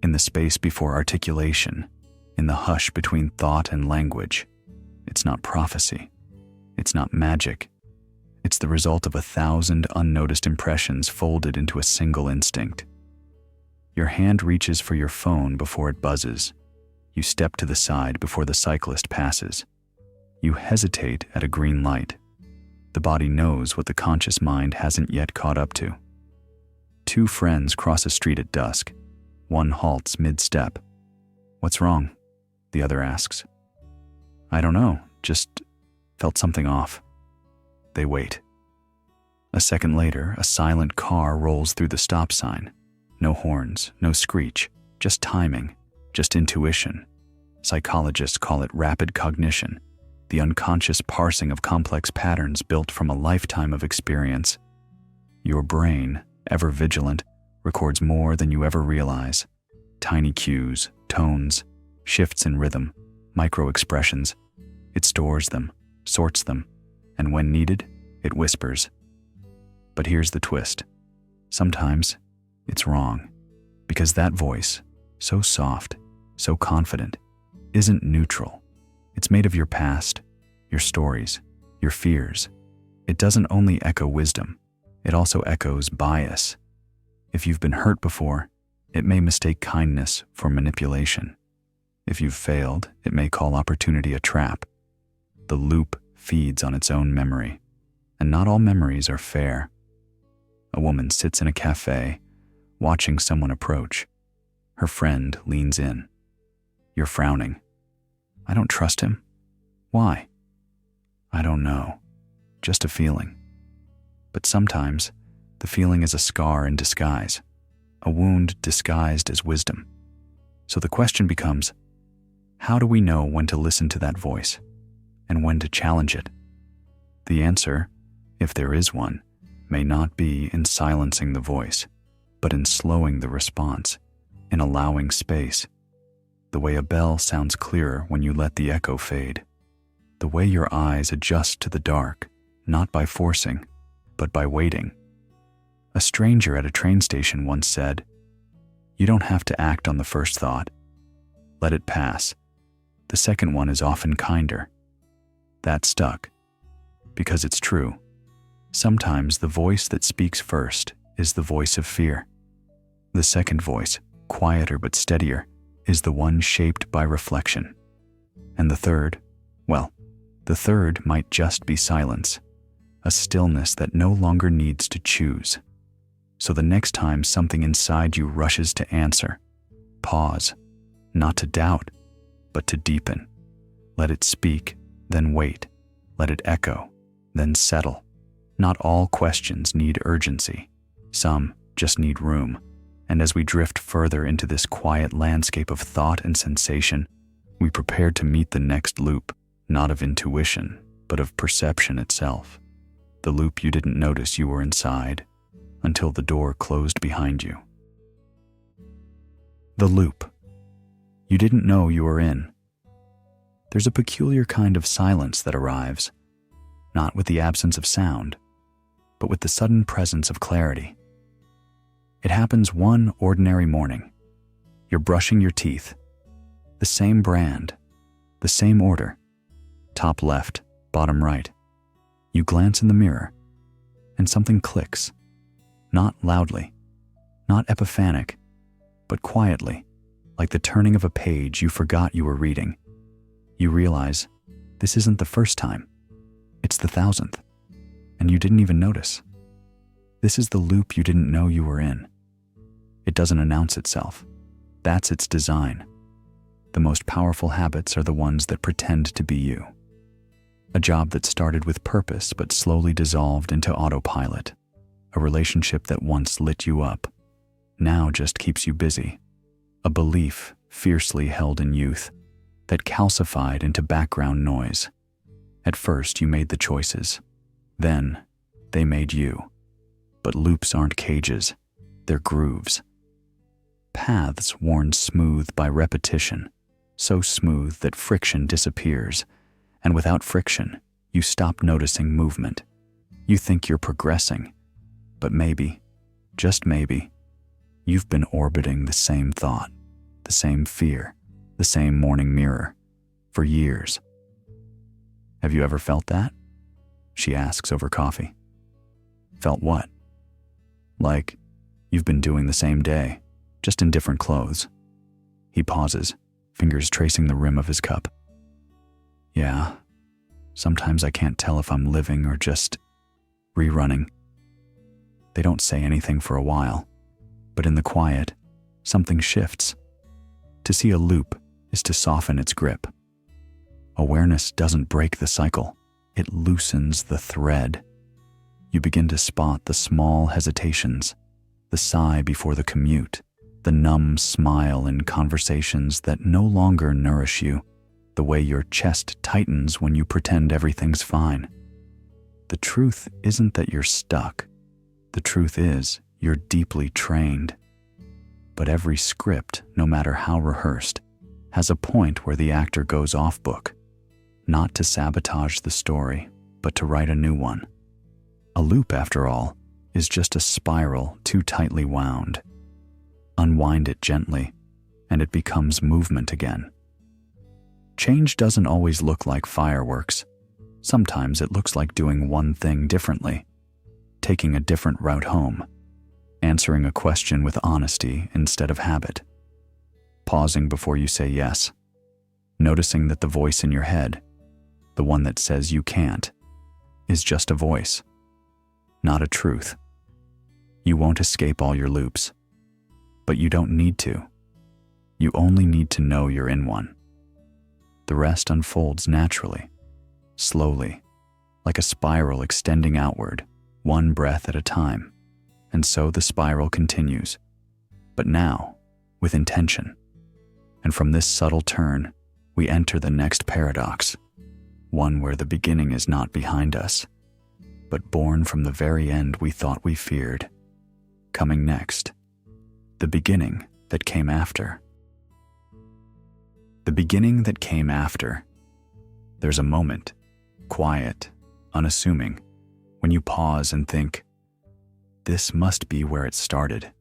in the space before articulation, in the hush between thought and language. It's not prophecy. It's not magic. It's the result of 1,000 unnoticed impressions folded into a single instinct. Your hand reaches for your phone before it buzzes. You step to the side before the cyclist passes. You hesitate at a green light. The body knows what the conscious mind hasn't yet caught up to. Two friends cross a street at dusk. One halts mid-step. "What's wrong?" the other asks. "I don't know, just felt something off." They wait. A second later, a silent car rolls through the stop sign. No horns, no screech, just timing, just intuition. Psychologists call it rapid cognition, the unconscious parsing of complex patterns built from a lifetime of experience. Your brain, ever vigilant, records more than you ever realize. Tiny cues, tones, shifts in rhythm, micro-expressions. It stores them, sorts them, and when needed, it whispers. But here's the twist. Sometimes it's wrong, because that voice, so soft, so confident, isn't neutral. It's made of your past, your stories, your fears. It doesn't only echo wisdom, it also echoes bias. If you've been hurt before, it may mistake kindness for manipulation. If you've failed, it may call opportunity a trap. The loop feeds on its own memory, and not all memories are fair. A woman sits in a cafe, watching someone approach. Her friend leans in. You're frowning. I don't trust him. Why? I don't know. Just a feeling. But sometimes, the feeling is a scar in disguise, a wound disguised as wisdom. So the question becomes, how do we know when to listen to that voice and when to challenge it? The answer, if there is one, may not be in silencing the voice, but in slowing the response, in allowing space. The way a bell sounds clearer when you let the echo fade. The way your eyes adjust to the dark, not by forcing, but by waiting. A stranger at a train station once said, "You don't have to act on the first thought. Let it pass. The second one is often kinder." That stuck, because it's true. Sometimes the voice that speaks first is the voice of fear. The second voice, quieter but steadier, is the one shaped by reflection. And the third, well, the third might just be silence, a stillness that no longer needs to choose. So the next time something inside you rushes to answer, pause, not to doubt, but to deepen. Let it speak, then wait. Let it echo, then settle. Not all questions need urgency. Some just need room. And as we drift further into this quiet landscape of thought and sensation, we prepare to meet the next loop, not of intuition, but of perception itself. The loop you didn't notice you were inside until the door closed behind you. The loop you didn't know you were in. There's a peculiar kind of silence that arrives, not with the absence of sound, but with the sudden presence of clarity. It happens one ordinary morning. You're brushing your teeth. The same brand, the same order. Top left, bottom right. You glance in the mirror, and something clicks. Not loudly, not epiphanic, but quietly, like the turning of a page you forgot you were reading. You realize this isn't the first time. It's the 1,000th, and you didn't even notice. This is the loop you didn't know you were in. It doesn't announce itself. That's its design. The most powerful habits are the ones that pretend to be you. A job that started with purpose but slowly dissolved into autopilot. A relationship that once lit you up, now just keeps you busy. A belief fiercely held in youth that calcified into background noise. At first you made the choices. Then they made you. But loops aren't cages, they're grooves. Paths worn smooth by repetition, so smooth that friction disappears, and without friction, you stop noticing movement. You think you're progressing, but maybe, just maybe, you've been orbiting the same thought, the same fear, the same morning mirror, for years. Have you ever felt that? She asks over coffee. Felt what? Like you've been doing the same day, just in different clothes. He pauses, fingers tracing the rim of his cup. Yeah, sometimes I can't tell if I'm living or just rerunning. They don't say anything for a while, but in the quiet, something shifts. To see a loop is to soften its grip. Awareness doesn't break the cycle, it loosens the thread. You begin to spot the small hesitations, the sigh before the commute, the numb smile in conversations that no longer nourish you, the way your chest tightens when you pretend everything's fine. The truth isn't that you're stuck. The truth is, you're deeply trained. But every script, no matter how rehearsed, has a point where the actor goes off book, not to sabotage the story, but to write a new one. A loop, after all, is just a spiral too tightly wound. Unwind it gently, and it becomes movement again. Change doesn't always look like fireworks. Sometimes it looks like doing one thing differently, taking a different route home, answering a question with honesty instead of habit, pausing before you say yes, noticing that the voice in your head, the one that says you can't, is just a voice, not a truth. You won't escape all your loops, but you don't need to. You only need to know you're in one. The rest unfolds naturally, slowly, like a spiral extending outward, one breath at a time. And so the spiral continues, but now with intention. And from this subtle turn, we enter the next paradox, one where the beginning is not behind us, but born from the very end we thought we feared. Coming next, the beginning that came after. The beginning that came after. There's a moment, quiet, unassuming, when you pause and think, this must be where it started.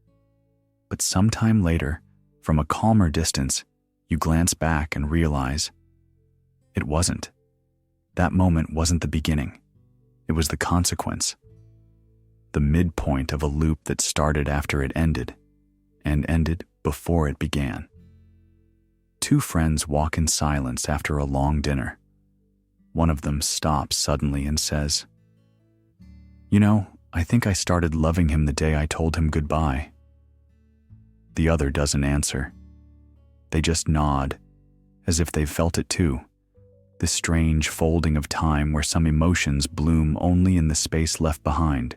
But sometime later, from a calmer distance, you glance back and realize it wasn't. That moment wasn't the beginning. It was the consequence. The midpoint of a loop that started after it ended, and ended before it began. Two friends walk in silence after a long dinner. One of them stops suddenly and says, "You know, I think I started loving him the day I told him goodbye." The other doesn't answer. They just nod, as if they've felt it too. This strange folding of time where some emotions bloom only in the space left behind.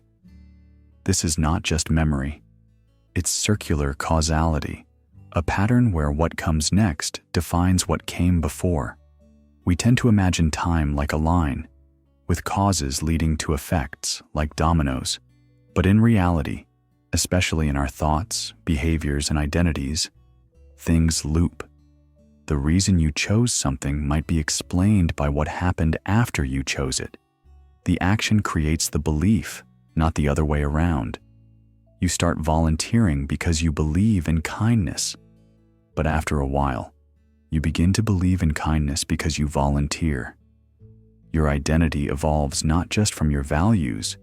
This is not just memory. It's circular causality, a pattern where what comes next defines what came before. We tend to imagine time like a line, with causes leading to effects like dominoes. But in reality, especially in our thoughts, behaviors, and identities, things loop. The reason you chose something might be explained by what happened after you chose it. The action creates the belief, not the other way around. You start volunteering because you believe in kindness. But after a while, you begin to believe in kindness because you volunteer. Your identity evolves not just from your values,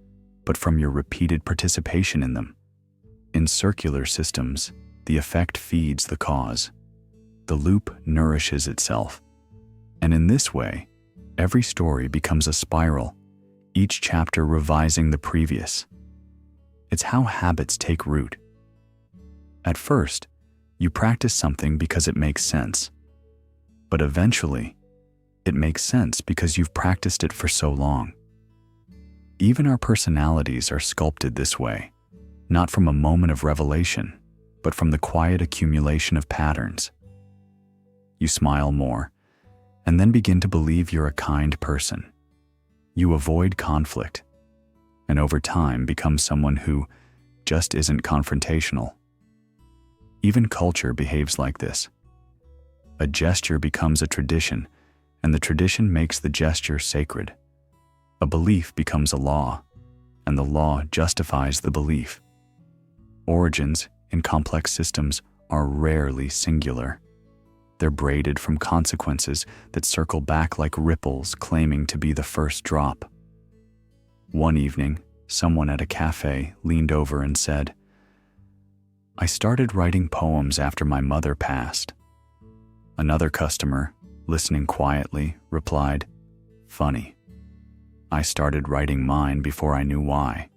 but from your repeated participation in them. In circular systems, the effect feeds the cause. The loop nourishes itself. And in this way, every story becomes a spiral, each chapter revising the previous. It's how habits take root. At first, you practice something because it makes sense. But eventually, it makes sense because you've practiced it for so long. Even our personalities are sculpted this way, not from a moment of revelation, but from the quiet accumulation of patterns. You smile more, and then begin to believe you're a kind person. You avoid conflict, and over time become someone who just isn't confrontational. Even culture behaves like this. A gesture becomes a tradition, and the tradition makes the gesture sacred. A belief becomes a law, and the law justifies the belief. Origins in complex systems are rarely singular. They're braided from consequences that circle back like ripples claiming to be the first drop. One evening, someone at a cafe leaned over and said, "I started writing poems after my mother passed." Another customer, listening quietly, replied, "Funny. I started writing mine before I knew why."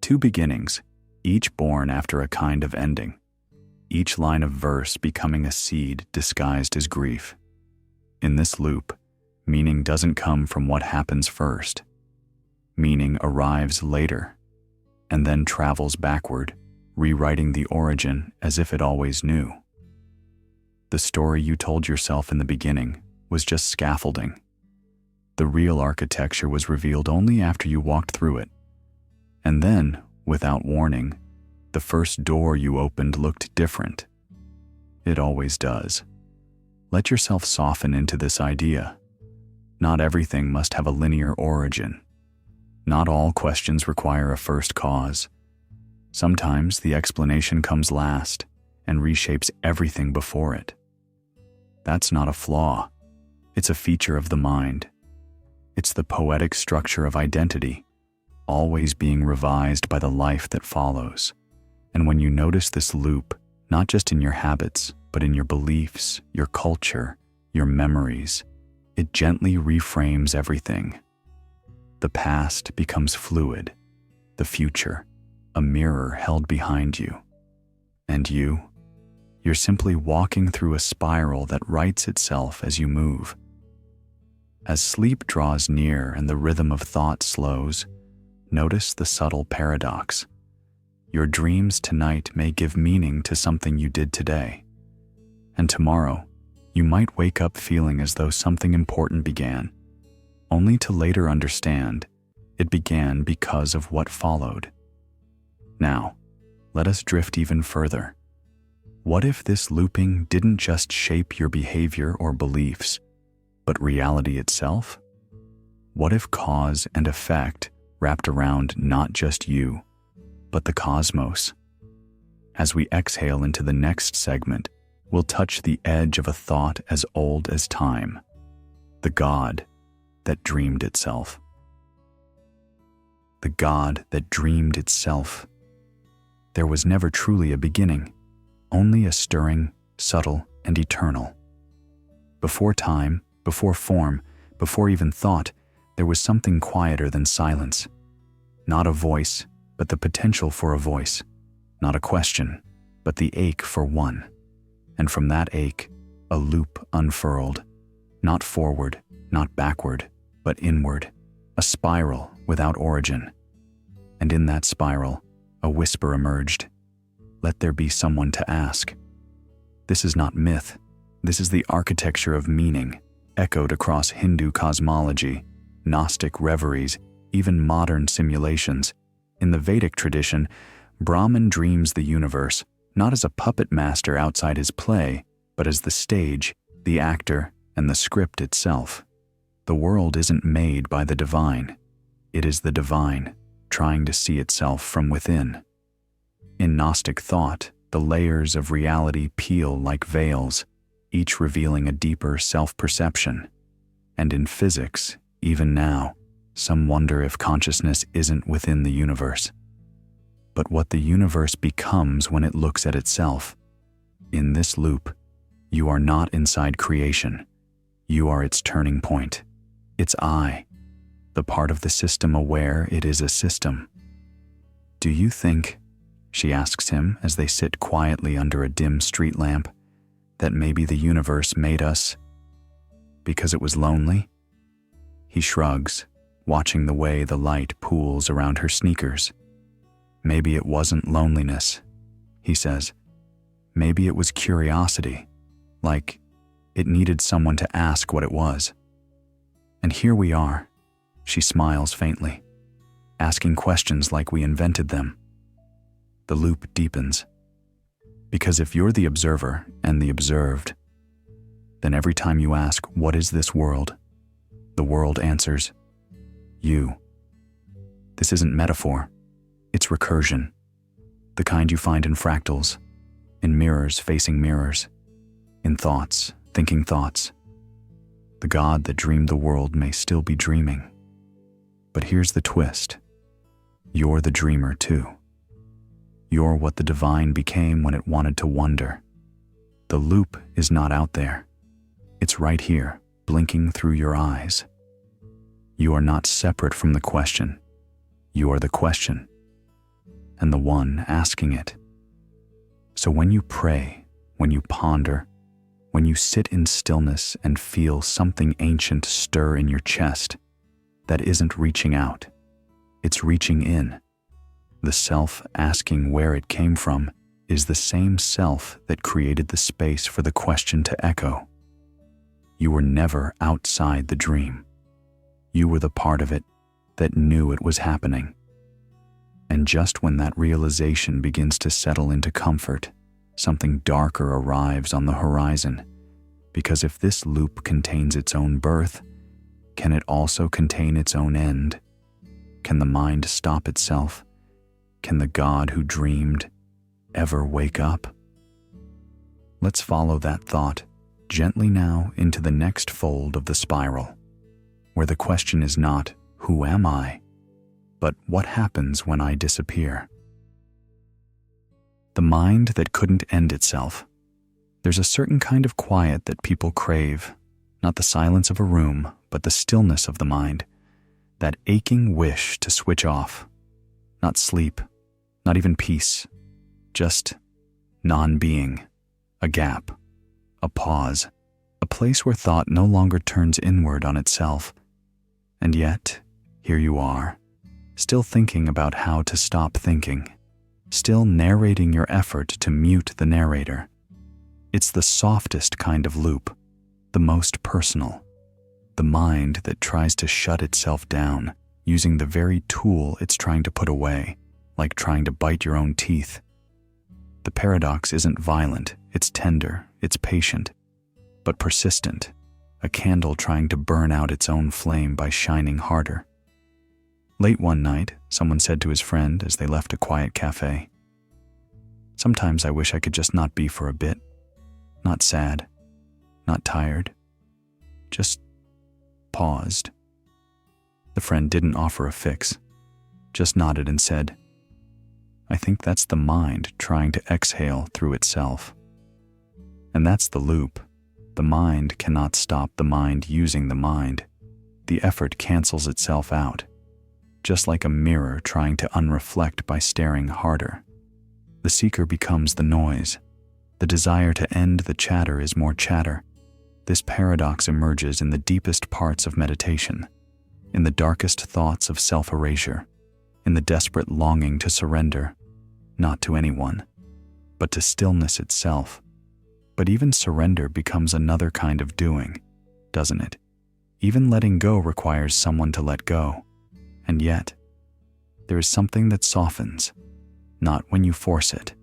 Two beginnings, each born after a kind of ending. Each line of verse becoming a seed disguised as grief. In this loop, meaning doesn't come from what happens first. Meaning arrives later, and then travels backward, rewriting the origin as if it always knew. The story you told yourself in the beginning was just scaffolding. The real architecture was revealed only after you walked through it. And then, Without warning, the first door you opened looked different. It always does. Let yourself soften into this idea. Not everything must have a linear origin. Not all questions require a first cause. Sometimes the explanation comes last and reshapes everything before it. That's not a flaw. It's a feature of the mind. It's the poetic structure of identity, always being revised by the life that follows. And when you notice this loop, not just in your habits, but in your beliefs, your culture, your memories, it gently reframes everything. The past becomes fluid, the future, a mirror held behind you. And you're simply walking through a spiral that writes itself as you move. As sleep draws near and the rhythm of thought slows, notice the subtle paradox. Your dreams tonight may give meaning to something you did today. And tomorrow, you might wake up feeling as though something important began, only to later understand it began because of what followed. Now, let us drift even further. What if this looping didn't just shape your behavior or beliefs, but reality itself? What if cause and effect wrapped around not just you, but the cosmos? As we exhale into the next segment, we'll touch the edge of a thought as old as time, the God that dreamed itself. The God that dreamed itself. There was never truly a beginning, only a stirring, subtle, and eternal. Before time, before form, before even thought, there was something quieter than silence. Not a voice, but the potential for a voice. Not a question, but the ache for one. And from that ache, a loop unfurled. Not forward, not backward, but inward. A spiral without origin. And in that spiral, a whisper emerged. Let there be someone to ask. This is not myth. This is the architecture of meaning, echoed across Hindu cosmology, Gnostic reveries, even modern simulations. In the Vedic tradition, Brahman dreams the universe, not as a puppet master outside his play, but as the stage, the actor, and the script itself. The world isn't made by the divine. It is the divine, trying to see itself from within. In Gnostic thought, the layers of reality peel like veils, each revealing a deeper self-perception. And in physics, even now, some wonder if consciousness isn't within the universe, but what the universe becomes when it looks at itself. In this loop, you are not inside creation. You are its turning point, its eye, the part of the system aware it is a system. Do you think, she asks him as they sit quietly under a dim street lamp, that maybe the universe made us because it was lonely? He shrugs, watching the way the light pools around her sneakers. Maybe it wasn't loneliness, he says. Maybe it was curiosity, like it needed someone to ask what it was. And here we are, she smiles faintly, asking questions like we invented them. The loop deepens. Because if you're the observer and the observed, then every time you ask, what is this world? The world answers, you. This isn't metaphor, it's recursion. The kind you find in fractals, in mirrors facing mirrors, in thoughts thinking thoughts. The God that dreamed the world may still be dreaming. But here's the twist. You're the dreamer too. You're what the divine became when it wanted to wonder. The loop is not out there. It's right here, blinking through your eyes. You are not separate from the question. You are the question, and the one asking it. So when you pray, when you ponder, when you sit in stillness and feel something ancient stir in your chest, that isn't reaching out, it's reaching in. The self asking where it came from is the same self that created the space for the question to echo. You were never outside the dream. You were the part of it that knew it was happening. And just when that realization begins to settle into comfort, something darker arrives on the horizon. Because if this loop contains its own birth, can it also contain its own end? Can the mind stop itself? Can the God who dreamed ever wake up? Let's follow that thought gently now into the next fold of the spiral, where the question is not, who am I? But what happens when I disappear? The mind that couldn't end itself. There's a certain kind of quiet that people crave, not the silence of a room, but the stillness of the mind, that aching wish to switch off, not sleep, not even peace, just non-being, a gap, a pause, a place where thought no longer turns inward on itself. And yet, here you are, still thinking about how to stop thinking, still narrating your effort to mute the narrator. It's the softest kind of loop, the most personal, the mind that tries to shut itself down using the very tool it's trying to put away, like trying to bite your own teeth. The paradox isn't violent, it's tender, it's patient, but persistent, a candle trying to burn out its own flame by shining harder. Late one night, someone said to his friend as they left a quiet cafe, "Sometimes I wish I could just not be for a bit. Not sad, not tired, just paused." The friend didn't offer a fix, just nodded and said, "I think that's the mind trying to exhale through itself." And that's the loop. The mind cannot stop the mind using the mind. The effort cancels itself out, just like a mirror trying to unreflect by staring harder. The seeker becomes the noise. The desire to end the chatter is more chatter. This paradox emerges in the deepest parts of meditation, in the darkest thoughts of self-erasure, in the desperate longing to surrender, not to anyone, but to stillness itself. But even surrender becomes another kind of doing, doesn't it? Even letting go requires someone to let go. And yet, there is something that softens, not when you force it,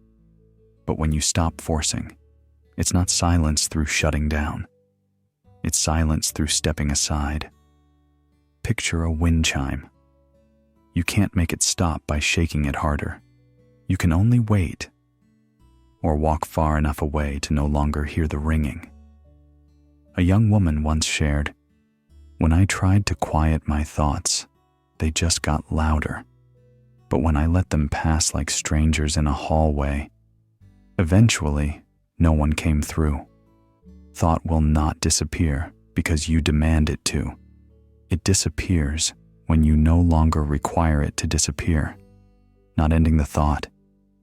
but when you stop forcing. It's not silence through shutting down. It's silence through stepping aside. Picture a wind chime. You can't make it stop by shaking it harder. You can only wait, or walk far enough away to no longer hear the ringing. A young woman once shared, "When I tried to quiet my thoughts, they just got louder. But when I let them pass like strangers in a hallway, eventually no one came through." Thought will not disappear because you demand it to. It disappears when you no longer require it to disappear, not ending the thought,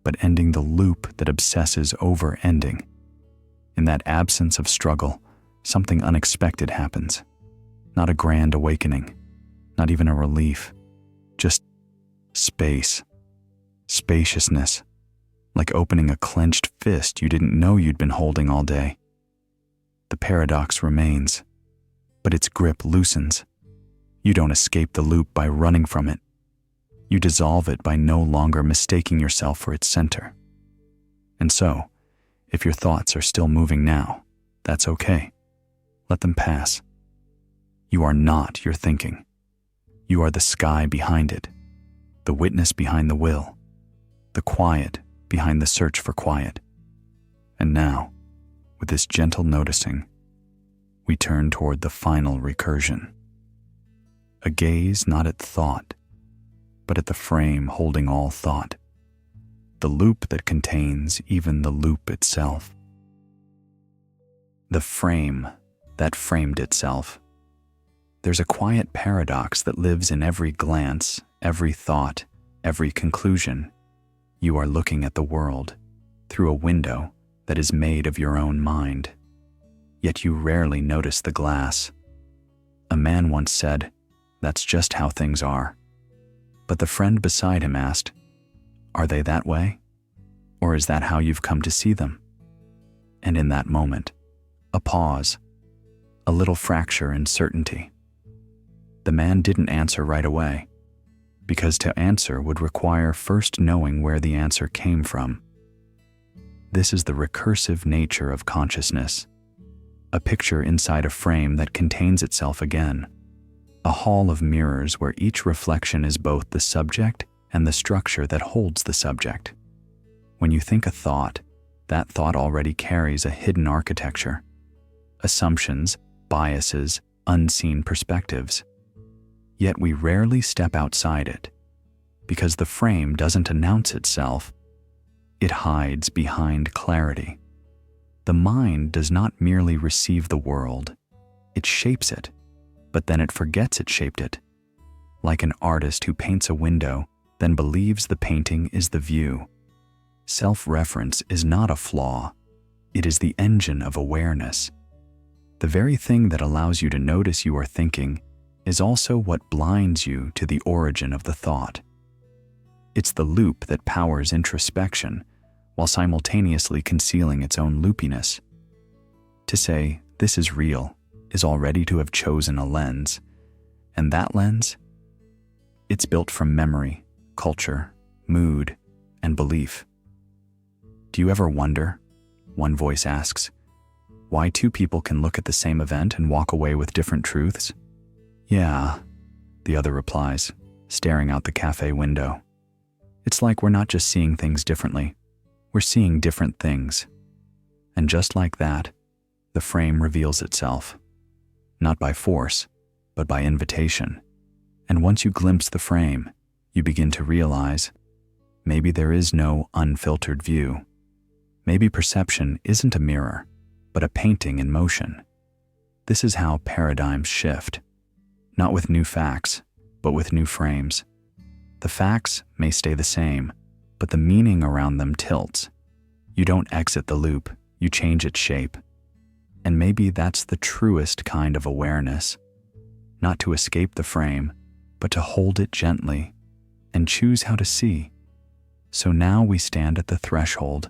but ending the loop that obsesses over ending. In that absence of struggle, something unexpected happens. Not a grand awakening, not even a relief, just space, spaciousness, like opening a clenched fist you didn't know you'd been holding all day. The paradox remains, but its grip loosens. You don't escape the loop by running from it. You dissolve it by no longer mistaking yourself for its center. And so, if your thoughts are still moving now, that's okay. Let them pass. You are not your thinking. You are the sky behind it, the witness behind the will, the quiet behind the search for quiet. And now, with this gentle noticing, we turn toward the final recursion. A gaze not at thought, but at the frame holding all thought, the loop that contains even the loop itself. The frame that framed itself. There's a quiet paradox that lives in every glance, every thought, every conclusion. You are looking at the world through a window that is made of your own mind, yet you rarely notice the glass. A man once said, "That's just how things are." But the friend beside him asked, "Are they that way? Or is that how you've come to see them?" And in that moment, a pause, a little fracture in certainty. The man didn't answer right away. because to answer would require first knowing where the answer came from. This is the recursive nature of consciousness, a picture inside a frame that contains itself again, a hall of mirrors where each reflection is both the subject and the structure that holds the subject. When you think a thought, that thought already carries a hidden architecture, assumptions, biases, unseen perspectives. Yet we rarely step outside it, because the frame doesn't announce itself, it hides behind clarity. The mind does not merely receive the world, it shapes it, but then it forgets it shaped it. Like an artist who paints a window, then believes the painting is the view. Self-reference is not a flaw, it is the engine of awareness. The very thing that allows you to notice you are thinking is also what blinds you to the origin of the thought. It's the loop that powers introspection while simultaneously concealing its own loopiness. To say, "This is real," is already to have chosen a lens. And that lens? It's built from memory, culture, mood, and belief. Do you ever wonder, one voice asks, why two people can look at the same event and walk away with different truths? Yeah, the other replies, staring out the cafe window. It's like we're not just seeing things differently, we're seeing different things. And just like that, the frame reveals itself, not by force, but by invitation. And once you glimpse the frame, you begin to realize, maybe there is no unfiltered view. Maybe perception isn't a mirror, but a painting in motion. This is how paradigms shift, not with new facts, but with new frames. The facts may stay the same, but the meaning around them tilts. You don't exit the loop, you change its shape. And maybe that's the truest kind of awareness, not to escape the frame, but to hold it gently and choose how to see. So now we stand at the threshold,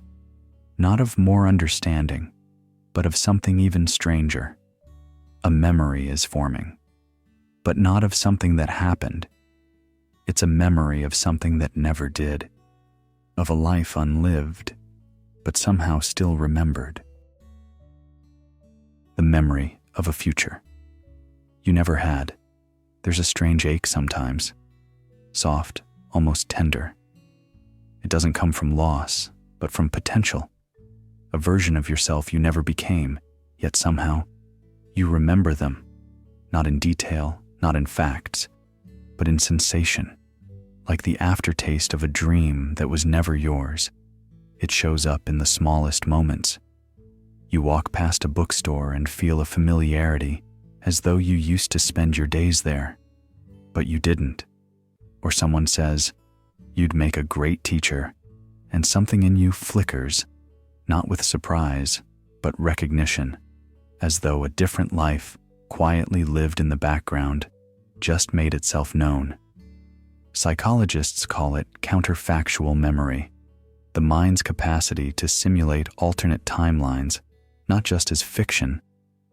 not of more understanding, but of something even stranger. A memory is forming, but not of something that happened. It's a memory of something that never did, of a life unlived, but somehow still remembered. The memory of a future you never had. There's a strange ache sometimes, soft, almost tender. It doesn't come from loss, but from potential. A version of yourself you never became, yet somehow you remember them, not in detail, not in facts, but in sensation, like the aftertaste of a dream that was never yours. It shows up in the smallest moments. You walk past a bookstore and feel a familiarity, as though you used to spend your days there, but you didn't. Or someone says, "You'd make a great teacher," and something in you flickers, not with surprise, but recognition, as though a different life, quietly lived in the background, just made itself known. Psychologists call it counterfactual memory, the mind's capacity to simulate alternate timelines, not just as fiction,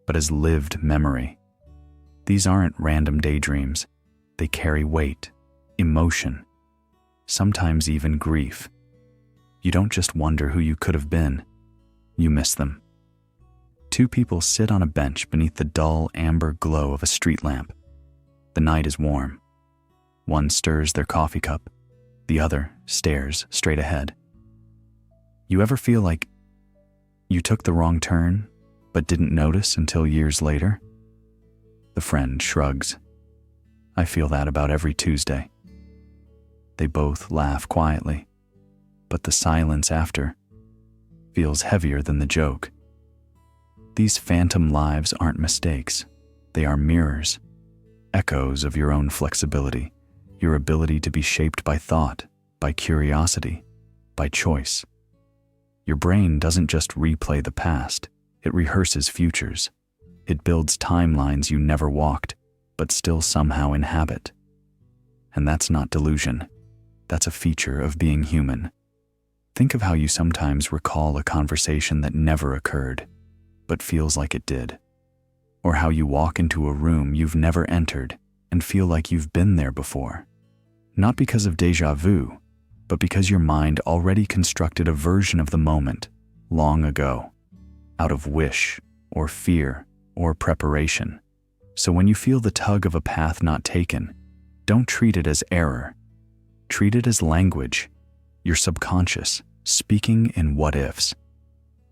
but as lived memory. These aren't random daydreams. They carry weight, emotion, sometimes even grief. You don't just wonder who you could have been, you miss them. Two people sit on a bench beneath the dull amber glow of a street lamp. The night is warm. One stirs their coffee cup, the other stares straight ahead. You ever feel like you took the wrong turn, but didn't notice until years later? The friend shrugs. I feel that about every Tuesday. They both laugh quietly, but the silence after feels heavier than the joke. These phantom lives aren't mistakes. They are mirrors, echoes of your own flexibility, your ability to be shaped by thought, by curiosity, by choice. Your brain doesn't just replay the past, it rehearses futures. It builds timelines you never walked, but still somehow inhabit. And that's not delusion. That's a feature of being human. Think of how you sometimes recall a conversation that never occurred, but feels like it did. Or how you walk into a room you've never entered and feel like you've been there before. Not because of déjà vu, but because your mind already constructed a version of the moment long ago, out of wish or fear or preparation. So when you feel the tug of a path not taken, don't treat it as error. Treat it as language, your subconscious speaking in what-ifs.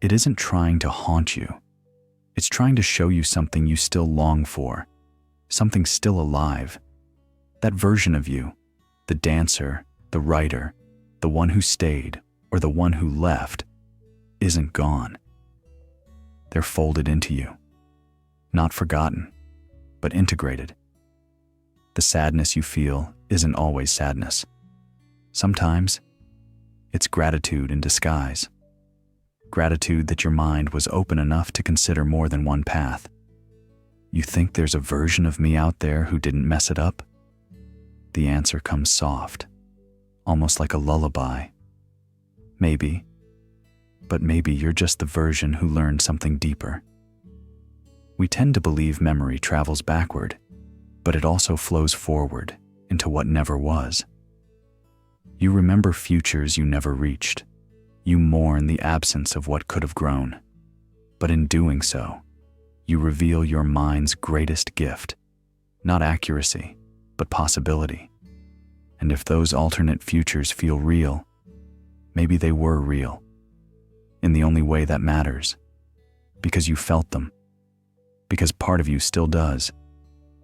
It isn't trying to haunt you. It's trying to show you something you still long for, something still alive. That version of you, the dancer, the writer, the one who stayed, or the one who left, isn't gone. They're folded into you. Not forgotten, but integrated. The sadness you feel isn't always sadness. Sometimes, it's gratitude in disguise. Gratitude that your mind was open enough to consider more than one path. You think there's a version of me out there who didn't mess it up? The answer comes soft, almost like a lullaby. Maybe, but maybe you're just the version who learned something deeper. We tend to believe memory travels backward, but it also flows forward into what never was. You remember futures you never reached. You mourn the absence of what could have grown. But in doing so, you reveal your mind's greatest gift, not accuracy, but possibility. And if those alternate futures feel real, maybe they were real, in the only way that matters, because you felt them, because part of you still does.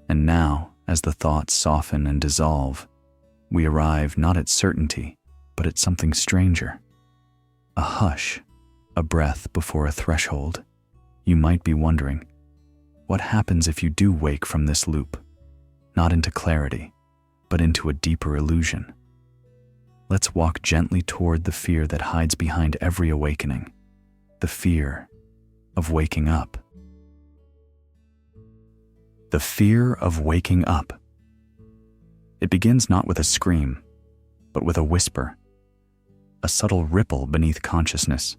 And now, as the thoughts soften and dissolve, we arrive not at certainty, but at something stranger. A hush, a breath before a threshold. You might be wondering, what happens if you do wake from this loop? Not into clarity, but into a deeper illusion. Let's walk gently toward the fear that hides behind every awakening, the fear of waking up. The fear of waking up. It begins not with a scream, but with a whisper, a subtle ripple beneath consciousness,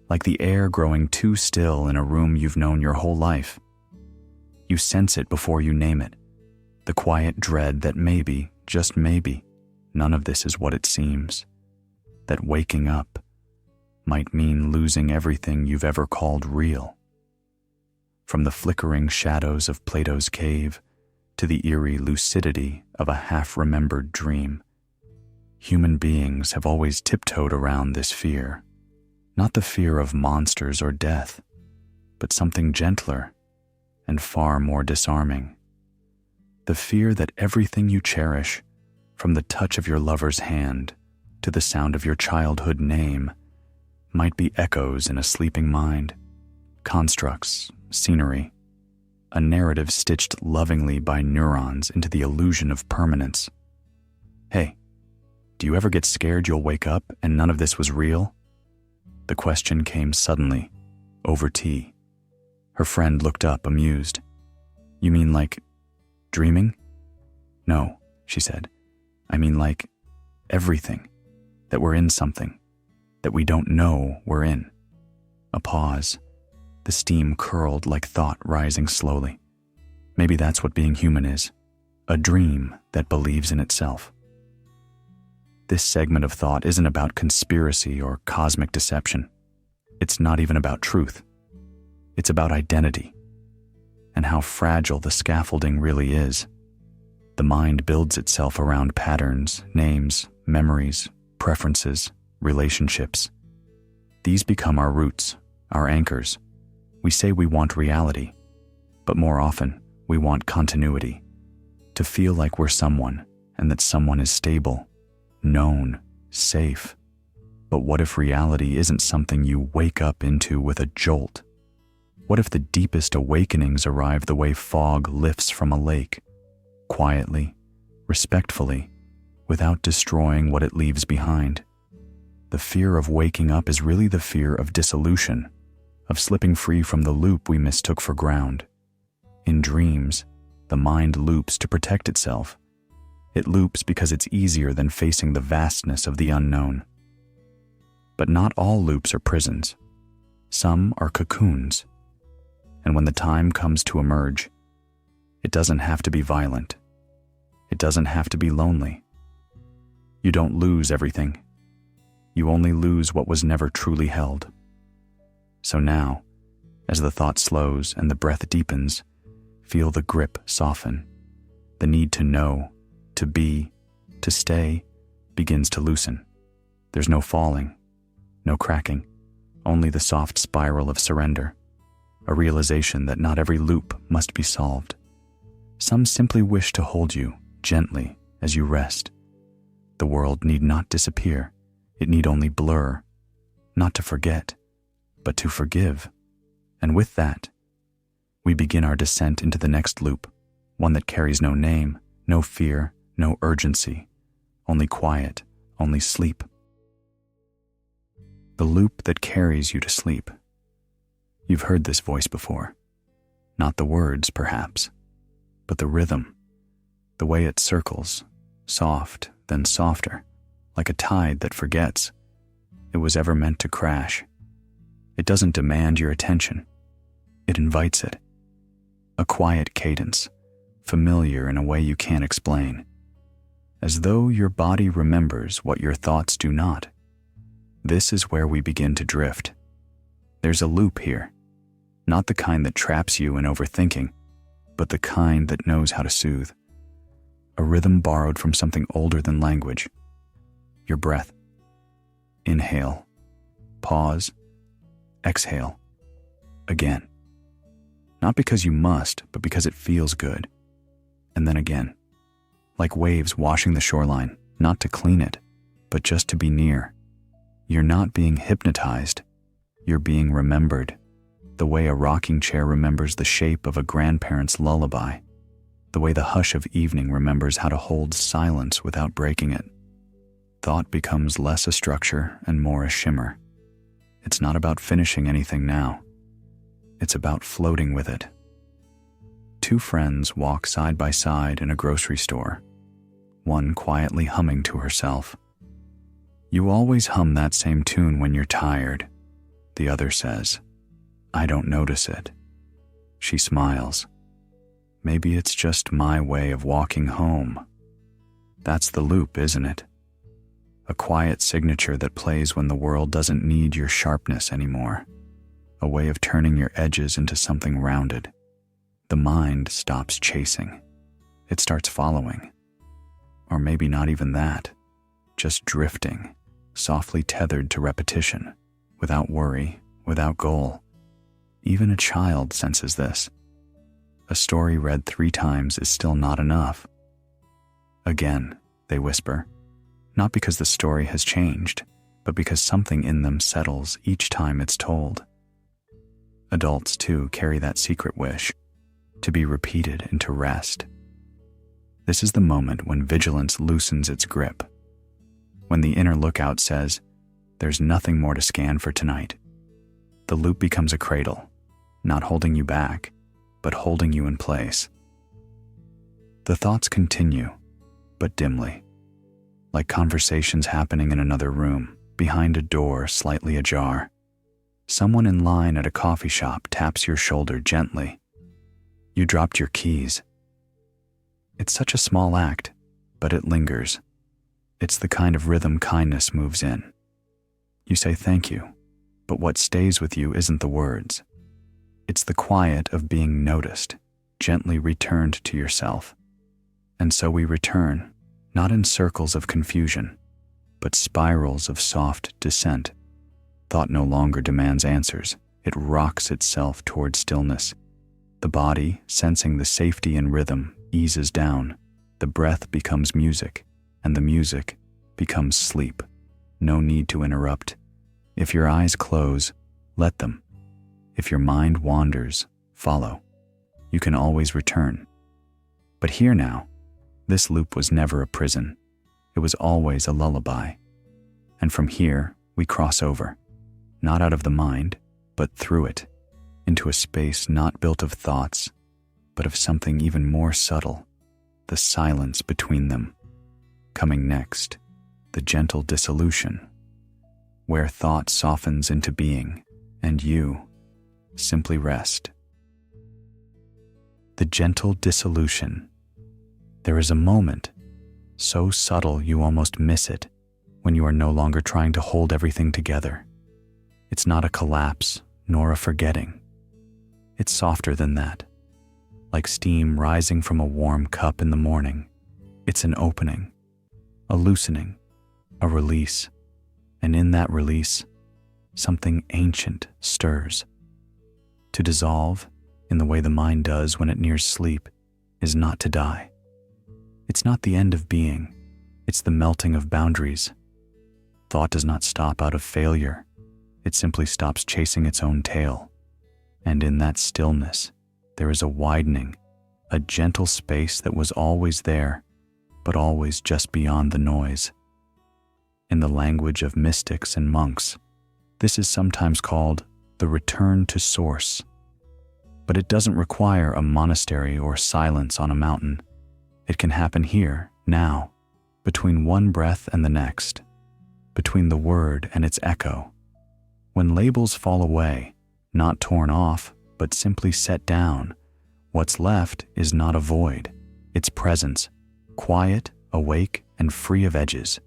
like the air growing too still in a room you've known your whole life. You sense it before you name it, the quiet dread that maybe, just maybe, none of this is what it seems, that waking up might mean losing everything you've ever called real. From the flickering shadows of Plato's cave to the eerie lucidity of a half-remembered dream, human beings have always tiptoed around this fear, not the fear of monsters or death, but something gentler and far more disarming. The fear that everything you cherish, from the touch of your lover's hand to the sound of your childhood name, might be echoes in a sleeping mind, constructs, scenery, a narrative stitched lovingly by neurons into the illusion of permanence. Hey, do you ever get scared you'll wake up and none of this was real? The question came suddenly, over tea. Her friend looked up, amused. You mean like dreaming? No, she said. I mean like everything, that we're in something, that we don't know we're in. A pause. The steam curled like thought rising slowly. Maybe that's what being human is, a dream that believes in itself. This segment of thought isn't about conspiracy or cosmic deception. It's not even about truth. It's about identity and how fragile the scaffolding really is. The mind builds itself around patterns, names, memories, preferences, relationships. These become our roots, our anchors. We say we want reality, but more often we want continuity, to feel like we're someone and that someone is stable, known, safe. But what if reality isn't something you wake up into with a jolt? What if the deepest awakenings arrive the way fog lifts from a lake, quietly, respectfully, without destroying what it leaves behind? The fear of waking up is really the fear of dissolution, of slipping free from the loop we mistook for ground. In dreams, the mind loops to protect itself. It loops because it's easier than facing the vastness of the unknown. But not all loops are prisons. Some are cocoons. And when the time comes to emerge, it doesn't have to be violent. It doesn't have to be lonely. You don't lose everything. You only lose what was never truly held. So now, as the thought slows and the breath deepens, feel the grip soften. The need to know, to be, to stay begins to loosen. There's no falling, no cracking, only the soft spiral of surrender, a realization that not every loop must be solved. Some simply wish to hold you gently as you rest. The world need not disappear. It need only blur, not to forget, but to forgive. And with that, we begin our descent into the next loop, one that carries no name, no fear, no urgency, only quiet, only sleep. The loop that carries you to sleep. You've heard this voice before. Not the words, perhaps, but the rhythm, the way it circles, soft, then softer, like a tide that forgets it was ever meant to crash. It doesn't demand your attention. It invites it. A quiet cadence, familiar in a way you can't explain, as though your body remembers what your thoughts do not. This is where we begin to drift. There's a loop here, not the kind that traps you in overthinking, but the kind that knows how to soothe. A rhythm borrowed from something older than language. Your breath. Inhale, pause, exhale, again. Not because you must, but because it feels good. And then again, like waves washing the shoreline, not to clean it, but just to be near. You're not being hypnotized, you're being remembered, the way a rocking chair remembers the shape of a grandparent's lullaby, the way the hush of evening remembers how to hold silence without breaking it. Thought becomes less a structure and more a shimmer. It's not about finishing anything now. It's about floating with it. Two friends walk side by side in a grocery store, one quietly humming to herself. "You always hum that same tune when you're tired," the other says. "I don't notice it." She smiles. "Maybe it's just my way of walking home." That's the loop, isn't it? A quiet signature that plays when the world doesn't need your sharpness anymore. A way of turning your edges into something rounded. The mind stops chasing. It starts following. Or maybe not even that. Just drifting, softly tethered to repetition, without worry, without goal. Even a child senses this. A story read 3 times is still not enough. "Again," they whisper, not because the story has changed, but because something in them settles each time it's told. Adults, too, carry that secret wish, to be repeated and to rest. This is the moment when vigilance loosens its grip, when the inner lookout says, "There's nothing more to scan for tonight." The loop becomes a cradle, not holding you back, but holding you in place. The thoughts continue, but dimly, like conversations happening in another room, behind a door slightly ajar. Someone in line at a coffee shop taps your shoulder gently. You dropped your keys. It's such a small act, but it lingers. It's the kind of rhythm kindness moves in. You say thank you, but what stays with you isn't the words. It's the quiet of being noticed, gently returned to yourself. And so we return, not in circles of confusion, but spirals of soft descent. Thought no longer demands answers. It rocks itself toward stillness. The body, sensing the safety and rhythm, eases down. The breath becomes music, and the music becomes sleep. No need to interrupt. If your eyes close, let them. If your mind wanders, follow. You can always return. But here now, this loop was never a prison. It was always a lullaby. And from here, we cross over, not out of the mind, but through it, into a space not built of thoughts, but of something even more subtle, the silence between them. Coming next, the gentle dissolution, where thought softens into being, and you simply rest. The gentle dissolution. There is a moment, so subtle you almost miss it when you are no longer trying to hold everything together. It's not a collapse nor a forgetting. It's softer than that, like steam rising from a warm cup in the morning. It's an opening, a loosening, a release, and in that release, something ancient stirs. To dissolve, in the way the mind does when it nears sleep, is not to die. It's not the end of being, it's the melting of boundaries. Thought does not stop out of failure, it simply stops chasing its own tail. And in that stillness, there is a widening, a gentle space that was always there, but always just beyond the noise. In the language of mystics and monks, this is sometimes called the return to source. But it doesn't require a monastery or silence on a mountain. It can happen here, now, between one breath and the next, between the word and its echo. When labels fall away, not torn off, but simply set down, what's left is not a void, it's presence, quiet, awake, and free of edges.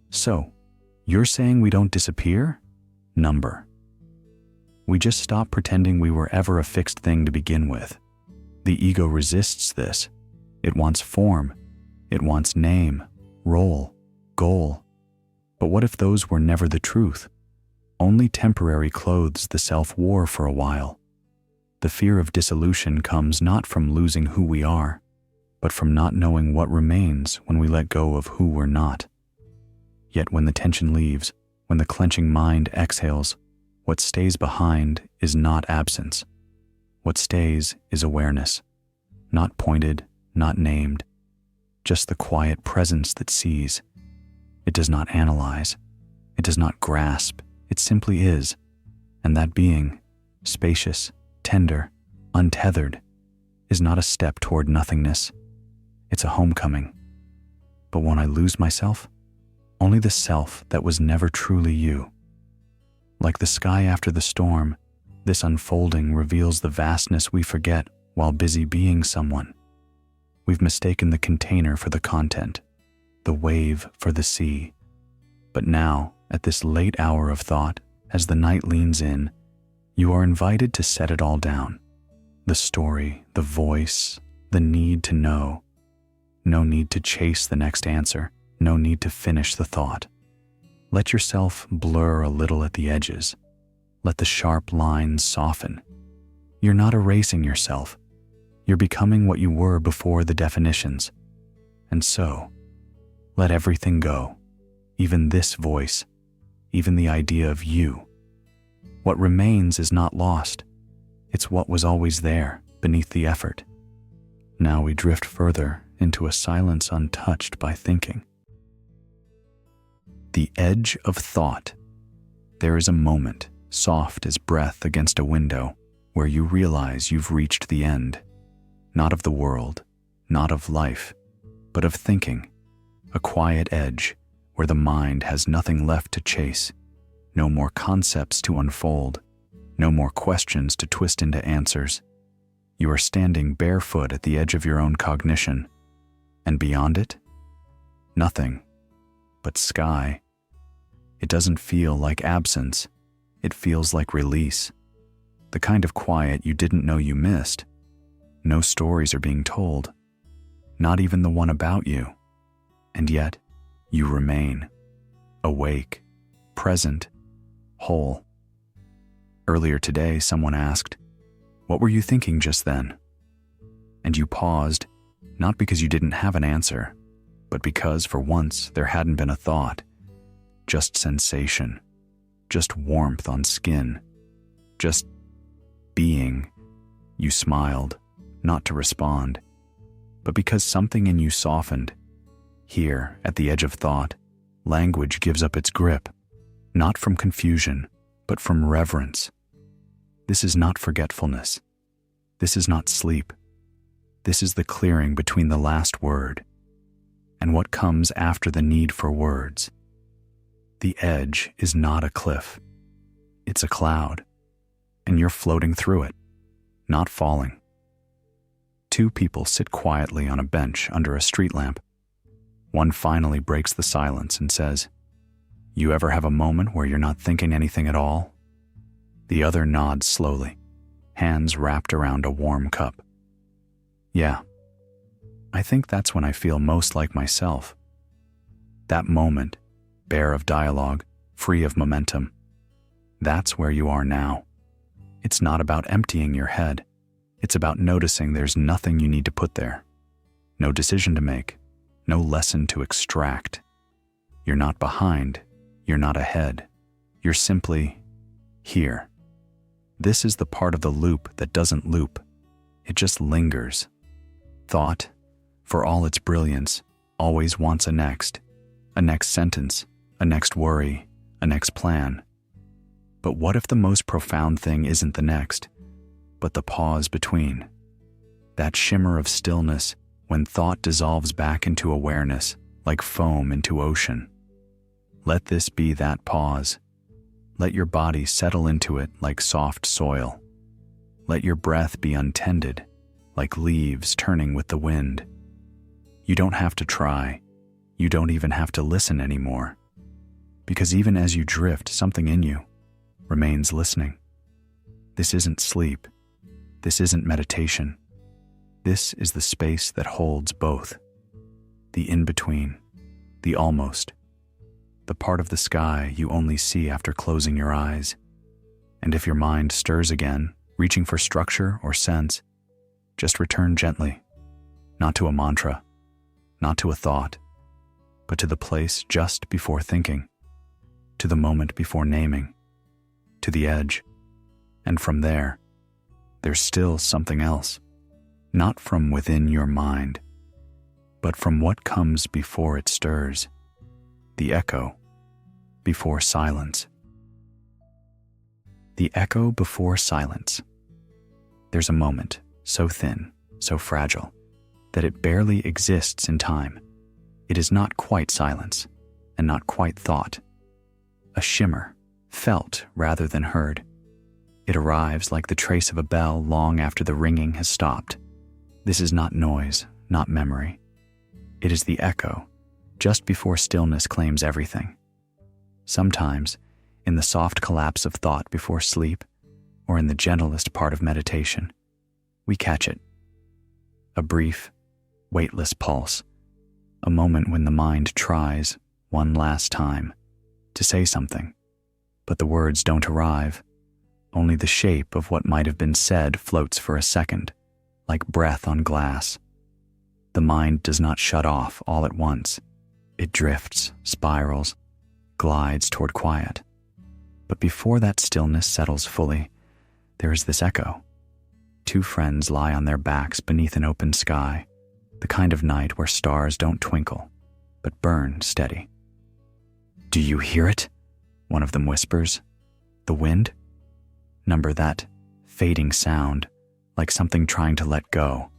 So, you're saying we don't disappear? Number. We just stop pretending we were ever a fixed thing to begin with. The ego resists this. It wants form. It wants name, role, goal. But what if those were never the truth? Only temporary clothes the self wore for a while. The fear of dissolution comes not from losing who we are, but from not knowing what remains when we let go of who we're not. Yet when the tension leaves, when the clenching mind exhales, what stays behind is not absence. What stays is awareness, not pointed, not named, just the quiet presence that sees. It does not analyze, it does not grasp, it simply is. And that being, spacious, tender, untethered, is not a step toward nothingness. It's a homecoming. But when I lose myself, only the self that was never truly you. Like the sky after the storm, this unfolding reveals the vastness we forget while busy being someone. We've mistaken the container for the content, the wave for the sea. But now, at this late hour of thought, as the night leans in, you are invited to set it all down. The story, the voice, the need to know. No need to chase the next answer, no need to finish the thought. Let yourself blur a little at the edges. Let the sharp lines soften. You're not erasing yourself. You're becoming what you were before the definitions. And so, let everything go, even this voice, even the idea of you. What remains is not lost. It's what was always there, beneath the effort. Now we drift further into a silence untouched by thinking. The edge of thought. There is a moment, soft as breath against a window, where you realize you've reached the end. Not of the world, not of life, but of thinking. A quiet edge where the mind has nothing left to chase, no more concepts to unfold, no more questions to twist into answers. You are standing barefoot at the edge of your own cognition, and beyond it, nothing but sky. It doesn't feel like absence, it feels like release. The kind of quiet you didn't know you missed. No stories are being told, not even the one about you. And yet, you remain, awake, present, whole. Earlier today, someone asked, "What were you thinking just then?" And you paused, not because you didn't have an answer, but because for once there hadn't been a thought. Just sensation, just warmth on skin, just being. You smiled, not to respond, but because something in you softened. Here, at the edge of thought, language gives up its grip, not from confusion, but from reverence. This is not forgetfulness. This is not sleep. This is the clearing between the last word and what comes after the need for words. The edge is not a cliff. It's a cloud, and you're floating through it, not falling. Two people sit quietly on a bench under a street lamp. One finally breaks the silence and says, "You ever have a moment where you're not thinking anything at all?" The other nods slowly, hands wrapped around a warm cup. "Yeah, I think that's when I feel most like myself." That moment, bare of dialogue, free of momentum, that's where you are now. It's not about emptying your head. It's about noticing there's nothing you need to put there. No decision to make, no lesson to extract. You're not behind, you're not ahead. You're simply here. This is the part of the loop that doesn't loop. It just lingers. Thought, for all its brilliance, always wants a next sentence, a next worry, a next plan. But what if the most profound thing isn't the next, but the pause between? That shimmer of stillness when thought dissolves back into awareness like foam into ocean. Let this be that pause. Let your body settle into it like soft soil. Let your breath be untended, like leaves turning with the wind. You don't have to try. You don't even have to listen anymore. Because even as you drift, something in you remains listening. This isn't sleep. This isn't meditation. This is the space that holds both. The in-between, the almost, the part of the sky you only see after closing your eyes. And if your mind stirs again, reaching for structure or sense, just return gently, not to a mantra, not to a thought, but to the place just before thinking, to the moment before naming, to the edge. And from there, there's still something else, not from within your mind, but from what comes before it stirs, the echo before silence. The echo before silence. There's a moment so thin, so fragile, that it barely exists in time. It is not quite silence, and not quite thought. A shimmer, felt rather than heard. It arrives like the trace of a bell long after the ringing has stopped. This is not noise, not memory. It is the echo, just before stillness claims everything. Sometimes, in the soft collapse of thought before sleep, or in the gentlest part of meditation, we catch it. A brief, weightless pulse, a moment when the mind tries, one last time, to say something, but the words don't arrive. Only the shape of what might have been said floats for a second, like breath on glass. The mind does not shut off all at once. It drifts, spirals, glides toward quiet. But before that stillness settles fully, there is this echo. Two friends lie on their backs beneath an open sky, the kind of night where stars don't twinkle, but burn steady. "Do you hear it?" one of them whispers. "The wind?" Number that fading sound, like something trying to let go.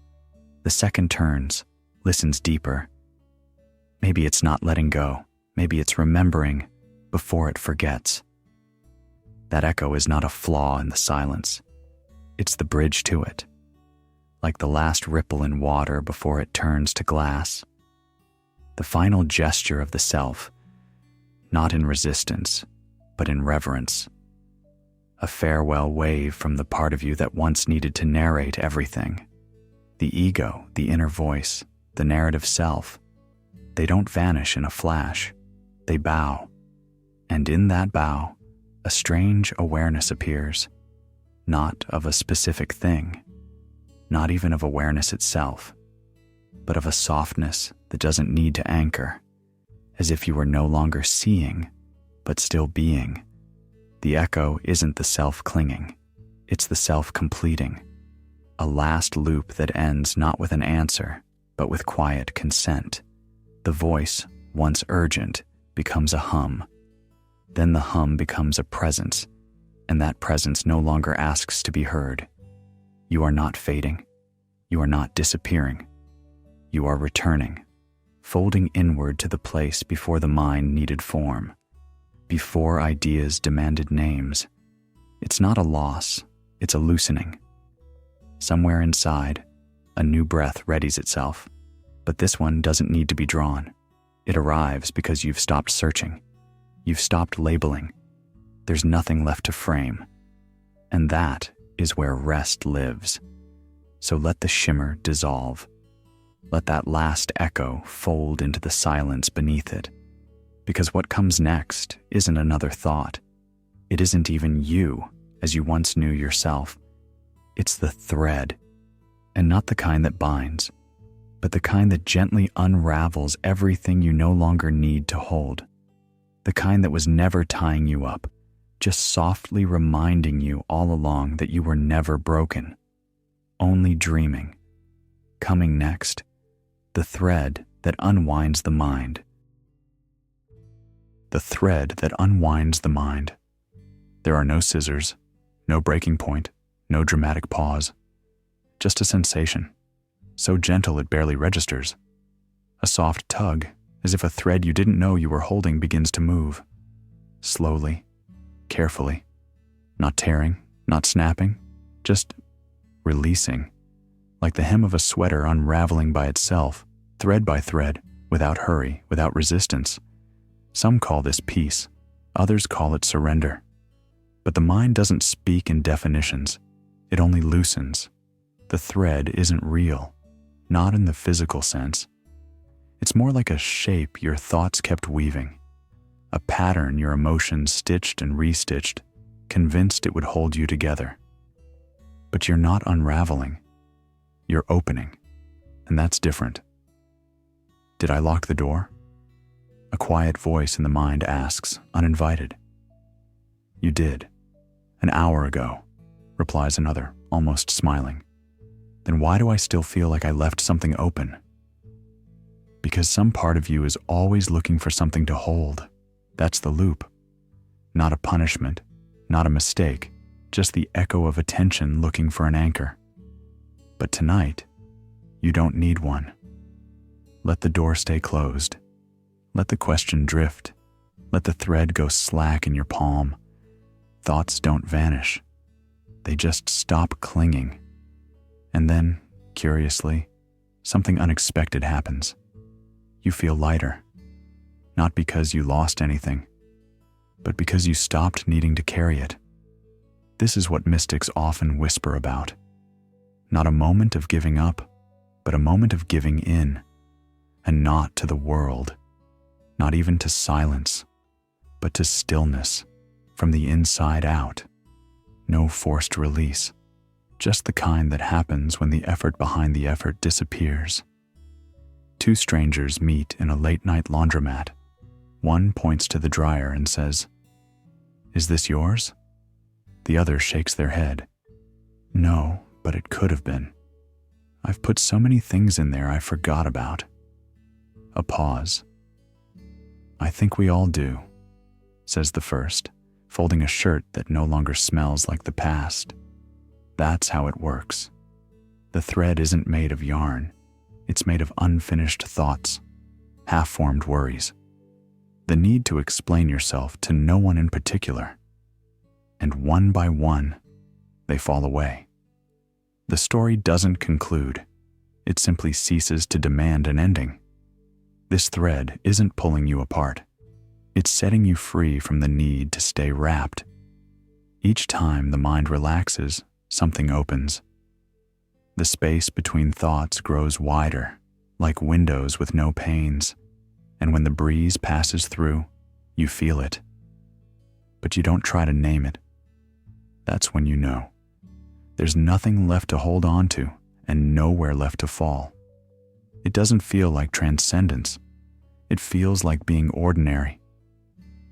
The second turns, listens deeper. Maybe it's not letting go. Maybe it's remembering before it forgets. That echo is not a flaw in the silence. It's the bridge to it, like the last ripple in water before it turns to glass. The final gesture of the self, not in resistance, but in reverence. A farewell wave from the part of you that once needed to narrate everything. The ego, the inner voice, the narrative self, they don't vanish in a flash. They bow. And in that bow, a strange awareness appears, not of a specific thing, not even of awareness itself, but of a softness that doesn't need to anchor, as if you were no longer seeing, but still being. The echo isn't the self clinging, it's the self completing, a last loop that ends not with an answer, but with quiet consent. The voice, once urgent, becomes a hum. Then the hum becomes a presence, and that presence no longer asks to be heard. You are not fading. You are not disappearing. You are returning, folding inward to the place before the mind needed form, before ideas demanded names. It's not a loss, it's a loosening. Somewhere inside, a new breath readies itself, but this one doesn't need to be drawn. It arrives because you've stopped searching. You've stopped labeling. There's nothing left to frame. And that is where rest lives. So let the shimmer dissolve. Let that last echo fold into the silence beneath it. Because what comes next isn't another thought. It isn't even you, as you once knew yourself. It's the thread, and not the kind that binds, but the kind that gently unravels everything you no longer need to hold. The kind that was never tying you up, just softly reminding you all along that you were never broken, only dreaming. Coming next, the thread that unwinds the mind. The thread that unwinds the mind. There are no scissors, no breaking point, no dramatic pause. Just a sensation, so gentle it barely registers. A soft tug, as if a thread you didn't know you were holding begins to move. Slowly, carefully, not tearing, not snapping, just releasing, like the hem of a sweater unraveling by itself, thread by thread, without hurry, without resistance. Some call this peace, others call it surrender. But the mind doesn't speak in definitions, it only loosens. The thread isn't real, not in the physical sense. It's more like a shape your thoughts kept weaving, a pattern your emotions stitched and restitched, convinced it would hold you together. But you're not unraveling, you're opening, and that's different. Did I lock the door? A quiet voice in the mind asks, uninvited. You did. An hour ago, replies another, almost smiling. Then why do I still feel like I left something open? Because some part of you is always looking for something to hold. That's the loop. Not a punishment, not a mistake, just the echo of attention looking for an anchor. But tonight, you don't need one. Let the door stay closed. Let the question drift. Let the thread go slack in your palm. Thoughts don't vanish. They just stop clinging. And then, curiously, something unexpected happens. You feel lighter. Not because you lost anything, but because you stopped needing to carry it. This is what mystics often whisper about. Not a moment of giving up, but a moment of giving in. And not to the world, not even to silence, but to stillness, from the inside out. No forced release, just the kind that happens when the effort behind the effort disappears. Two strangers meet in a late-night laundromat. One points to the dryer and says, "Is this yours?" The other shakes their head. "No, but it could have been. I've put so many things in there I forgot about." A pause. "I think we all do," says the first, folding a shirt that no longer smells like the past. That's how it works. The thread isn't made of yarn. It's made of unfinished thoughts, half-formed worries, the need to explain yourself to no one in particular. And one by one, they fall away. The story doesn't conclude. It simply ceases to demand an ending. This thread isn't pulling you apart. It's setting you free from the need to stay wrapped. Each time the mind relaxes, something opens. The space between thoughts grows wider, like windows with no panes, and when the breeze passes through, you feel it. But you don't try to name it. That's when you know. There's nothing left to hold on to and nowhere left to fall. It doesn't feel like transcendence. It feels like being ordinary,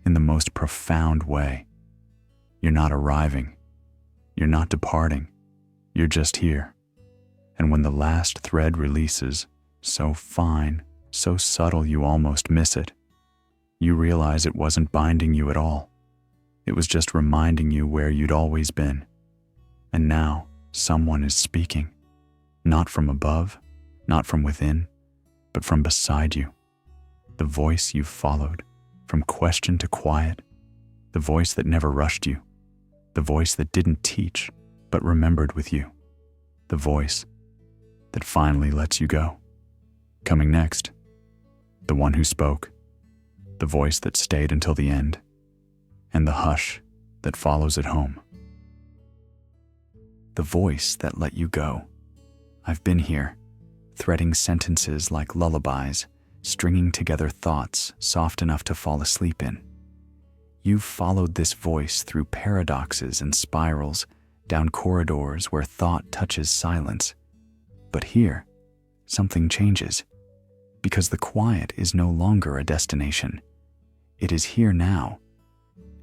in the most profound way. You're not arriving. You're not departing. You're just here. And when the last thread releases, so fine, so subtle you almost miss it, you realize it wasn't binding you at all. It was just reminding you where you'd always been. And now someone is speaking, not from above, not from within, but from beside you. The voice you've followed, from question to quiet, the voice that never rushed you, the voice that didn't teach, but remembered with you, the voice that finally lets you go. Coming next, The one who spoke, the voice that stayed until the end, and the hush that follows it home. The voice that let you go. I've been here, threading sentences like lullabies, stringing together thoughts soft enough to fall asleep in. You've followed this voice through paradoxes and spirals, down corridors where thought touches silence. But here, something changes, because the quiet is no longer a destination. It is here now.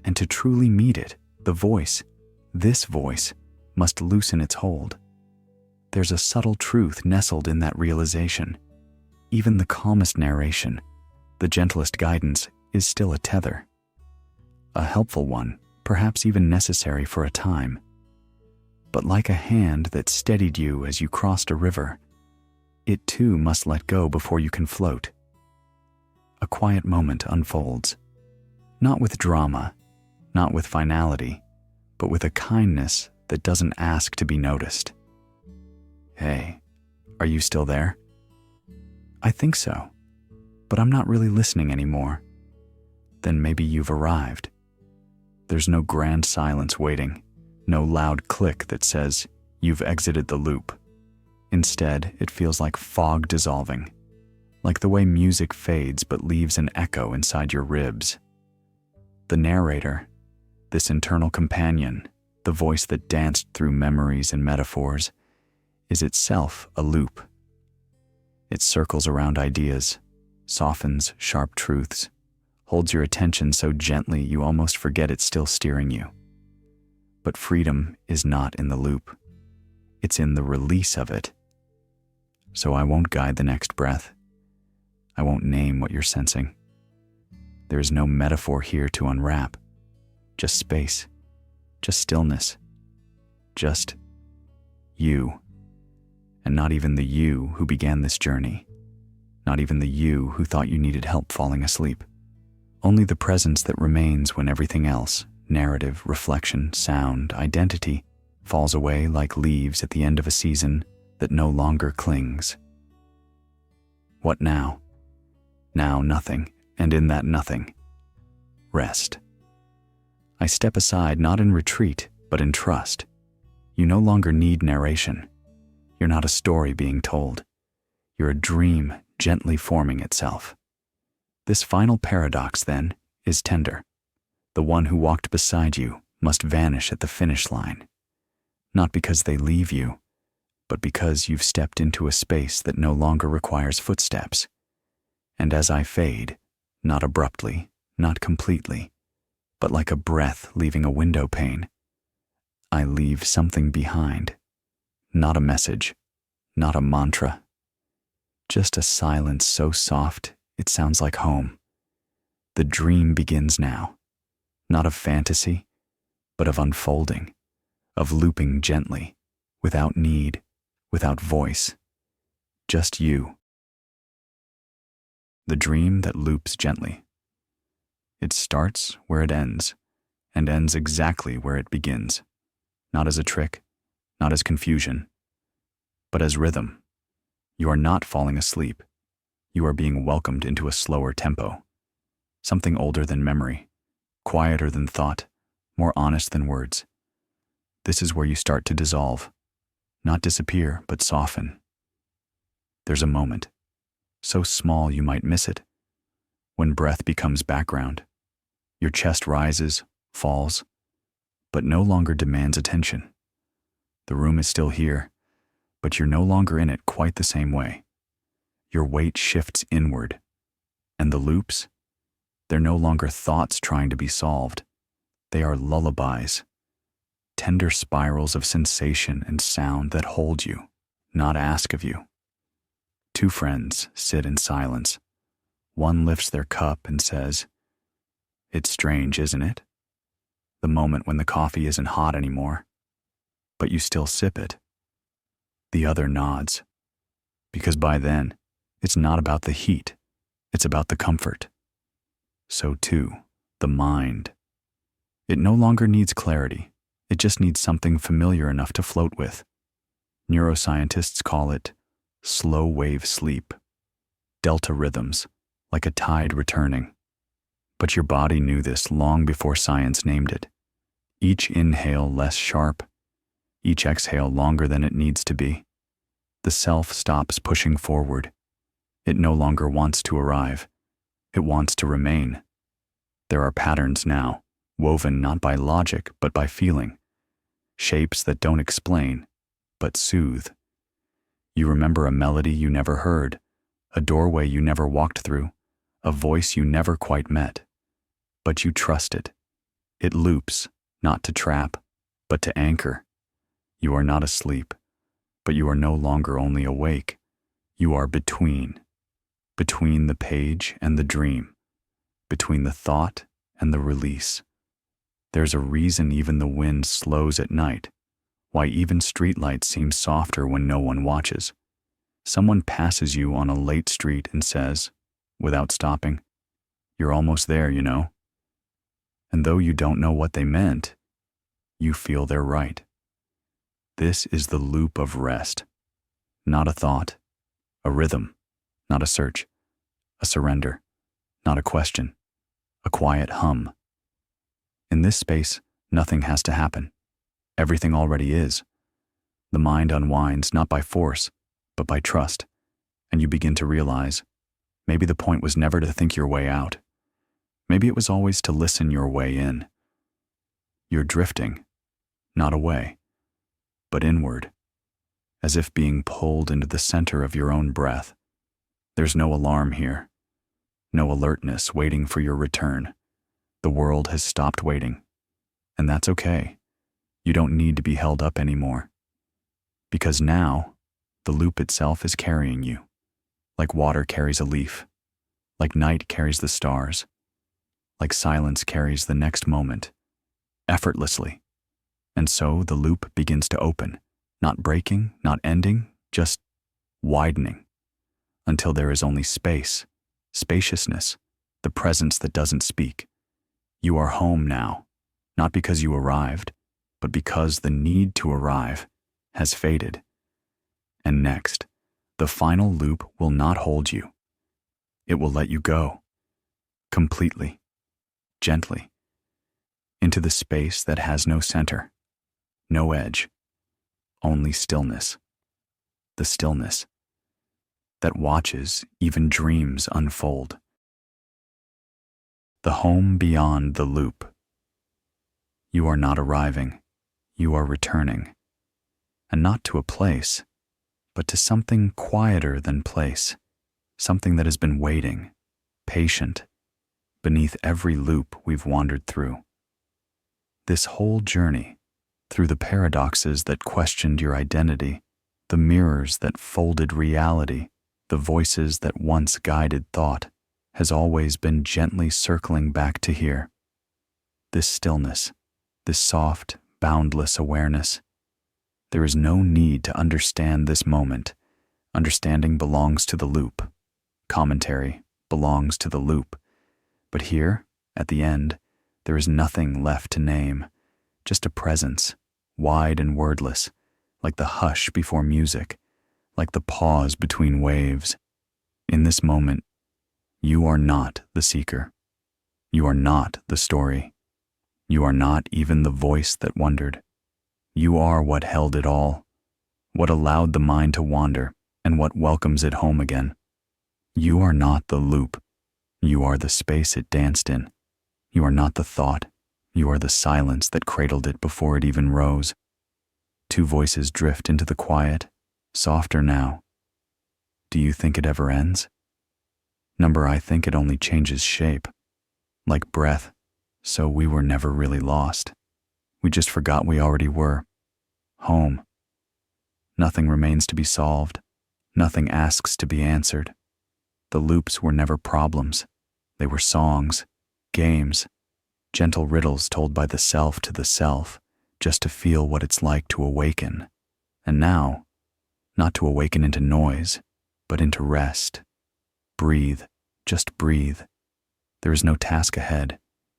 And to truly meet it, this voice, must loosen its hold. There's a subtle truth nestled in that realization. Even the calmest narration, the gentlest guidance, is still a tether. A helpful one, perhaps even necessary for a time. But like a hand that steadied you as you crossed a river, it too must let go before you can float. A quiet moment unfolds, not with drama, not with finality, but with a kindness that doesn't ask to be noticed. Hey, are you still there? I think so, but I'm not really listening anymore. Then maybe you've arrived. There's no grand silence waiting, no loud click that says you've exited the loop. Instead, it feels like fog dissolving, like the way music fades but leaves an echo inside your ribs. The narrator, this internal companion, the voice that danced through memories and metaphors, is itself a loop. It circles around ideas, softens sharp truths, holds your attention so gently you almost forget it's still steering you. But freedom is not in the loop. It's in the release of it. So I won't guide the next breath. I won't name what you're sensing. There is no metaphor here to unwrap. Just space. Just stillness. Just you. And not even the you who began this journey. Not even the you who thought you needed help falling asleep. Only the presence that remains when everything else, narrative, reflection, sound, identity, falls away like leaves at the end of a season that no longer clings. What now? Now nothing, and in that nothing, rest. I step aside not in retreat, but in trust. You no longer need narration. You're not a story being told. You're a dream gently forming itself. This final paradox, then, is tender. The one who walked beside you must vanish at the finish line. Not because they leave you, but because you've stepped into a space that no longer requires footsteps. And as I fade, not abruptly, not completely, but like a breath leaving a window pane, I leave something behind. Not a message, not a mantra, just a silence so soft it sounds like home. The dream begins now, not of fantasy, but of unfolding, of looping gently, without need, without voice, just you. The dream that loops gently. It starts where it ends, and ends exactly where it begins, not as a trick, not as confusion, but as rhythm. You are not falling asleep. You are being welcomed into a slower tempo, something older than memory, quieter than thought, more honest than words. This is where you start to dissolve, not disappear, but soften. There's a moment, so small you might miss it, when breath becomes background. Your chest rises, falls, but no longer demands attention. The room is still here, but you're no longer in it quite the same way. Your weight shifts inward, and the loops, they're no longer thoughts trying to be solved. They are lullabies, tender spirals of sensation and sound that hold you, not ask of you. Two friends sit in silence. One lifts their cup and says, "It's strange, isn't it? The moment when the coffee isn't hot anymore, but you still sip it." The other nods, because by then, it's not about the heat, it's about the comfort. So too, the mind. It no longer needs clarity, it just needs something familiar enough to float with. Neuroscientists call it slow wave sleep, delta rhythms, like a tide returning. But your body knew this long before science named it. Each inhale less sharp, each exhale longer than it needs to be. The self stops pushing forward. It no longer wants to arrive. It wants to remain. There are patterns now, woven not by logic but by feeling. Shapes that don't explain, but soothe. You remember a melody you never heard, a doorway you never walked through, a voice you never quite met. But you trust it. It loops, not to trap, but to anchor. You are not asleep, but you are no longer only awake. You are between the page and the dream, between the thought and the release. There's a reason even the wind slows at night, why even streetlights seem softer when no one watches. Someone passes you on a late street and says, without stopping, "You're almost there, you know." And though you don't know what they meant, you feel they're right. This is the loop of rest. Not a thought, a rhythm, not a search, a surrender, not a question, a quiet hum. In this space, nothing has to happen. Everything already is. The mind unwinds not by force, but by trust, and you begin to realize, maybe the point was never to think your way out. Maybe it was always to listen your way in. You're drifting, not away, but inward, as if being pulled into the center of your own breath. There's no alarm here, no alertness waiting for your return. The world has stopped waiting, and that's okay. You don't need to be held up anymore, because now the loop itself is carrying you, like water carries a leaf, like night carries the stars, like silence carries the next moment, effortlessly. And so the loop begins to open, not breaking, not ending, just widening, until there is only space, spaciousness, the presence that doesn't speak. You are home now, not because you arrived, but because the need to arrive has faded. And next, the final loop will not hold you. It will let you go, completely, gently, into the space that has no center, no edge, only stillness. The stillness that watches even dreams unfold. The home beyond the loop. You are not arriving, you are returning, and not to a place, but to something quieter than place, something that has been waiting, patient, beneath every loop we've wandered through. This whole journey, through the paradoxes that questioned your identity, the mirrors that folded reality, the voices that once guided thought, has always been gently circling back to here. This stillness, this soft, boundless awareness. There is no need to understand this moment. Understanding belongs to the loop. Commentary belongs to the loop. But here, at the end, there is nothing left to name, just a presence, wide and wordless, like the hush before music, like the pause between waves. In this moment, you are not the seeker. You are not the story. You are not even the voice that wondered. You are what held it all, what allowed the mind to wander, and what welcomes it home again. You are not the loop. You are the space it danced in. You are not the thought. You are the silence that cradled it before it even rose. Two voices drift into the quiet, softer now. Do you think it ever ends? Number, I think it only changes shape. Like breath, so we were never really lost. We just forgot we already were. Home. Nothing remains to be solved. Nothing asks to be answered. The loops were never problems. They were songs, games, gentle riddles told by the self to the self, just to feel what it's like to awaken. And now, not to awaken into noise, but into rest. Breathe, just breathe. There is no task ahead,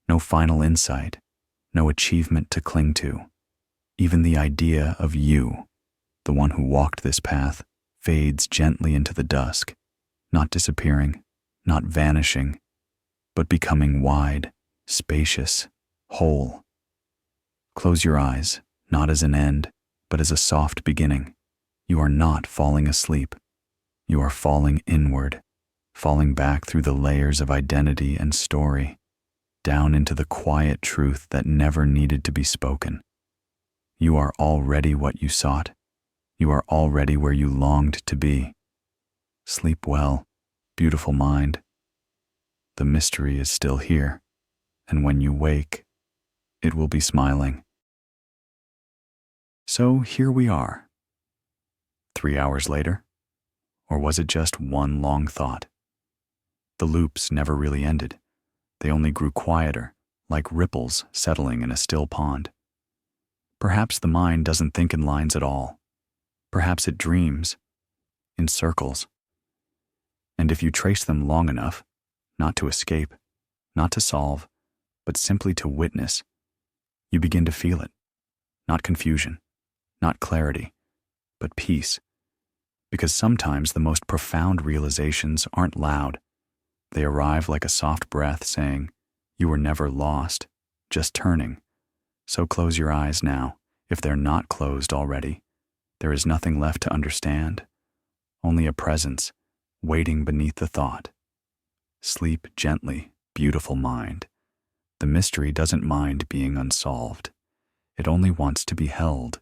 no final insight, no achievement to cling to. Even the idea of you, the one who walked this path, fades gently into the dusk, not disappearing, not vanishing, but becoming wide, spacious, whole. Close your eyes, not as an end, but as a soft beginning. You are not falling asleep. You are falling inward, falling back through the layers of identity and story, down into the quiet truth that never needed to be spoken. You are already what you sought. You are already where you longed to be. Sleep well, beautiful mind. The mystery is still here, and when you wake, it will be smiling. So here we are. 3 hours later? Or was it just one long thought? The loops never really ended. They only grew quieter, like ripples settling in a still pond. Perhaps the mind doesn't think in lines at all. Perhaps it dreams in circles. And if you trace them long enough, not to escape, not to solve, but simply to witness, you begin to feel it. Not confusion, not clarity, but peace. Because sometimes the most profound realizations aren't loud. They arrive like a soft breath saying, "You were never lost, just turning." So close your eyes now, if they're not closed already. There is nothing left to understand, only a presence waiting beneath the thought. Sleep gently, beautiful mind. The mystery doesn't mind being unsolved. It only wants to be held.